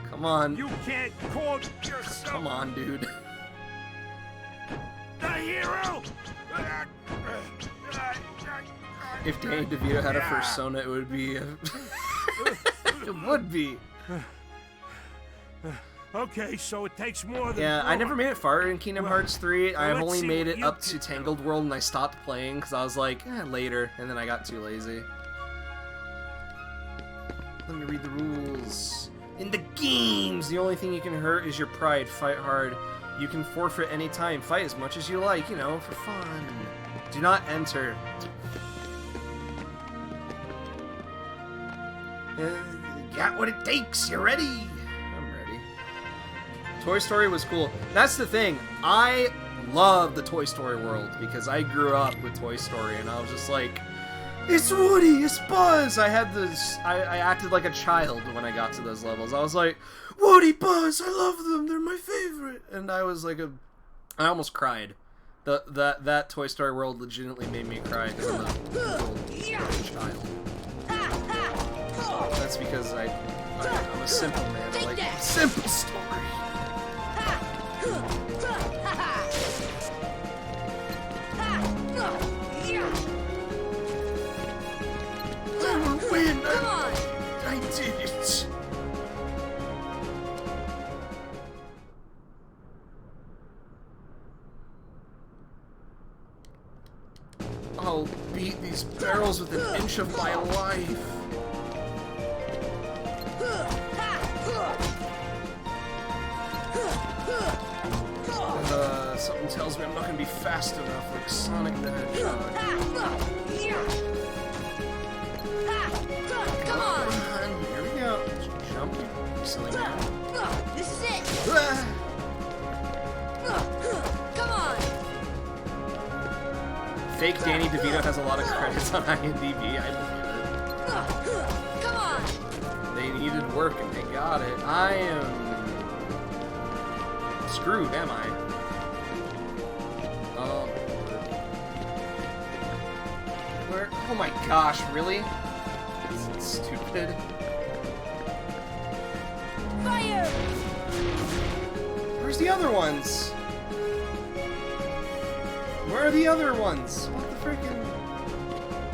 Come on. you can't call yourself Come on, dude. the hero. If Danny DeVito had a persona, it would be... it would be. Okay, so it takes more than... Yeah, I never made it far in Kingdom Hearts 3. I've let's only see made what it you up to Tangled World and I stopped playing because I was like, later, and then I got too lazy. Let me read the rules. In the games, the only thing you can hurt is your pride. Fight hard. You can forfeit any time. Fight as much as you like, you know, for fun. Do not enter. Got what it takes. You ready? I'm ready. Toy Story was cool. That's the thing. I love the Toy Story world because I grew up with Toy Story, and I was just like, it's Woody, it's Buzz. I had this. I acted like a child when I got to those levels. I was like, Woody, Buzz, I love them. They're my favorite. And I was like I almost cried. That Toy Story world legitimately made me cry because I'm a little child. That's because I'm a simple man. I like simple story. Win! I did it! I'll beat these barrels with an inch of my life. Something tells me I'm not gonna be fast enough, like Sonic the Hedgehog. Come on! Here we go. Jump, you silly man. This is it! Come on! Fake Danny DeVito has a lot of credits on IMDb. I believe it. Come on! They needed work and they got it. I am screwed, am I? Where? Oh my gosh, really? This is stupid. Fire! Where's the other ones? Where are the other ones? What the freaking?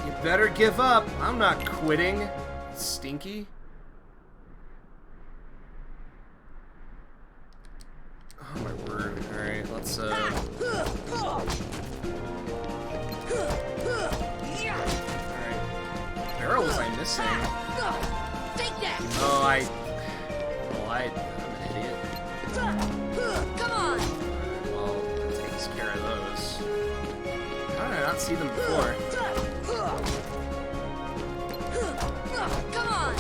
You better give up. I'm not quitting. Stinky. Oh my word. Alright, let's Alright. Barrel was I missing? Take that! Oh, I'm an idiot. Come on! Well, that takes care of those. How did I not see them before? Come on!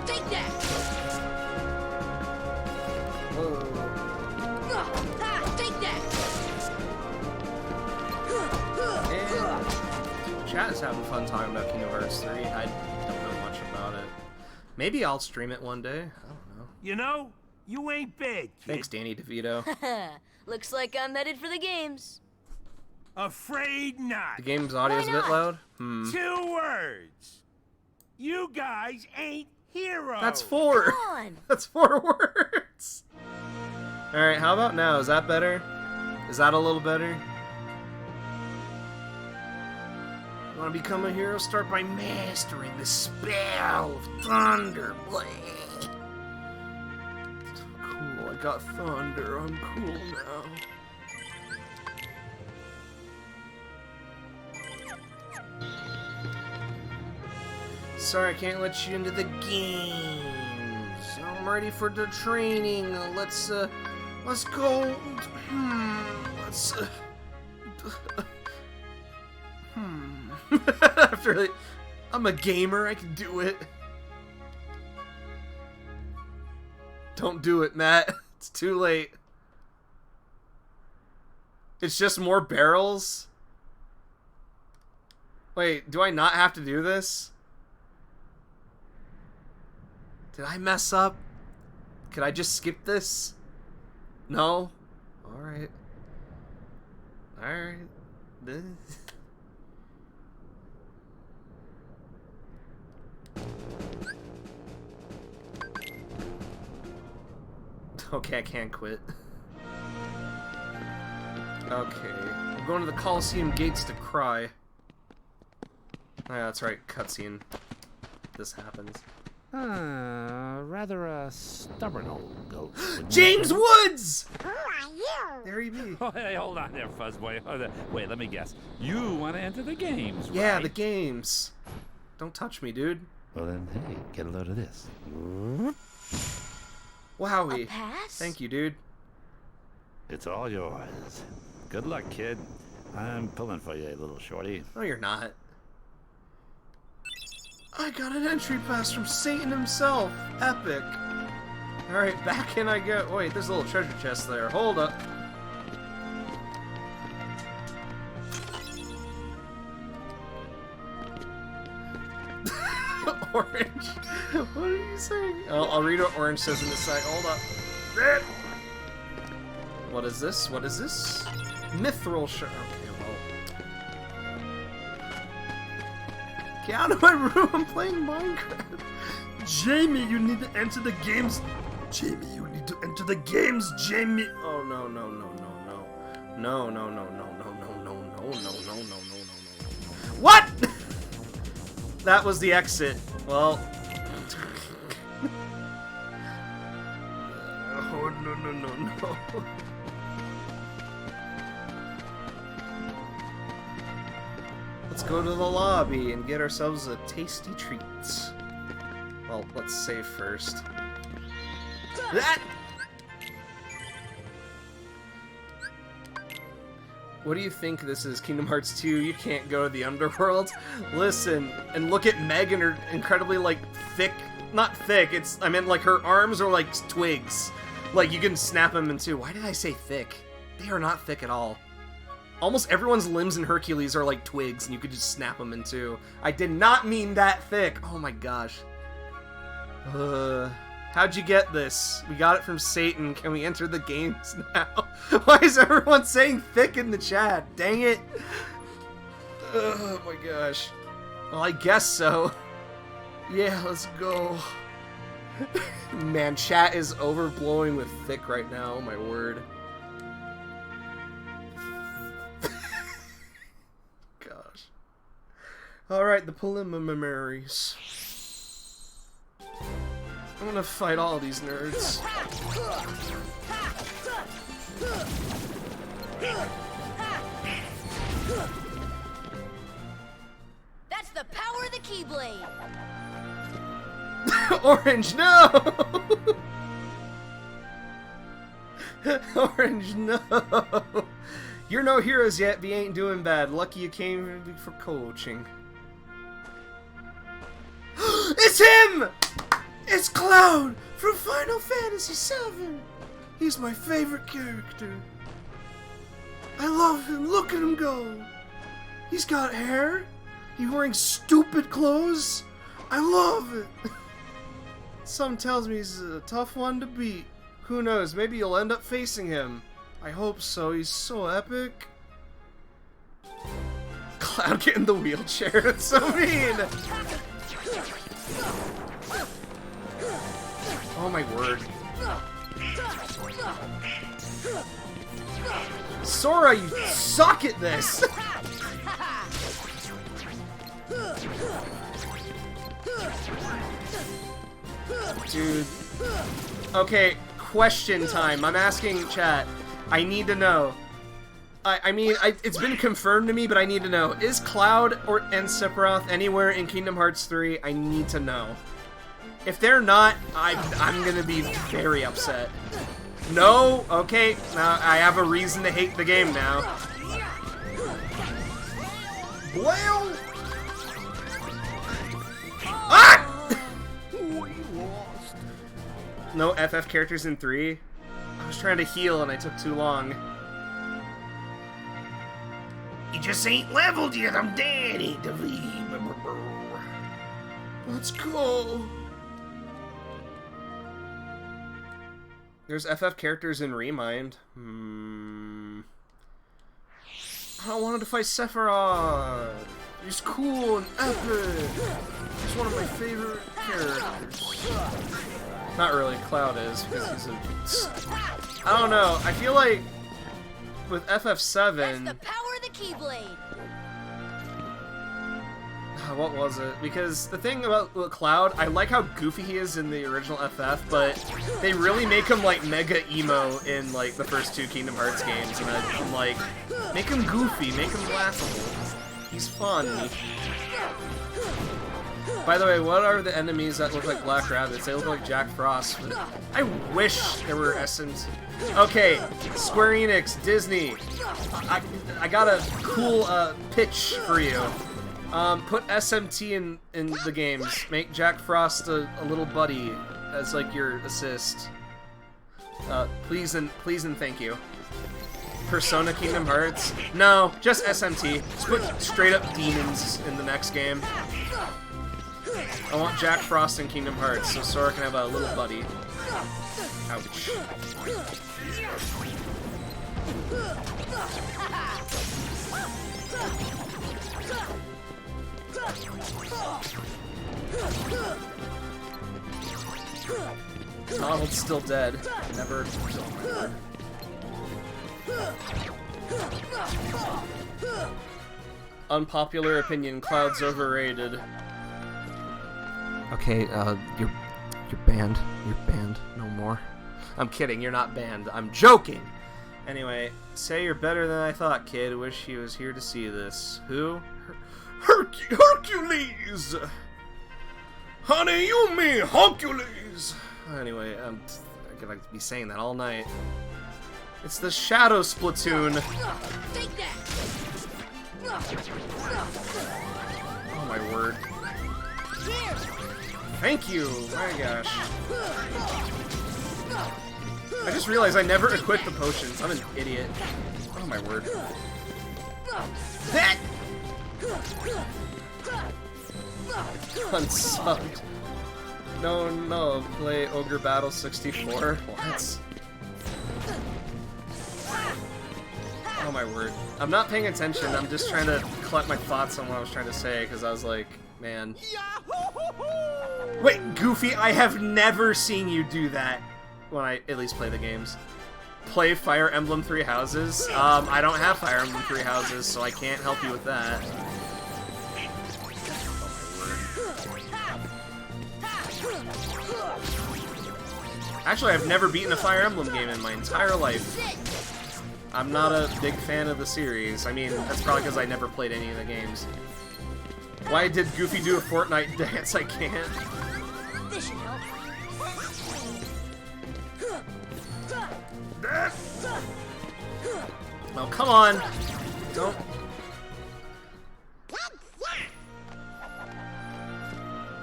Take that! Whoa. Take that! And chat is having fun talking about Kingdom Hearts 3. I don't know much about it. Maybe I'll stream it one day. I don't know. You know, you ain't bad, kid. Thanks, Danny DeVito. Looks like I'm headed for the games. Afraid not. The game's audio's a bit loud? 2 words. You guys ain't heroes. That's 4. Come on. That's 4 words. Alright, how about now? Is that better? Is that a little better? You want to become a hero? Start by mastering the spell of thunder. Blade. Cool, I got thunder. I'm cool now. Sorry, I can't let you into the games. I'm ready for the training. Let's go. After I'm a gamer, I can do it. Don't do it, Matt. It's too late. It's just more barrels? Wait, do I not have to do this? Did I mess up? Could I just skip this? No? Alright. Alright. Okay, I can't quit. Okay. I'm going to the Coliseum gates to cry. Oh, yeah, that's right. Cutscene. This happens. Rather a stubborn old goat. James Woods! Who are you? There he be. Oh, hey, hold on there, Fuzzboy. Wait, let me guess. You want to enter the games, right? Yeah, the games. Don't touch me, dude. Well then, hey, get a load of this. Wowie. A pass? Thank you, dude. It's all yours. Good luck, kid. I'm pulling for you, little shorty. No, you're not. I got an entry pass from Satan himself. Epic. Alright, back in I go. Wait, there's a little treasure chest there. Hold up. Orange. What are you saying? I'll read what Orange says in a sec. Hold up. What is this? What is this? Mithril shirt. Okay, well. Get out of my room. I'm playing Minecraft. Jamie, you need to enter the games. Jamie, you need to enter the games, Jamie. Oh no no no no no. No no no no no no no no no no no no. What? That was the exit. Well. Oh no no no no. Let's go to the lobby and get ourselves a tasty treat. Well, let's save first. That. What do you think this is, Kingdom Hearts 2? You can't go to the underworld? Listen, and look at Meg and her incredibly, like, thick... Not thick, I meant, like, her arms are like twigs. Like, you can snap them in two. Why did I say thick? They are not thick at all. Almost everyone's limbs in Hercules are like twigs, and you could just snap them in two. I did not mean that thick! Oh my gosh. How'd you get this? We got it from Satan. Can we enter the games now? Why is everyone saying thick in the chat? Dang it. Oh my gosh. Well, I guess so. Yeah, let's go. Man, chat is overblowing with thick right now. Oh my word. Gosh. Alright, the preliminaries. I'm gonna fight all these nerds. That's the power of the Keyblade. Orange, no! Orange, no! You're no heroes yet, but you ain't doing bad. Lucky you came for coaching. It's him! It's Cloud from Final Fantasy VII. He's my favorite character. I love him. Look at him go. He's got hair. He's wearing stupid clothes. I love it. Some tells me he's a tough one to beat. Who knows? Maybe you'll end up facing him. I hope so. He's so epic. Cloud get in the wheelchair. That's so mean. Oh my word. Sora, you suck at this! Dude. Okay, question time. I'm asking chat. I need to know. I mean, it's been confirmed to me, but I need to know. Is Cloud and Sephiroth anywhere in Kingdom Hearts 3? I need to know. If they're not, I'm gonna be very upset. No? Okay, now I have a reason to hate the game now. Well... Ah! No FF characters in 3? I was trying to heal and I took too long. You just ain't leveled yet, I'm dead, ain't the Let's go. There's FF characters in Remind. I wanted to fight Sephiroth. He's cool and epic. He's one of my favorite characters. Not really, Cloud is, because he's a... I don't know, I feel like with FF7... That's the power of the Keyblade. What was it? Because the thing about Cloud, I like how goofy he is in the original FF, but they really make him like mega emo in like the first two Kingdom Hearts games, and I'm like, make him goofy, make him laughable. He's fun. By the way, what are the enemies that look like black rabbits? They look like Jack Frost. I wish there were SMT. Okay, Square Enix, Disney. I got a cool pitch for you. Put SMT in the games. Make Jack Frost a little buddy as like your assist. Please and thank you. Persona Kingdom Hearts? No, just SMT. Just put straight up demons in the next game. I want Jack Frost in Kingdom Hearts so Sora can have a little buddy. Ouch. Donald's still dead. Never. Unpopular opinion, Cloud's overrated. Okay, you're banned. You're banned. No more. I'm kidding, you're not banned. I'm joking! Anyway, say you're better than I thought, kid. Wish he was here to see this. Who? Hercules! Honey, you mean Hercules! Anyway, I'm gonna be saying that all night. It's the Shadow Splatoon! Take that. Oh my word. Thank you! My gosh. I just realized I never equipped the potions. I'm an idiot. Oh my word. That! Unsubbed. No, play Ogre Battle 64? What? Oh my word. I'm not paying attention, I'm just trying to collect my thoughts on what I was trying to say, because I was like, man. Wait, Goofy, I have never seen you do that when I at least play the games. Play Fire Emblem Three Houses? I don't have Fire Emblem Three Houses, so I can't help you with that. Actually, I've never beaten a Fire Emblem game in my entire life. I'm not a big fan of the series. I mean, that's probably because I never played any of the games. Why did Goofy do a Fortnite dance? I can't. This should help. Oh, come on! Don't...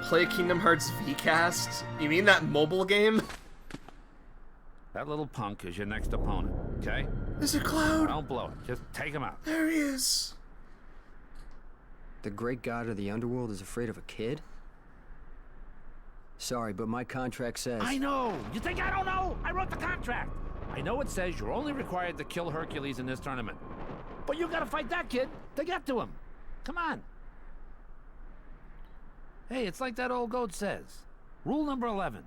Play Kingdom Hearts VCast? You mean that mobile game? That little punk is your next opponent, okay? Is it Cloud? Don't blow it. Just take him out. There he is. The great god of the underworld is afraid of a kid? Sorry, but my contract says... I know! You think I don't know? I wrote the contract! I know it says you're only required to kill Hercules in this tournament. But you gotta fight that kid to get to him. Come on. Hey, it's like that old goat says. Rule number 11.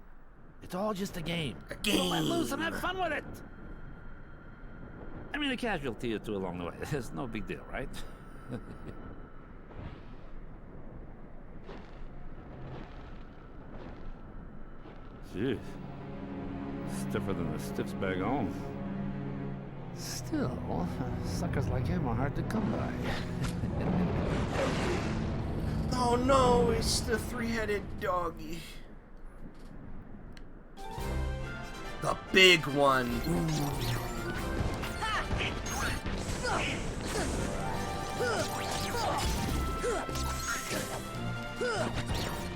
It's all just a game. A game. So let loose and have fun with it. I mean, a casualty or two along the way. It's no big deal, right? Jeez. Stiffer than the stiffs back home. Still, suckers like him are hard to come by. Oh no, it's the three-headed doggy. The big one.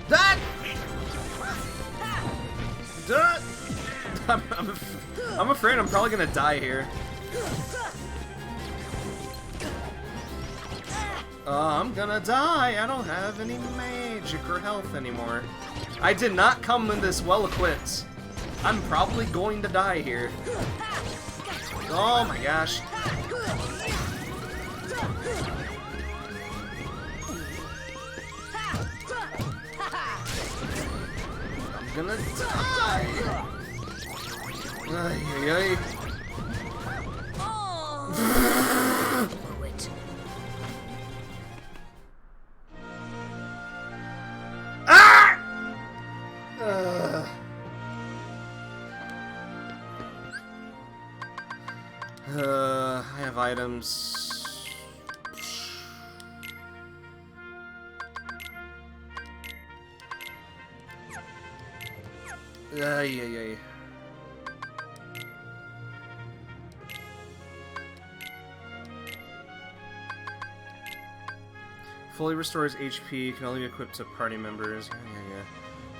That! I'm afraid I'm probably gonna die here. I'm gonna die. I don't have any magic or health anymore. I did not come in this well equipped. I'm probably going to die here. Oh my gosh. I'm gonna die. Ay, ay, ay. I have items. Yeah. Fully restores HP, can only be equipped to party members. Yeah.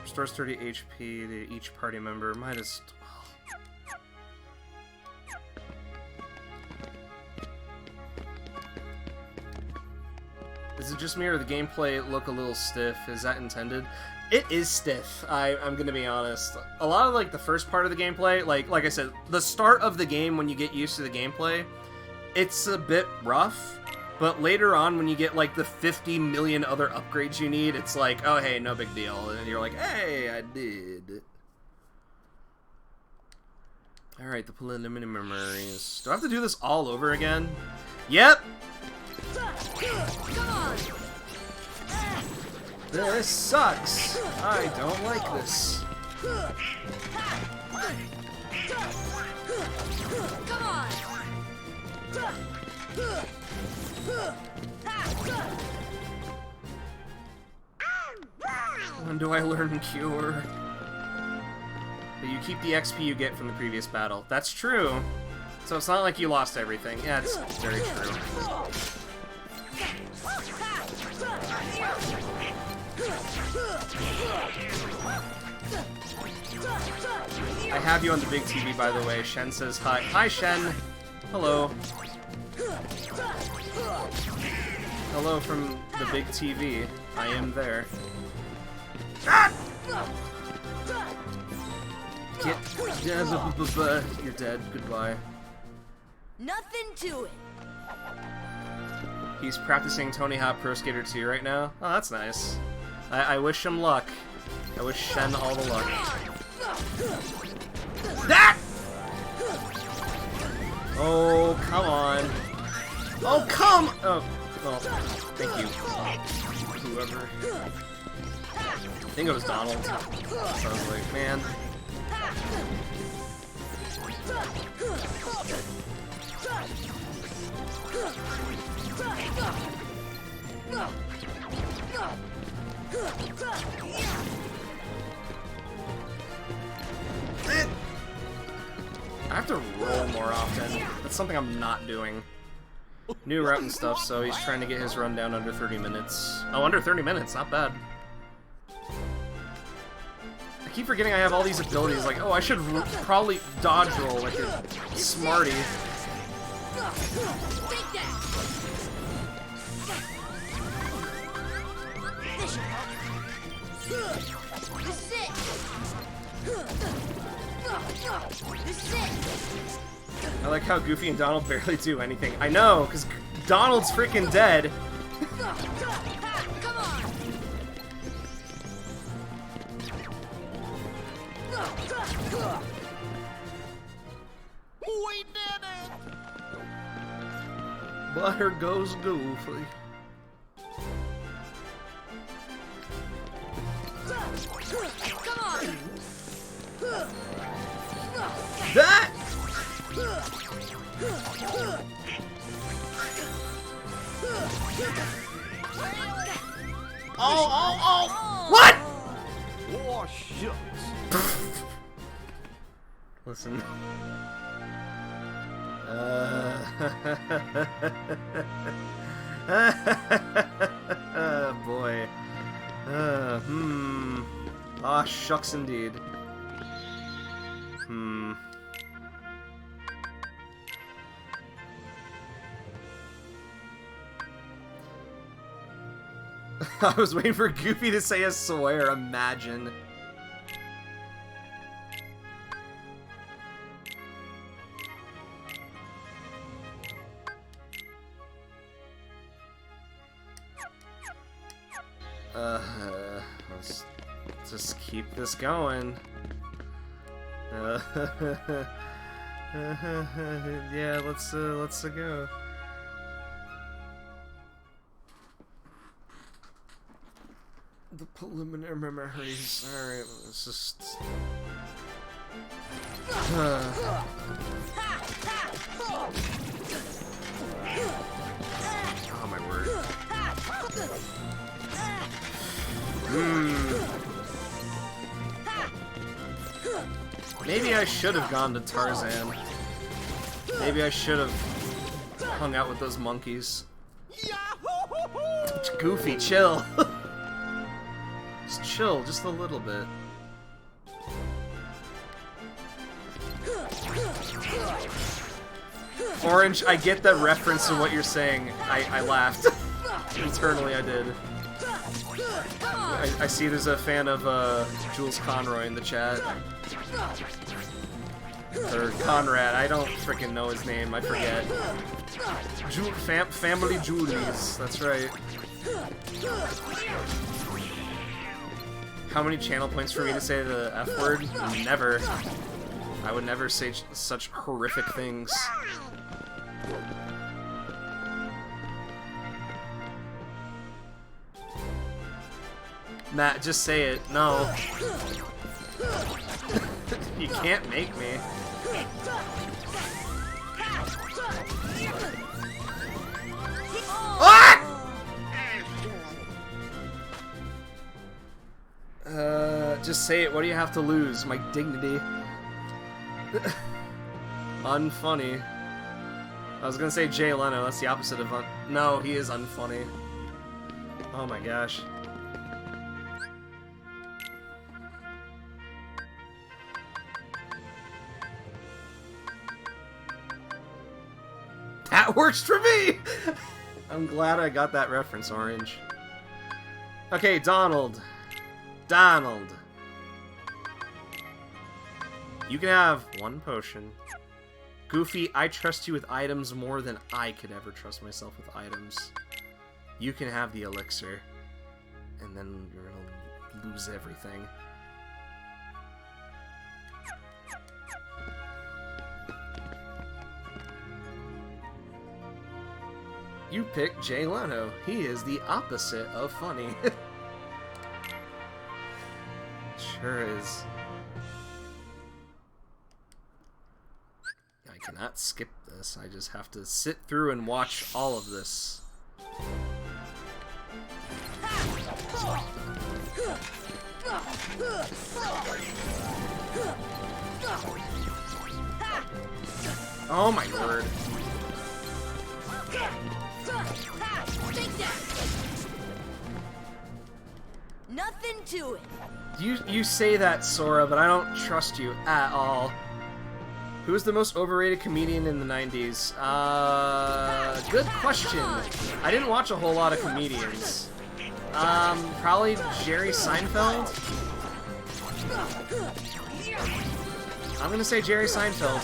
Restores 30 HP to each party member. Minus 12. Is it just me or the gameplay look a little stiff? Is that intended? It is stiff, I'm gonna be honest. A lot of like the first part of the gameplay, like I said, the start of the game when you get used to the gameplay, it's a bit rough. But later on, when you get, like, the 50 million other upgrades you need, it's like, oh, hey, no big deal. And you're like, hey, I did. Alright, the preliminary memories. Do I have to do this all over again? Yep! Come on! This sucks! I don't like this. Come on! When do I learn Cure? You keep the XP you get from the previous battle. That's true. So it's not like you lost everything. Yeah, it's very true. I have you on the big TV, by the way. Shen says hi. Hi, Shen! Hello. Hello from the big TV. I am there. Ah! You're dead. Goodbye. Nothing to it. He's practicing Tony Hawk Pro Skater 2 right now. Oh, that's nice. I wish him luck. I wish Shen all the luck. That! Oh, come on. Oh, come! Oh, well, thank you. Whoever. I think it was Donald. So I was like, man. I have to roll more often. That's something I'm not doing. New route and stuff, so he's trying to get his run down under 30 minutes. Oh, under 30 minutes, not bad. I keep forgetting I have all these abilities, like, oh, I should probably dodge roll like a smarty. I like how Goofy and Donald barely do anything. I know, because Donald's freaking dead. We did it! Butter goes Goofy. Come on! That! Oh! What? Oh, shucks. Listen. Boy. Ah, shucks indeed. I was waiting for Goofy to say a swear, imagine. Let's just keep this going. Yeah, let's go. The preliminary memories. Alright, let's just... Oh my word. Maybe I should have gone to Tarzan. Maybe I should have hung out with those monkeys. Goofy, chill. Just chill, just a little bit. Orange, I get that reference to what you're saying. I laughed. Internally, I did. I see there's a fan of Jules Conroy in the chat. Or Conrad, I don't freaking know his name, I forget. Family Julies, that's right. How many channel points for me to say the F word? Never. I would never say such horrific things. Matt, just say it. No. You can't make me. Ah! Just say it. What do you have to lose? My dignity. Unfunny. I was gonna say Jay Leno. That's the opposite of no, he is unfunny. Oh my gosh. That works for me! I'm glad I got that reference, Orange. Okay, Donald. Donald. You can have one potion. Goofy, I trust you with items more than I could ever trust myself with items. You can have the elixir. And then you're gonna lose everything. You picked Jay Leno. He is the opposite of funny. Sure is. I cannot skip this. I just have to sit through and watch all of this. Oh my word. Nothing to it. You say that, Sora, but I don't trust you at all. Who was the most overrated comedian in the 90s? Good question. I didn't watch a whole lot of comedians. Probably Jerry Seinfeld? I'm gonna say Jerry Seinfeld.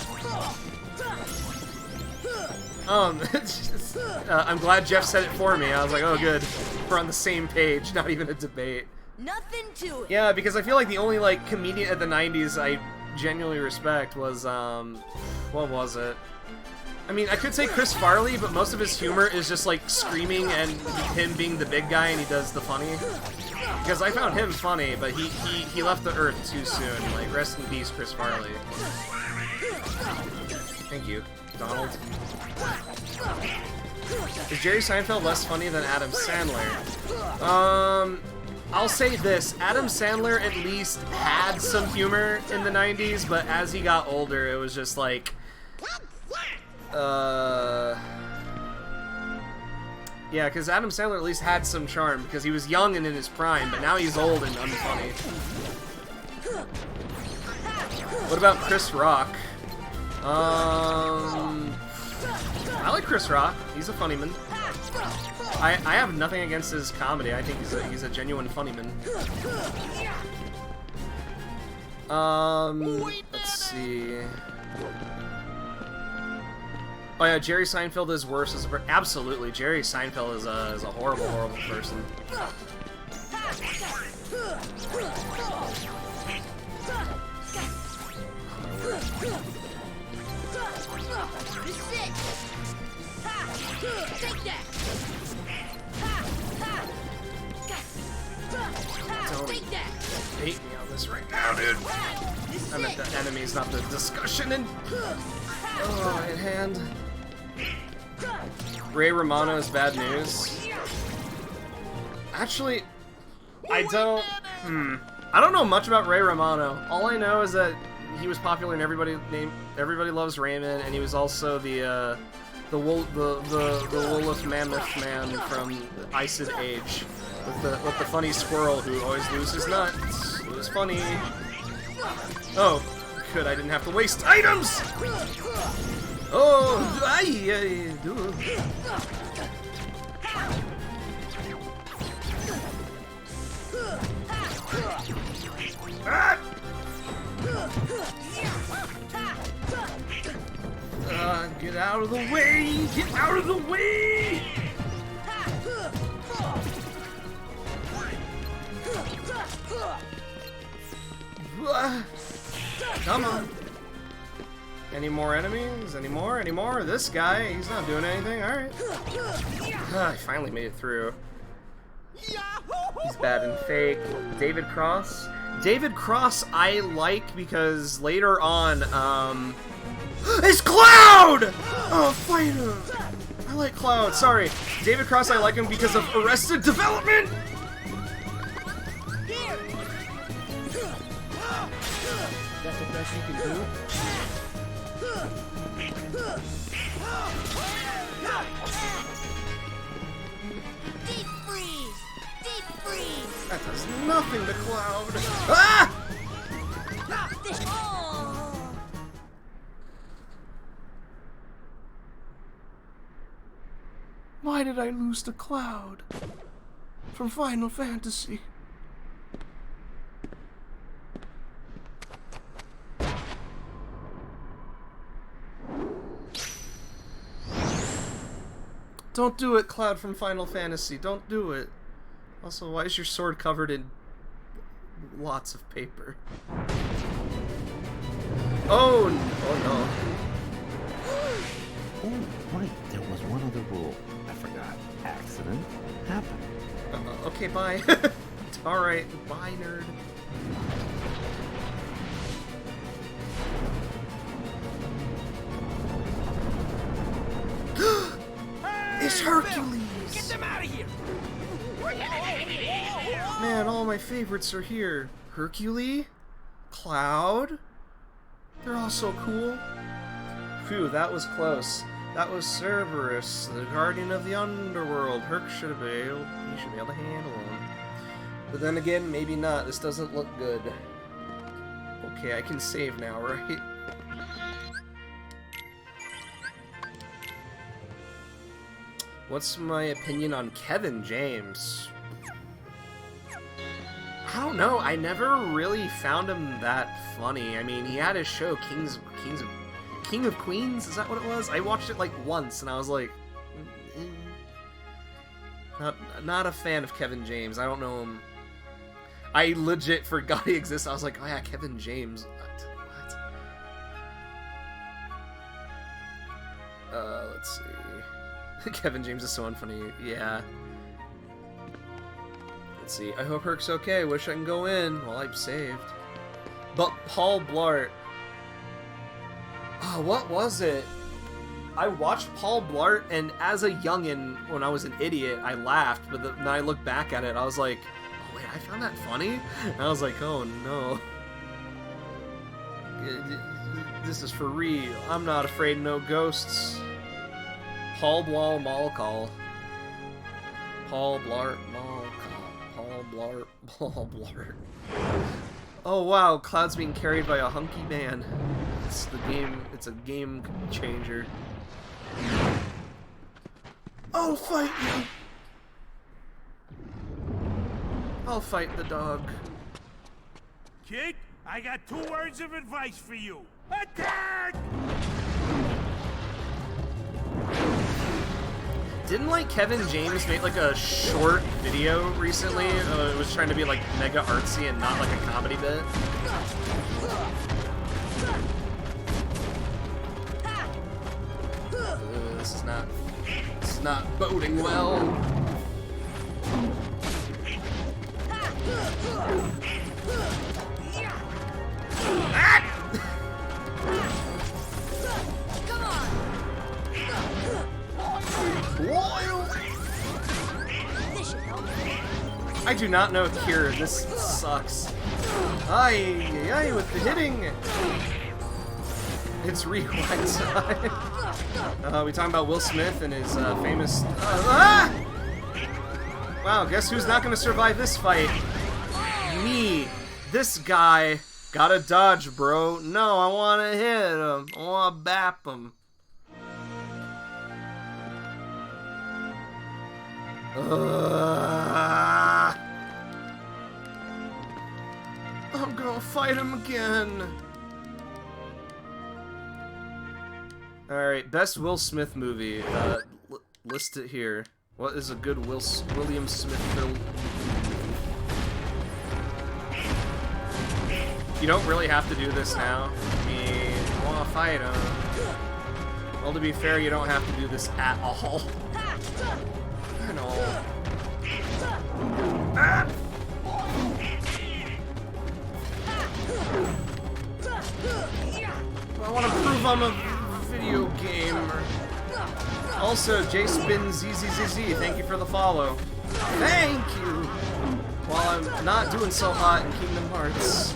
I'm glad Jeff said it for me. I was like, oh good, we're on the same page, not even a debate. Nothing to it. Yeah, because I feel like the only, like, comedian at the 90s I genuinely respect was, what was it? I mean, I could say Chris Farley, but most of his humor is just, like, screaming and him being the big guy and he does the funny. Because I found him funny, but he left the earth too soon. Like, rest in peace, Chris Farley. Thank you, Donald. Is Jerry Seinfeld less funny than Adam Sandler? I'll say this, Adam Sandler at least had some humor in the 90s, but as he got older, it was just like, yeah, because Adam Sandler at least had some charm, because he was young and in his prime, but now he's old and unfunny. What about Chris Rock? I like Chris Rock. He's a funny man. I have nothing against his comedy. I think he's a genuine funny man. Let's see. Oh yeah, Jerry Seinfeld is worse as a person. Absolutely, Jerry Seinfeld is a horrible, horrible person. This is it. Take that. Don't hate me on this right now, dude. I meant the enemies, not the discussion in hand. Ray Romano is bad news. Actually, I don't know much about Ray Romano. All I know is that he was popular and everybody loves Raymond, and he was also the Wolf Mammoth Man from Ice Age, with the funny squirrel who always loses nuts. It was funny. Oh, good, I didn't have to waste items! Oh, get out of the way! Get out of the way! Come on. Any more enemies? Any more? Any more? This guy, he's not doing anything. Alright. I finally made it through. He's bad and fake. David Cross. David Cross I like because later on, it's Cloud! Oh, fight him! I like Cloud, sorry. David Cross I like him because of Arrested Development! That's the best you can do? Deep freeze! Deep freeze! That does nothing to Cloud. Ah! Why did I lose to Cloud? From Final Fantasy. Don't do it, Cloud from Final Fantasy. Don't do it. Also, why is your sword covered in lots of paper? Oh no. Oh, right. There was one other rule. I forgot. Accident happened. Okay, bye. Alright, bye, nerd. It's Hercules! Get them out of here! Man, all my favorites are here. Hercules? Cloud? They're all so cool. Phew, that was close. That was Cerberus, the guardian of the underworld. Herc should have been able, he should be able to handle him. But then again, maybe not. This doesn't look good. Okay, I can save now, right? What's my opinion on Kevin James? I don't know. I never really found him that funny. I mean, he had his show King of Queens. Is that what it was? I watched it like once, and I was like, not a fan of Kevin James. I don't know him. I legit forgot he exists. I was like, oh yeah, Kevin James. What? Let's see. Kevin James is so unfunny. Yeah. Let's see. I hope Herc's okay. Wish I can go in while I'm saved. But Paul Blart. Oh, what was it? I watched Paul Blart, and as a youngin', when I was an idiot, I laughed. But then I look back at it, I was like, oh wait, I found that funny? And I was like, oh no. This is for real. I'm not afraid of no ghosts. Paul Blart Mall Call. Paul Blart Mall Call. Paul Blart Paul Blart. Oh wow, Cloud's being carried by a hunky man. It's the game. It's a game changer. I'll fight you. I'll fight the dog. Kid, I got 2 words of advice for you. Attack! Didn't like Kevin James make like a short video recently? It was trying to be like mega artsy and not like a comedy bit. This is not boding well. I do not know Cure. This sucks. Aye, with the hitting. It's rewind time. We talking about Will Smith and his famous. Wow, guess who's not gonna survive this fight? Me. This guy. Gotta dodge, bro. No, I wanna hit him. I wanna bap him. I'm gonna fight him again. Alright, best Will Smith movie. List it here. What is a good William Smith film? You don't really have to do this now. I mean, I wanna fight him. Well, to be fair, you don't have to do this at all. I know. Ah! I want to prove I'm a video gamer. Also, JSpinZZZZ, thank you for the follow. Thank you! While I'm not doing so hot in Kingdom Hearts.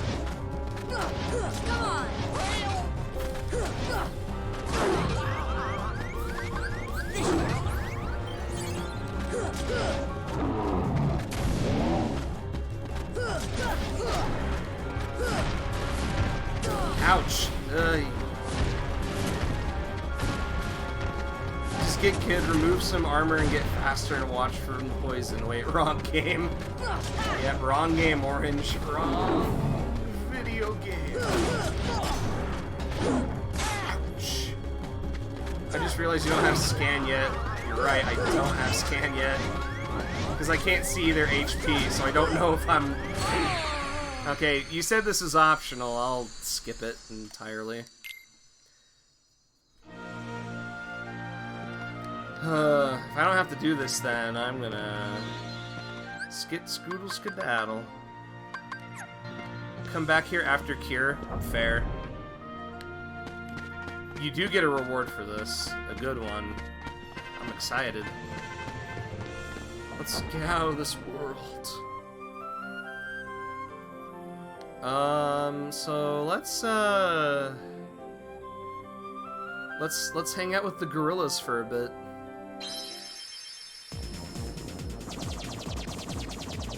Ouch. Just get kid, remove some armor and get faster and watch for poison. Wait, wrong game. Yeah, wrong game, Orange. Wrong video game. Ouch. I just realized you don't have scan yet. You're right, I don't have scan yet. Because I can't see their HP, so I don't know if I'm... Okay, you said this is optional. I'll skip it entirely. If I don't have to do this, then I'm gonna... Scoodle skedaddle. Come back here after Cure. Fair. You do get a reward for this. A good one. I'm excited. Let's get out of this world. So let's hang out with the gorillas for a bit.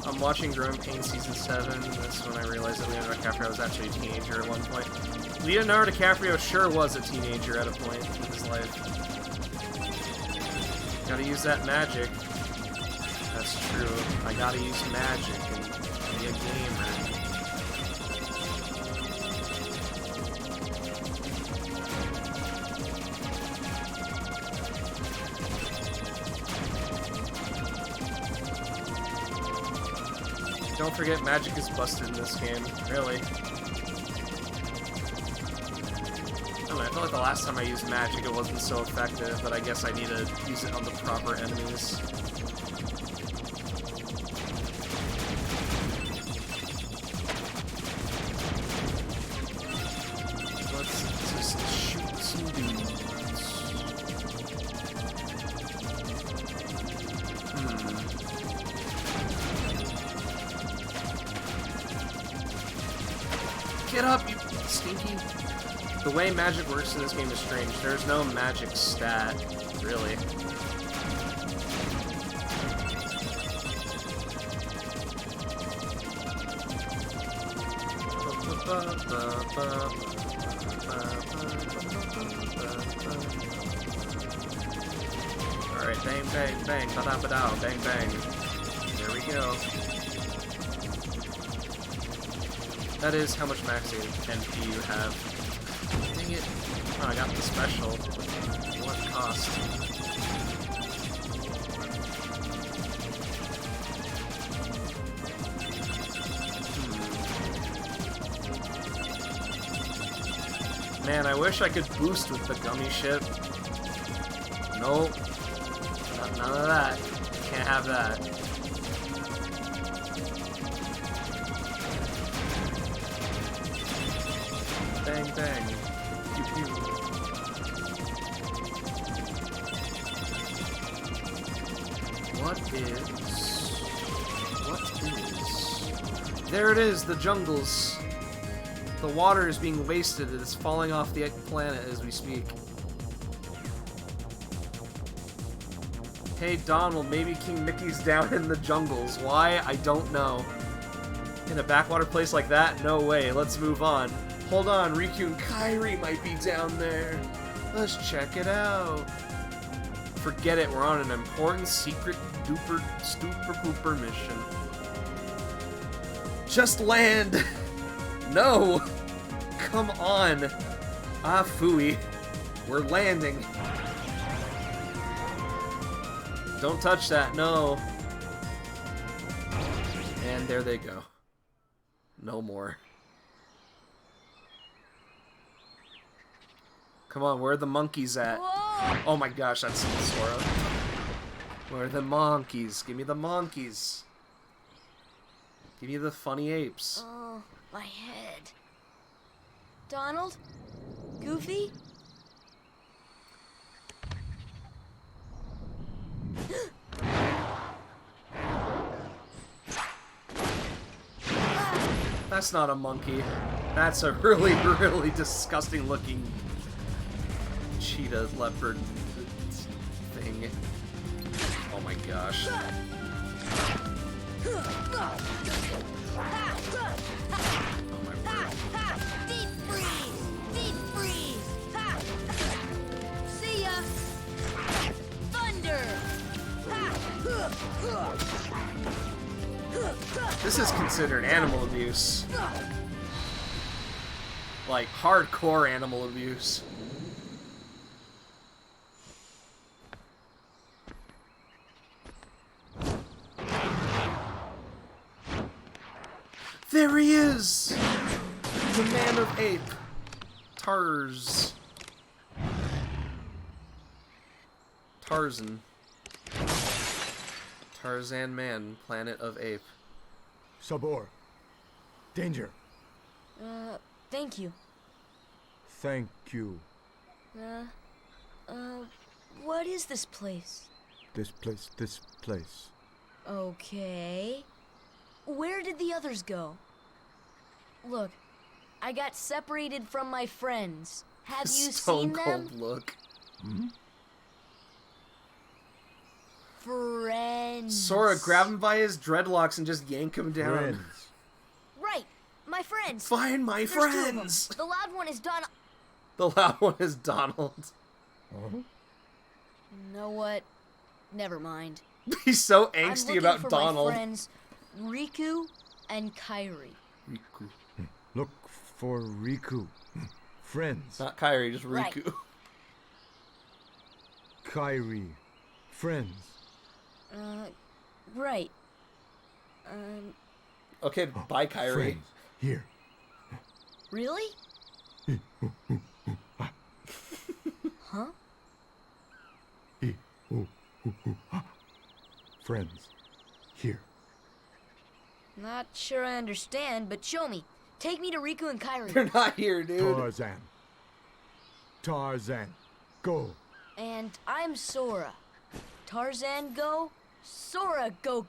I'm watching Growing Pains Season 7. That's when I realized that Leonardo DiCaprio was actually a teenager at one point. Leonardo DiCaprio sure was a teenager at a point in his life. Gotta use that magic. That's true. I gotta use magic and be a gamer. Don't forget, magic is busted in this game. Really. I don't know, I feel like the last time I used magic it wasn't so effective, but I guess I need to use it on the proper enemies. Let's just shoot some dudes. Get up, you stinky! The way magic works in this game is strange. There's no magic stat, really. Alright, bang, bang, bang, ba-da-ba-dow, bang, bang. There we go. That is how much max MP you have. Dang it. Oh, I got the special. What cost? Man, I wish I could boost with the gummy ship. Nope. None of that. Can't have that. Bang, bang. Pew, pew. What is... There it is, the jungles. The water is being wasted. It is falling off the planet as we speak. Hey Donald, maybe King Mickey's down in the jungles. Why? I don't know. In a backwater place like that? No way. Let's move on. Hold on, Riku and Kairi might be down there. Let's check it out. Forget it, we're on an important secret duper stupor pooper mission. Just land! No! Come on! Ah, phooey. We're landing. Don't touch that, no. And there they go. No more. Come on, where are the monkeys at? Whoa! Oh my gosh, that's Sora. Where are the monkeys? Give me the monkeys. Give me the funny apes. Oh, my head. Donald? Goofy? That's not a monkey. That's a really, really disgusting looking cheetah leopard thing. Oh my gosh. Oh my word. Deep freeze! Deep freeze! See ya! Thunder! This is considered animal abuse. Like, hardcore animal abuse. There he is! The man of ape. Tarzan. Tarzan man, planet of ape. Sabor. Danger. Thank you. Thank you. What is this place? This place. Okay. Where did the others go? Look, I got separated from my friends. Have you seen them? Stone cold look. Hmm? Friends. Sora, grab him by his dreadlocks and just yank him down. Friends. Right, my friends. Find my There's two of friends. them. The loud one is Donald. The loud one is Donald. Oh? You know what? Never mind. He's so I'm angsty looking about for Donald. my friends Riku and Kairi. Riku. Look for Riku. Friends. Not Kairi, just Right. Riku. Kairi. Friends. Right. Okay, bye, Kairi. Friends. Here. Really? Huh? Friends. Here. Not sure I understand, but show me. Take me to Riku and Kairi. They're not here, dude. Tarzan. Go. And I'm Sora. Tarzan go, Sora go.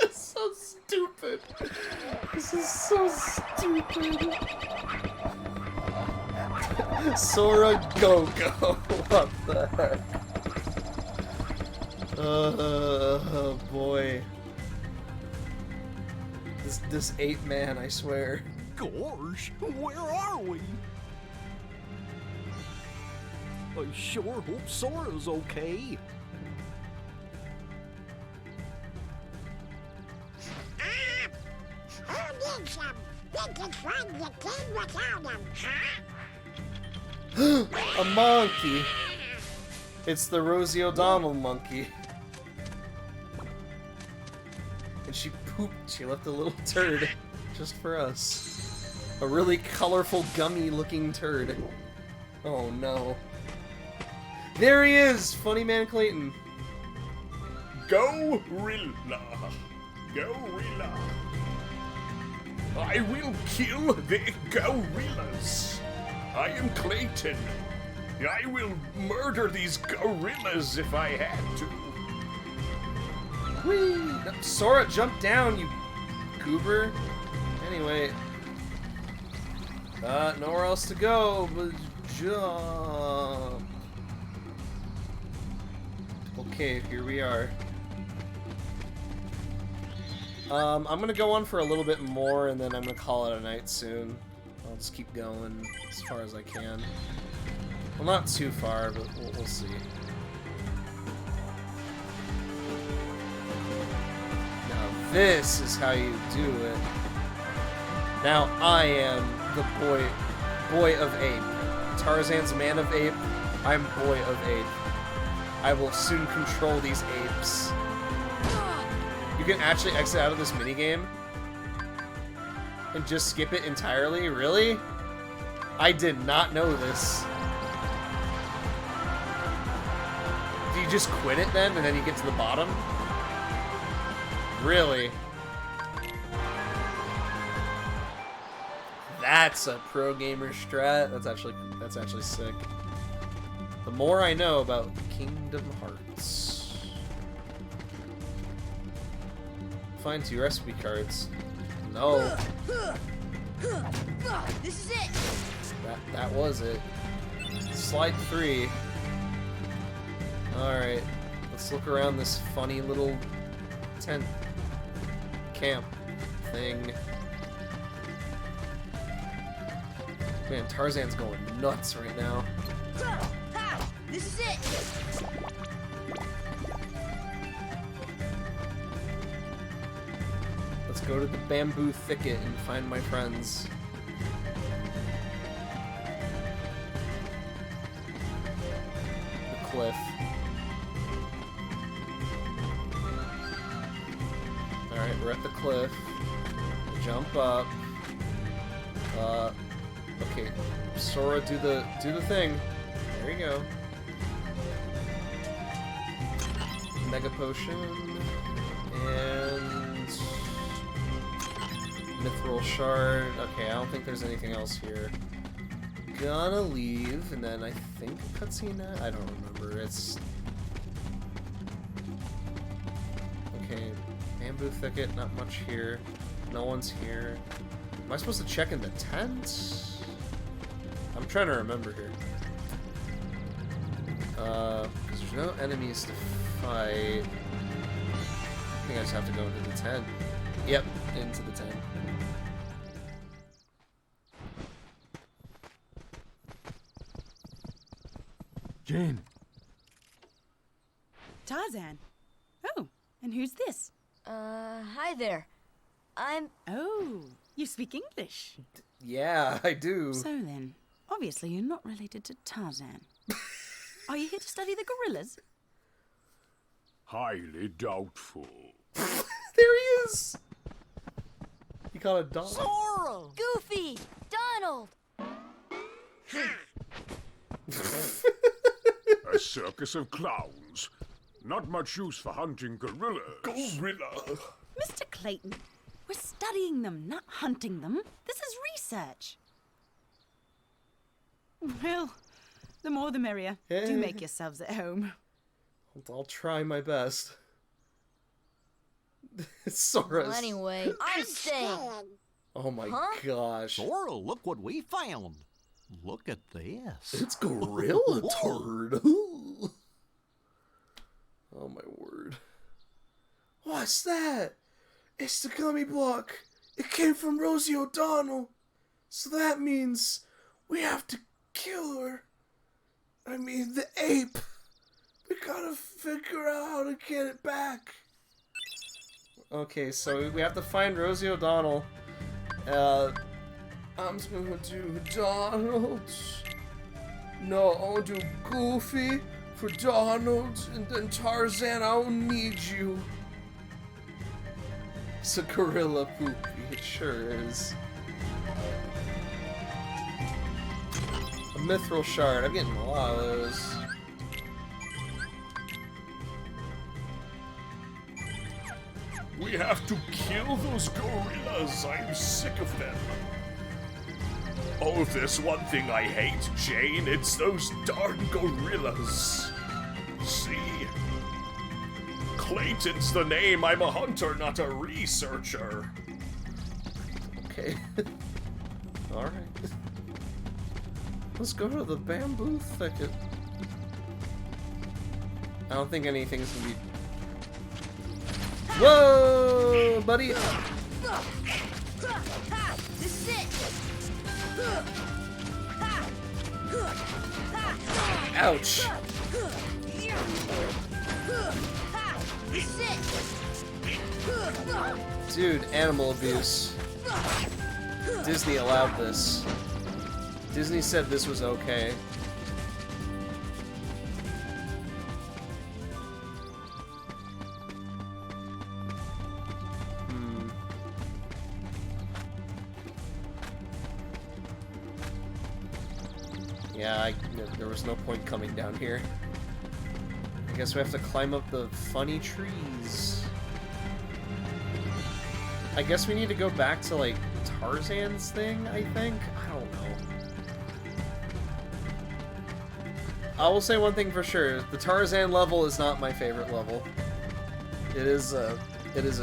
It's so stupid. This is so stupid. Sora go. What the heck? Oh boy. This ape man, I swear. Gosh, where are we? I sure hope Sora's okay. Who needs them? We can find the king without them, huh? A monkey. It's the Rosie O'Donnell monkey. And she pooped. She left a little turd just for us. A really colorful, gummy-looking turd. Oh no. There he is! Funny Man Clayton. Gorilla. Gorilla. I will kill the gorillas. I am Clayton. I will murder these gorillas if I had to. Whee! Sora, jump down, you goober. Anyway, Nowhere else to go but jump. Okay, here we are. I'm gonna go on for a little bit more and then I'm gonna call it a night soon. I'll just keep going as far as I can. Well, not too far, but we'll see. Now this is how you do it. Now I am the boy of ape. Tarzan's man of ape. I'm boy of ape. I will soon control these apes. You can actually exit out of this minigame and just skip it entirely? Really? I did not know this. Do you just quit it then and then you get to the bottom? Really? That's a pro gamer strat. That's actually sick. The more I know about Kingdom Hearts. Find 2 recipe cards. No. This is it. That was it. Slide 3. Alright. Let's look around this funny little tent camp thing. Man, Tarzan's going nuts right now. This is it. Let's go to the bamboo thicket and find my friends. The cliff. Alright, we're at the cliff. Jump up. Okay. Sora, do the thing. There you go. Mega potion. And mithril shard. Okay, I don't think there's anything else here. Gonna leave, and then I think a cutscene. I don't remember. It's okay. Bamboo thicket. Not much here. No one's here. Am I supposed to check in the tent? I'm trying to remember here. Because there's no enemies to fight. I think I just have to go into the tent. Yep, into the tent. Jane. Tarzan. Oh, and who's this? Hi there. Oh, you speak English. Yeah, I do. So then, obviously you're not related to Tarzan. Are you here to study the gorillas? Highly doubtful. There he is! He caught a dog. Sora! Goofy! Donald! A circus of clowns. Not much use for hunting gorillas. Gorilla! Mr. Clayton, we're studying them, not hunting them. This is research. Well, the more the merrier. Do make yourselves at home. I'll try my best. Sora. Well, anyway, I'm staying. Oh my gosh. Sora, look what we found. Look at this. It's gorilla turd. Oh my word. What's that? It's the gummy block. It came from Rosie O'Donnell. So that means we have to kill her. I mean, the ape. We gotta figure out how to get it back. Okay, so we have to find Rosie O'Donnell. I'm gonna do Donald. No, I'll do Goofy for Donald, and then Tarzan, I'll need you. It's a gorilla poopy, it sure is. A mithril shard, I'm getting a lot of those. We have to kill those gorillas. I'm sick of them. Oh, if there's one thing I hate, Jane, it's those darn gorillas. See? Clayton's the name. I'm a hunter, not a researcher. Okay. Alright. Let's go to the bamboo thicket. I don't think anything's gonna be... Whoa, buddy! This is it! Ouch! This is it! Dude, animal abuse. Disney allowed this. Disney said this was okay. Yeah, there was no point coming down here. I guess we have to climb up the funny trees. I guess we need to go back to, like, Tarzan's thing, I think? I don't know. I will say one thing for sure. The Tarzan level is not my favorite level. It is a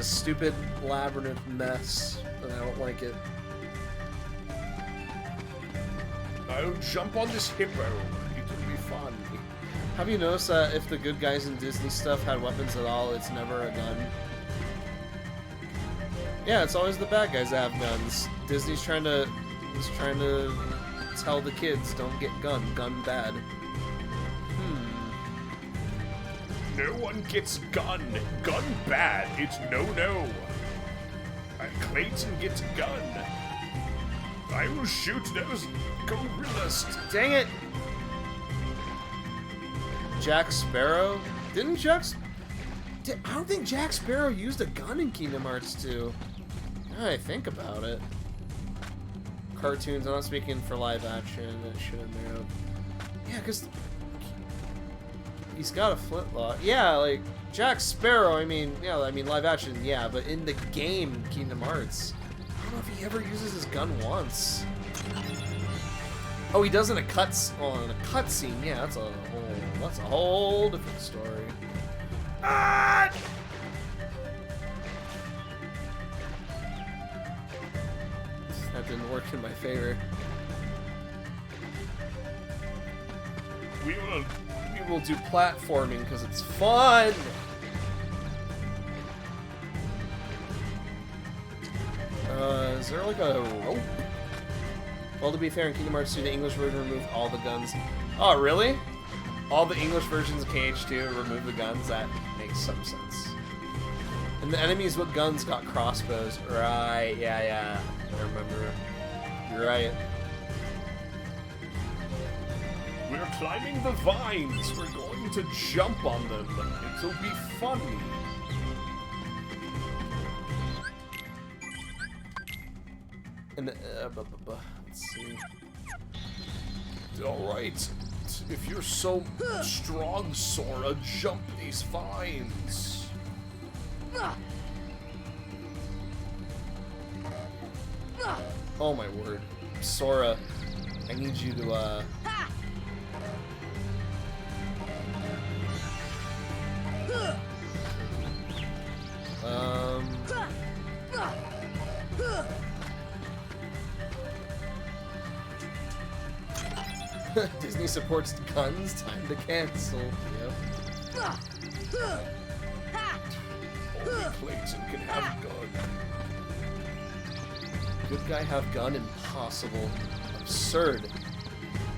stupid labyrinth mess, and I don't like it. I'll jump on this hippo. It'll be fun. Have you noticed that if the good guys in Disney stuff had weapons at all, it's never a gun? Yeah, it's always the bad guys that have guns. Disney's trying to tell the kids, don't get gun bad. No one gets gun bad. It's no. And Clayton gets gun. I will shoot those gorillas. Dang it! Jack Sparrow? I don't think Jack Sparrow used a gun in Kingdom Hearts 2. Now I think about it. Cartoons, I'm not speaking for live action. That should have known. Yeah, because he's got a flintlock. Yeah, like, Jack Sparrow, I mean, live action, yeah, but in the game, Kingdom Hearts, I don't know if he ever uses his gun once. Oh, he does in a cutscene. Yeah, that's a whole different story. Ah! That didn't work in my favor. We will do platforming because it's fun. Is there like a rope? Well, to be fair, in Kingdom Hearts 2, the English version removed all the guns. Oh, really? All the English versions of KH2 remove the guns? That makes some sense. And the enemies with guns got crossbows. Right, yeah. I remember. You're right. We're climbing the vines. We're going to jump on them. It'll be funny. And let's see. All right. If you're so strong, Sora, jump these vines. Oh my word. Sora, I need you to, Disney supports guns, time to cancel. Yep. Only Clayton can have gun. Good guy have gun? Impossible. Absurd.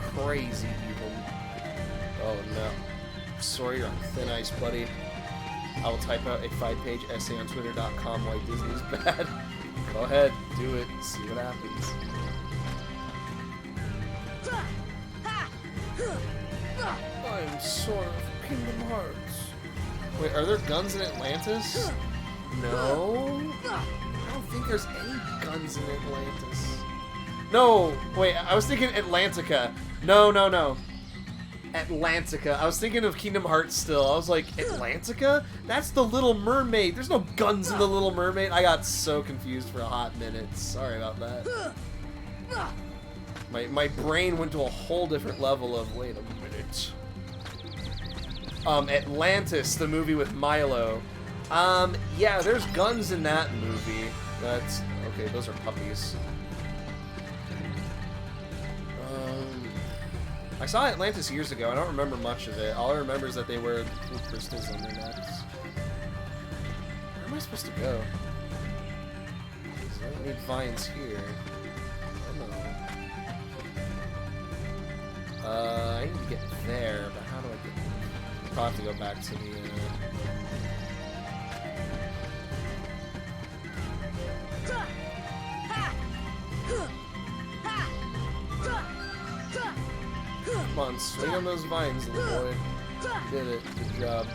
Crazy evil. Oh no. Sorry, you're on thin ice, buddy. I will type out a 5-page essay on twitter.com why Disney's bad. Go ahead, do it, see what happens. I'm Sora of Kingdom Hearts. Wait, are there guns in Atlantis? No? I don't think there's any guns in Atlantis. No, wait, I was thinking Atlantica. No. Atlantica. I was thinking of Kingdom Hearts still. I was like, Atlantica? That's the Little Mermaid. There's no guns in the Little Mermaid. I got so confused for a hot minute. Sorry about that. My brain went to a whole different level of, wait a minute. Atlantis, the movie with Milo. Yeah, there's guns in that movie. That's, okay, those are puppies. I saw Atlantis years ago. I don't remember much of it. All I remember is that they wear cool crystals on their necks. Where am I supposed to go? I don't need vines here. Oh no. I need to get there, but how do I get there? I'll have to go back to the, Come on, swing on those vines, little boy. You did it. Good job.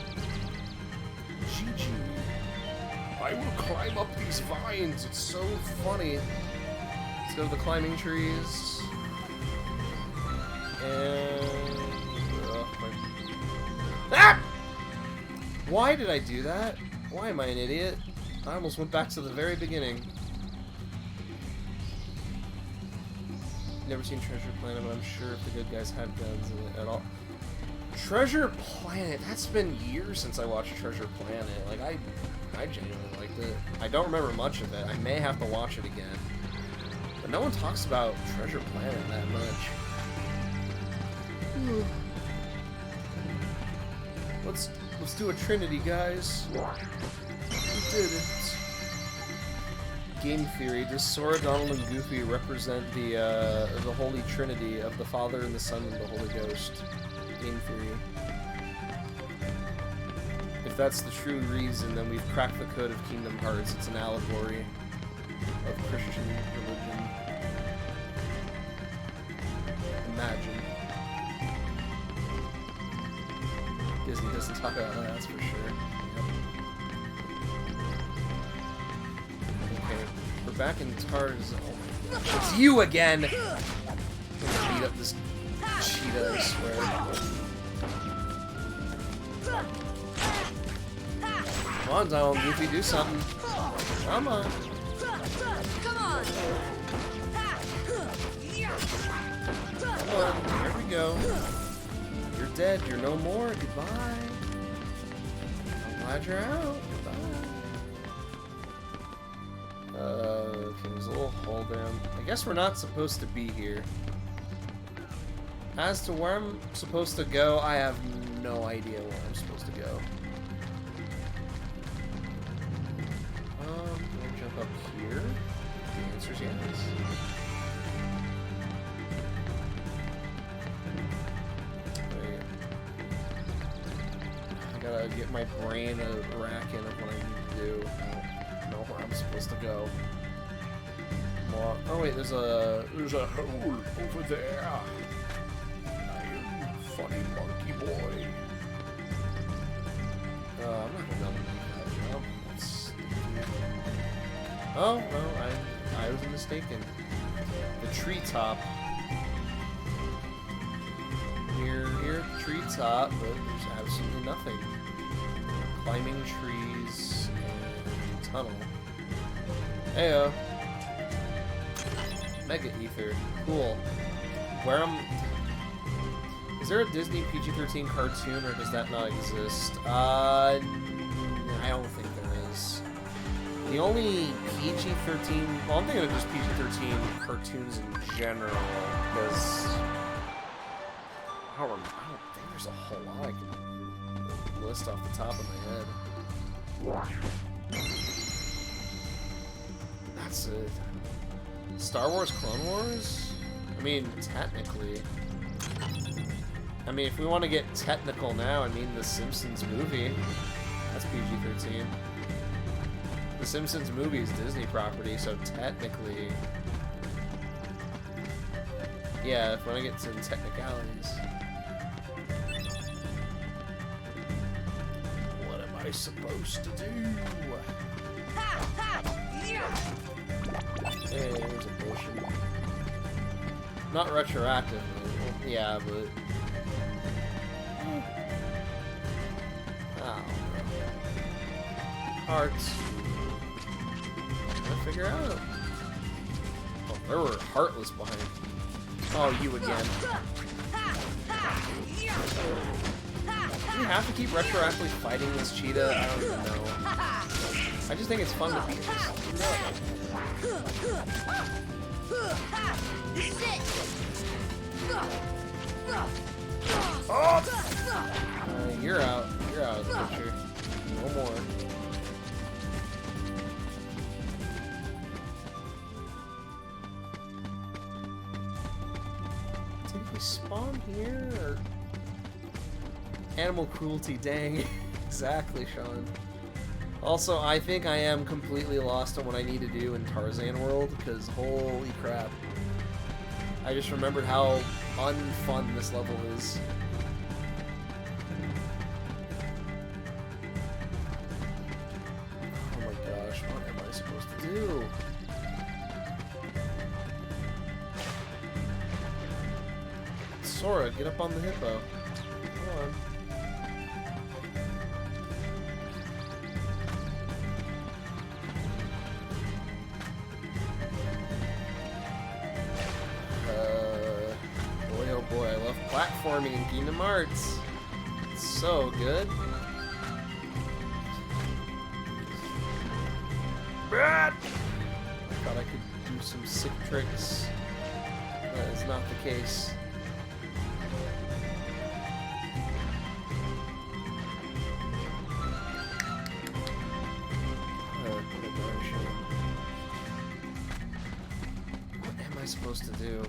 GG. I will climb up these vines. It's so funny. Let's go to the climbing trees. And... Ah! Why did I do that? Why am I an idiot? I almost went back to the very beginning. Never seen Treasure Planet, but I'm sure if the good guys had guns in it at all. Treasure Planet, that's been years since I watched Treasure Planet. Like, I genuinely liked it. I don't remember much of it. I may have to watch it again. But no one talks about Treasure Planet that much. Let's do a Trinity, guys. We did it. Game theory: does Sora, Donald, and Goofy represent the Holy Trinity of the Father and the Son and the Holy Ghost? Game theory. If that's the true reason, then we've cracked the code of Kingdom Hearts. It's an allegory of Christian religion. Imagine. Disney doesn't talk about that, that's for sure. We're back in Tarzan. Oh, it's you again! I'm gonna beat up this cheetah, I swear. Come on, Donald, Goofy, do something. Come on. Come on. Come on, here we go. You're dead, you're no more, goodbye. I'm glad you're out, goodbye. Okay, there's a little hole down. I guess we're not supposed to be here. As to where I'm supposed to go, I have no idea where I'm supposed to go. Can I jump up here? The answer's yes. Wait. I gotta get my brain a racking of what I need to do. Know where I'm supposed to go. Oh wait, there's a hole over there. Funny monkey boy. I'm not gonna be able to make that jump. That's... Oh no, I was mistaken. The treetop. We're here at the treetop, but there's absolutely nothing. Climbing trees and tunnel. Heyo. Mega Ether. Cool. Where am... Is there a Disney PG-13 cartoon, or does that not exist? I don't think there is. The only PG-13... Well, I'm thinking of just PG-13 cartoons in general, because... I don't think there's a whole lot I can list off the top of my head. That's it. Star Wars Clone Wars? I mean, technically. I mean, if we want to get technical now, I mean, The Simpsons movie. That's PG-13. The Simpsons movie is Disney property, so technically... Yeah, if we want to get to the technicalities. What am I supposed to do? Hey, there's a potion. Not retroactive, yeah, but... Oh. Hearts. Trying to figure out. Oh, there were Heartless behind. Oh, you again. Do we have to keep retroactively fighting this cheetah? I don't even know. I just think it's fun to beat this. You're out. You're out of the picture. No more. Did he spawn here? Or... Animal cruelty, dang. Exactly, Sean. Also, I think I am completely lost on what I need to do in Tarzan World, because holy crap. I just remembered how unfun this level is. Oh my gosh, what am I supposed to do? Sora, get up on the hippo. Come on. Boy, oh boy, I love platforming in Kingdom Hearts. It's so good. I thought I could do some sick tricks. That is not the case. Supposed to do?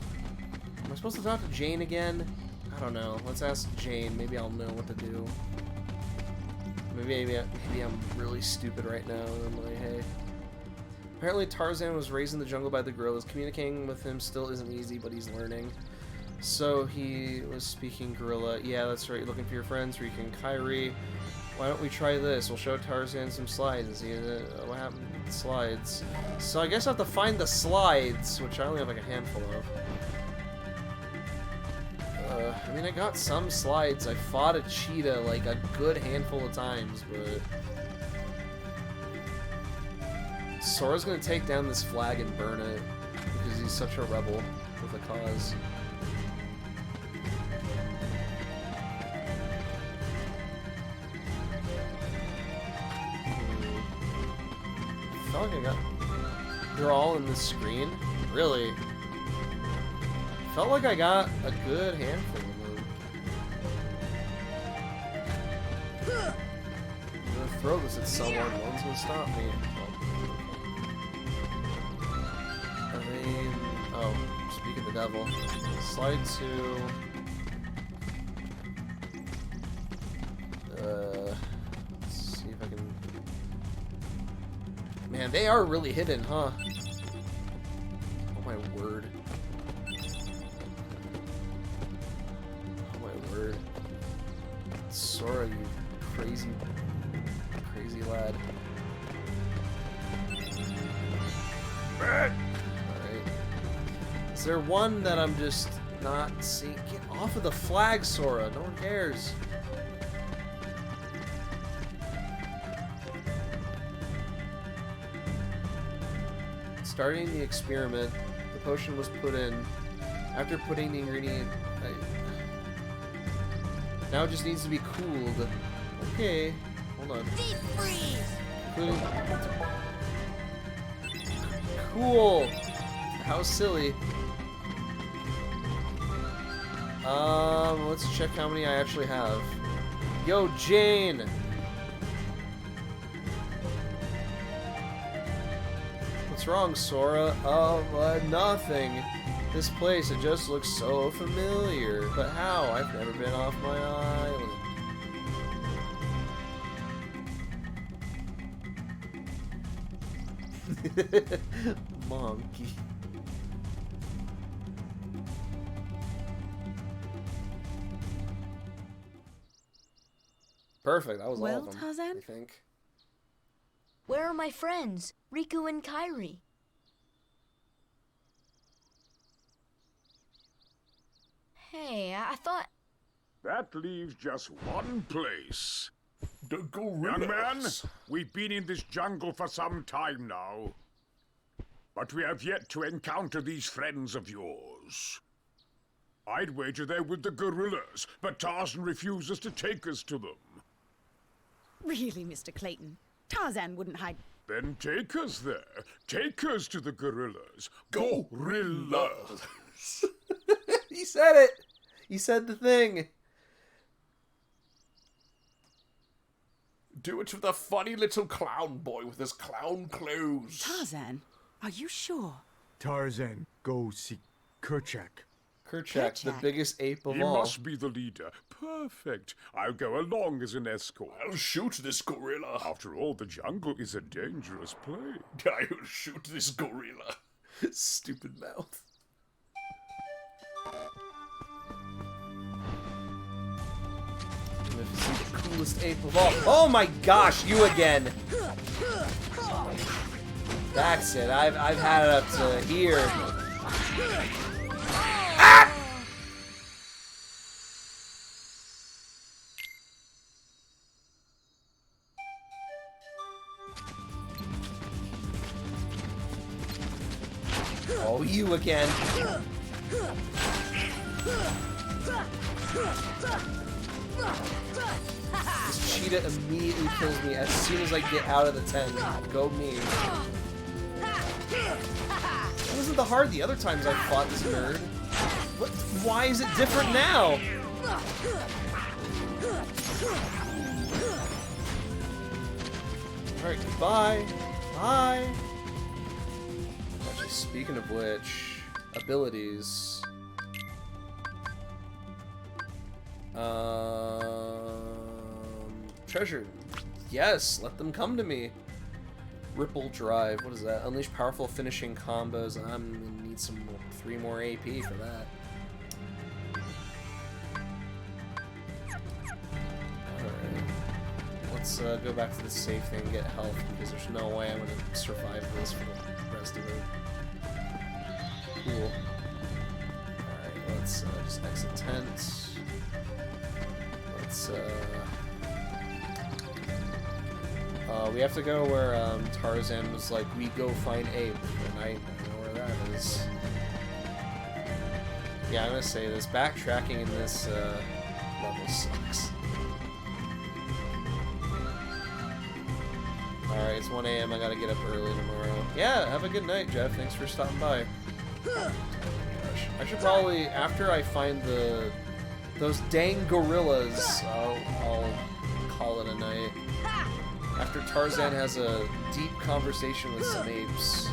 Am I supposed to talk to Jane again? I don't know. Let's ask Jane. Maybe I'll know what to do. Maybe I'm really stupid right now. And I'm like, hey. Apparently Tarzan was raised in the jungle by the gorillas. Communicating with him still isn't easy, but he's learning. So he was speaking gorilla. Yeah, that's right. You're looking for your friends, Rika and Kairi. Why don't we try this? We'll show Tarzan some slides and see what happened with the slides. So I guess I have to find the slides, which I only have like a handful of. I mean, I got some slides. I fought a cheetah like a good handful of times, but... Sora's gonna take down this flag and burn it, because he's such a rebel with a cause. I felt like I got... They're all in this screen? Really? Felt like I got a good handful of them. I'm gonna throw this at someone. No one's gonna stop me. I mean... Oh, speak of the devil. Slide to... Let's see if I can... Man, they are really hidden, huh? Oh my word. Oh my word. Sora, you crazy lad. Alright. Is there one that I'm just not seeing? Get off of the flag, Sora. No one cares. Starting the experiment, the potion was put in. After putting the ingredient... Now it just needs to be cooled. Okay, hold on. Deep freeze! Cool! How silly. Let's check how many I actually have. Yo, Jane! What's wrong, Sora? Nothing. This place, it just looks so familiar. But how? I've never been off my island. Monkey. Perfect, that was all of them, Tarzan? I think. Where are my friends, Riku and Kairi? Hey, I thought... That leaves just one place. The gorillas. Young man, we've been in this jungle for some time now. But we have yet to encounter these friends of yours. I'd wager they're with the gorillas, but Tarzan refuses to take us to them. Really, Mr. Clayton? Tarzan wouldn't hide... Then take us there. Take us to the gorillas. Gorillas. He said it! He said the thing. Do it to the funny little clown boy with his clown clothes. Tarzan, are you sure? Tarzan, go see Kerchak. Kerchak, the biggest ape of He all. must be the leader. Perfect. I'll go along as an escort. I'll shoot this gorilla. After all, the jungle is a dangerous place. I'll shoot this gorilla. Stupid mouth. The coolest ape of all. Oh my gosh, you again. That's it. I've had it up to here. Ah! Oh, you again. This cheetah immediately kills me as soon as I get out of the tent. Go me. That wasn't the hard the other times I fought this nerd. What? Why is it different now? Alright, goodbye. Bye. Actually, speaking of which, abilities. Treasure. Yes, let them come to me. Ripple Drive. What is that? Unleash powerful finishing combos. I'm gonna need some more, 3 more AP for that. Alright. Let's go back to the safe thing and get health, because there's no way I'm gonna survive this for the rest of it. Cool. Alright, let's just exit tent. Let's we have to go where Tarzan was like, we go find ape, and I know where that is. Yeah, I'm gonna say this. Backtracking in this level sucks. Alright, it's 1 AM, I gotta get up early tomorrow. Yeah, have a good night, Jeff. Thanks for stopping by. Oh gosh. I should probably, after I find those dang gorillas, I'll call it a night. After Tarzan has a deep conversation with some apes,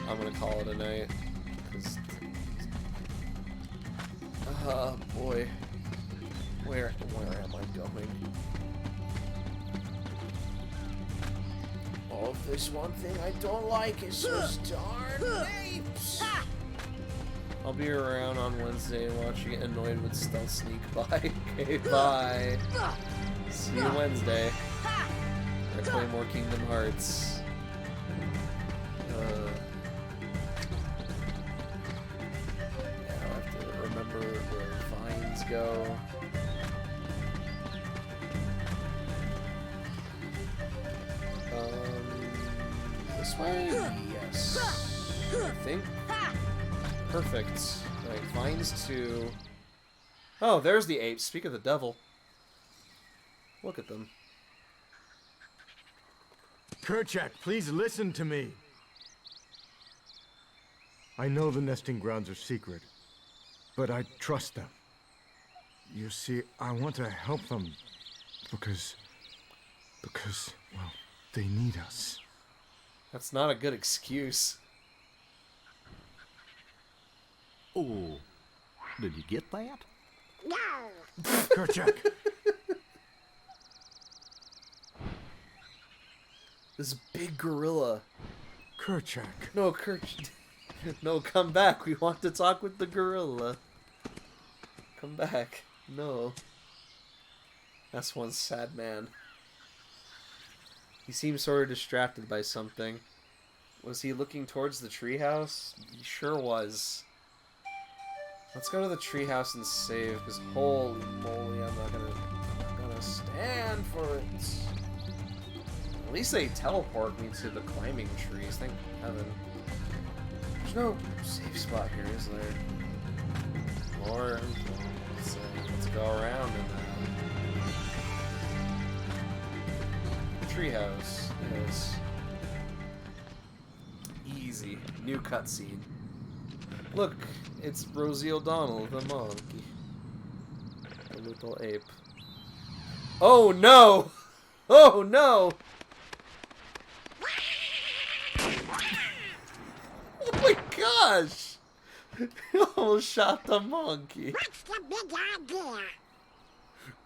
I'm gonna call it a night. Cause, boy, where am I going? Oh, if there's one thing I don't like, it's those darn apes. I'll be around on Wednesday and watch you get annoyed with stealth sneak by. Okay, bye. See you Wednesday. I play more Kingdom Hearts. Yeah, I'll have to remember where vines go. This way? Yes. I think. Perfect. Right, vines to... Oh, there's the apes. Speak of the devil. Look at them. Kerchak, please listen to me. I know the nesting grounds are secret, but I trust them. You see, I want to help them because, well, they need us. That's not a good excuse. Oh, did you get that? No. Kerchak. This big gorilla. Kerchak. No, no, come back. We want to talk with the gorilla. Come back. No. That's one sad man. He seems sort of distracted by something. Was he looking towards the treehouse? He sure was. Let's go to the treehouse and save, because holy moly, I'm not gonna stand for it. At least they teleport me to the climbing trees, thank heaven. There's no safe spot here, is there? Or, let's go around and treehouse. Yes. Easy. New cutscene. Look, It's Rosie O'Donnell, the monkey. The little ape. Oh no! Oh no! Oh my gosh! You almost shot the monkey. What's the big idea?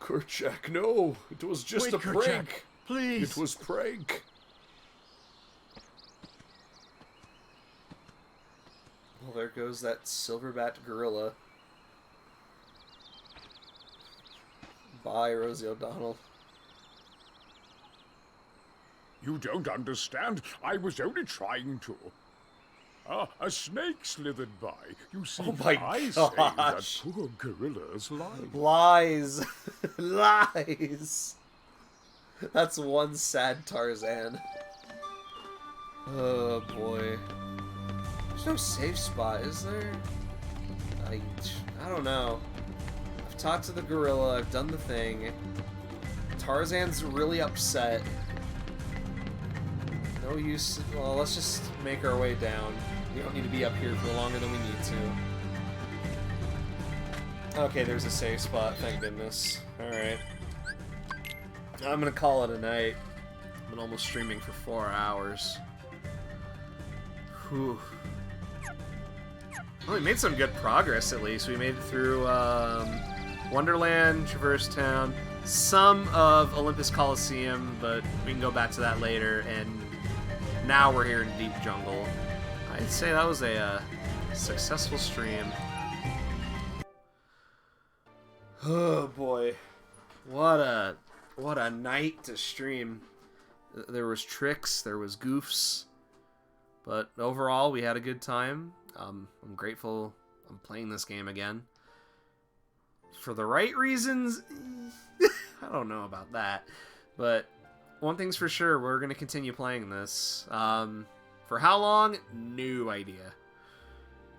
Kerchak, no. It was just Wait, a Kerchak, prank. please. It was prank. Well, there goes that silverback gorilla. Bye, Rosie O'Donnell. You don't understand. I was only trying to. Ah, a snake slithered by. You see, Oh my I saved gosh. that poor gorilla's life. Lies. Lies. That's one sad Tarzan. Oh boy. There's no safe spot, is there? I don't know. I've talked to the gorilla, I've done the thing. Tarzan's really upset. No use. Well, let's just make our way down. We don't need to be up here for longer than we need to. Okay, there's a safe spot, thank goodness. Alright. I'm gonna call it a night. I've been almost streaming for 4 hours. Whew. Well, we made some good progress, at least. We made it through Wonderland, Traverse Town, some of Olympus Coliseum, but we can go back to that later, and now we're here in Deep Jungle. I'd say that was a successful stream. Oh boy. What a night to stream. There was tricks, there was goofs, but overall we had a good time. I'm grateful I'm playing this game again. For the right reasons, I don't know about that. But one thing's for sure, we're going to continue playing this. For how long? No idea.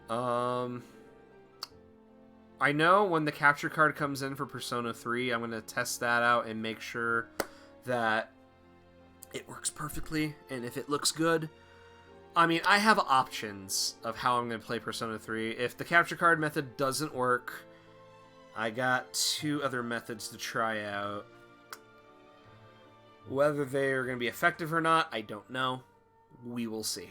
I know when the capture card comes in for Persona 3, I'm going to test that out and make sure that it works perfectly. And if it looks good, I mean, I have options of how I'm going to play Persona 3. If the capture card method doesn't work, I got 2 other methods to try out. Whether they are going to be effective or not, I don't know. We will see.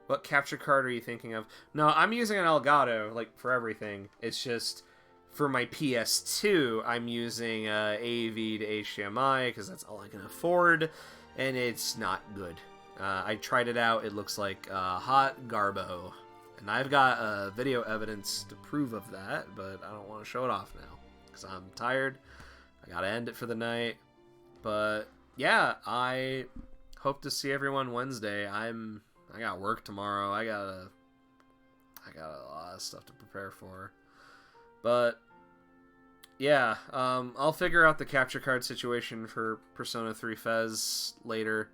What capture card are you thinking of? No, I'm using an Elgato, like, for everything. It's just, for my PS2, I'm using AV to HDMI, because that's all I can afford, and it's not good. I tried it out, it looks like hot garbo. And I've got video evidence to prove of that, but I don't want to show it off now, because I'm tired. I gotta end it for the night. But, yeah, I hope to see everyone Wednesday. I got work tomorrow. I got a lot of stuff to prepare for. But yeah, I'll figure out the capture card situation for Persona 3 Fez later.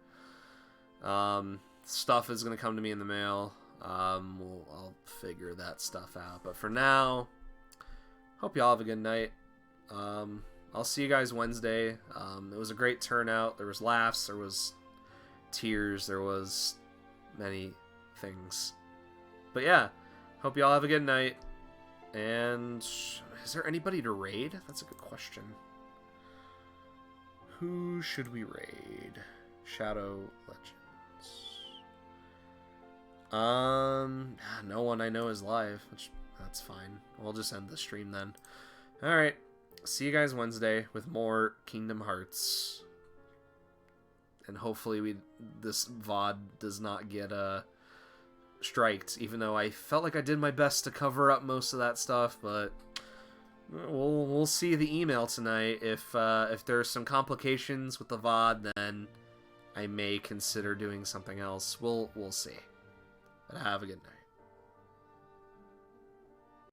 Stuff is gonna come to me in the mail. I'll figure that stuff out. But for now, hope y'all have a good night. I'll see you guys Wednesday. It was a great turnout. There was laughs. There was tears. There was many things. But yeah, hope y'all have a good night. And is there anybody to raid? That's a good question. Who should we raid? Shadow Legends. No one I know is live, which that's fine. We'll just end the stream then. Alright. See you guys Wednesday with more Kingdom Hearts. And hopefully this VOD does not get striked, even though I felt like I did my best to cover up most of that stuff, but we'll see the email tonight. If there's some complications with the VOD, then I may consider doing something else. We'll see. But have a good night.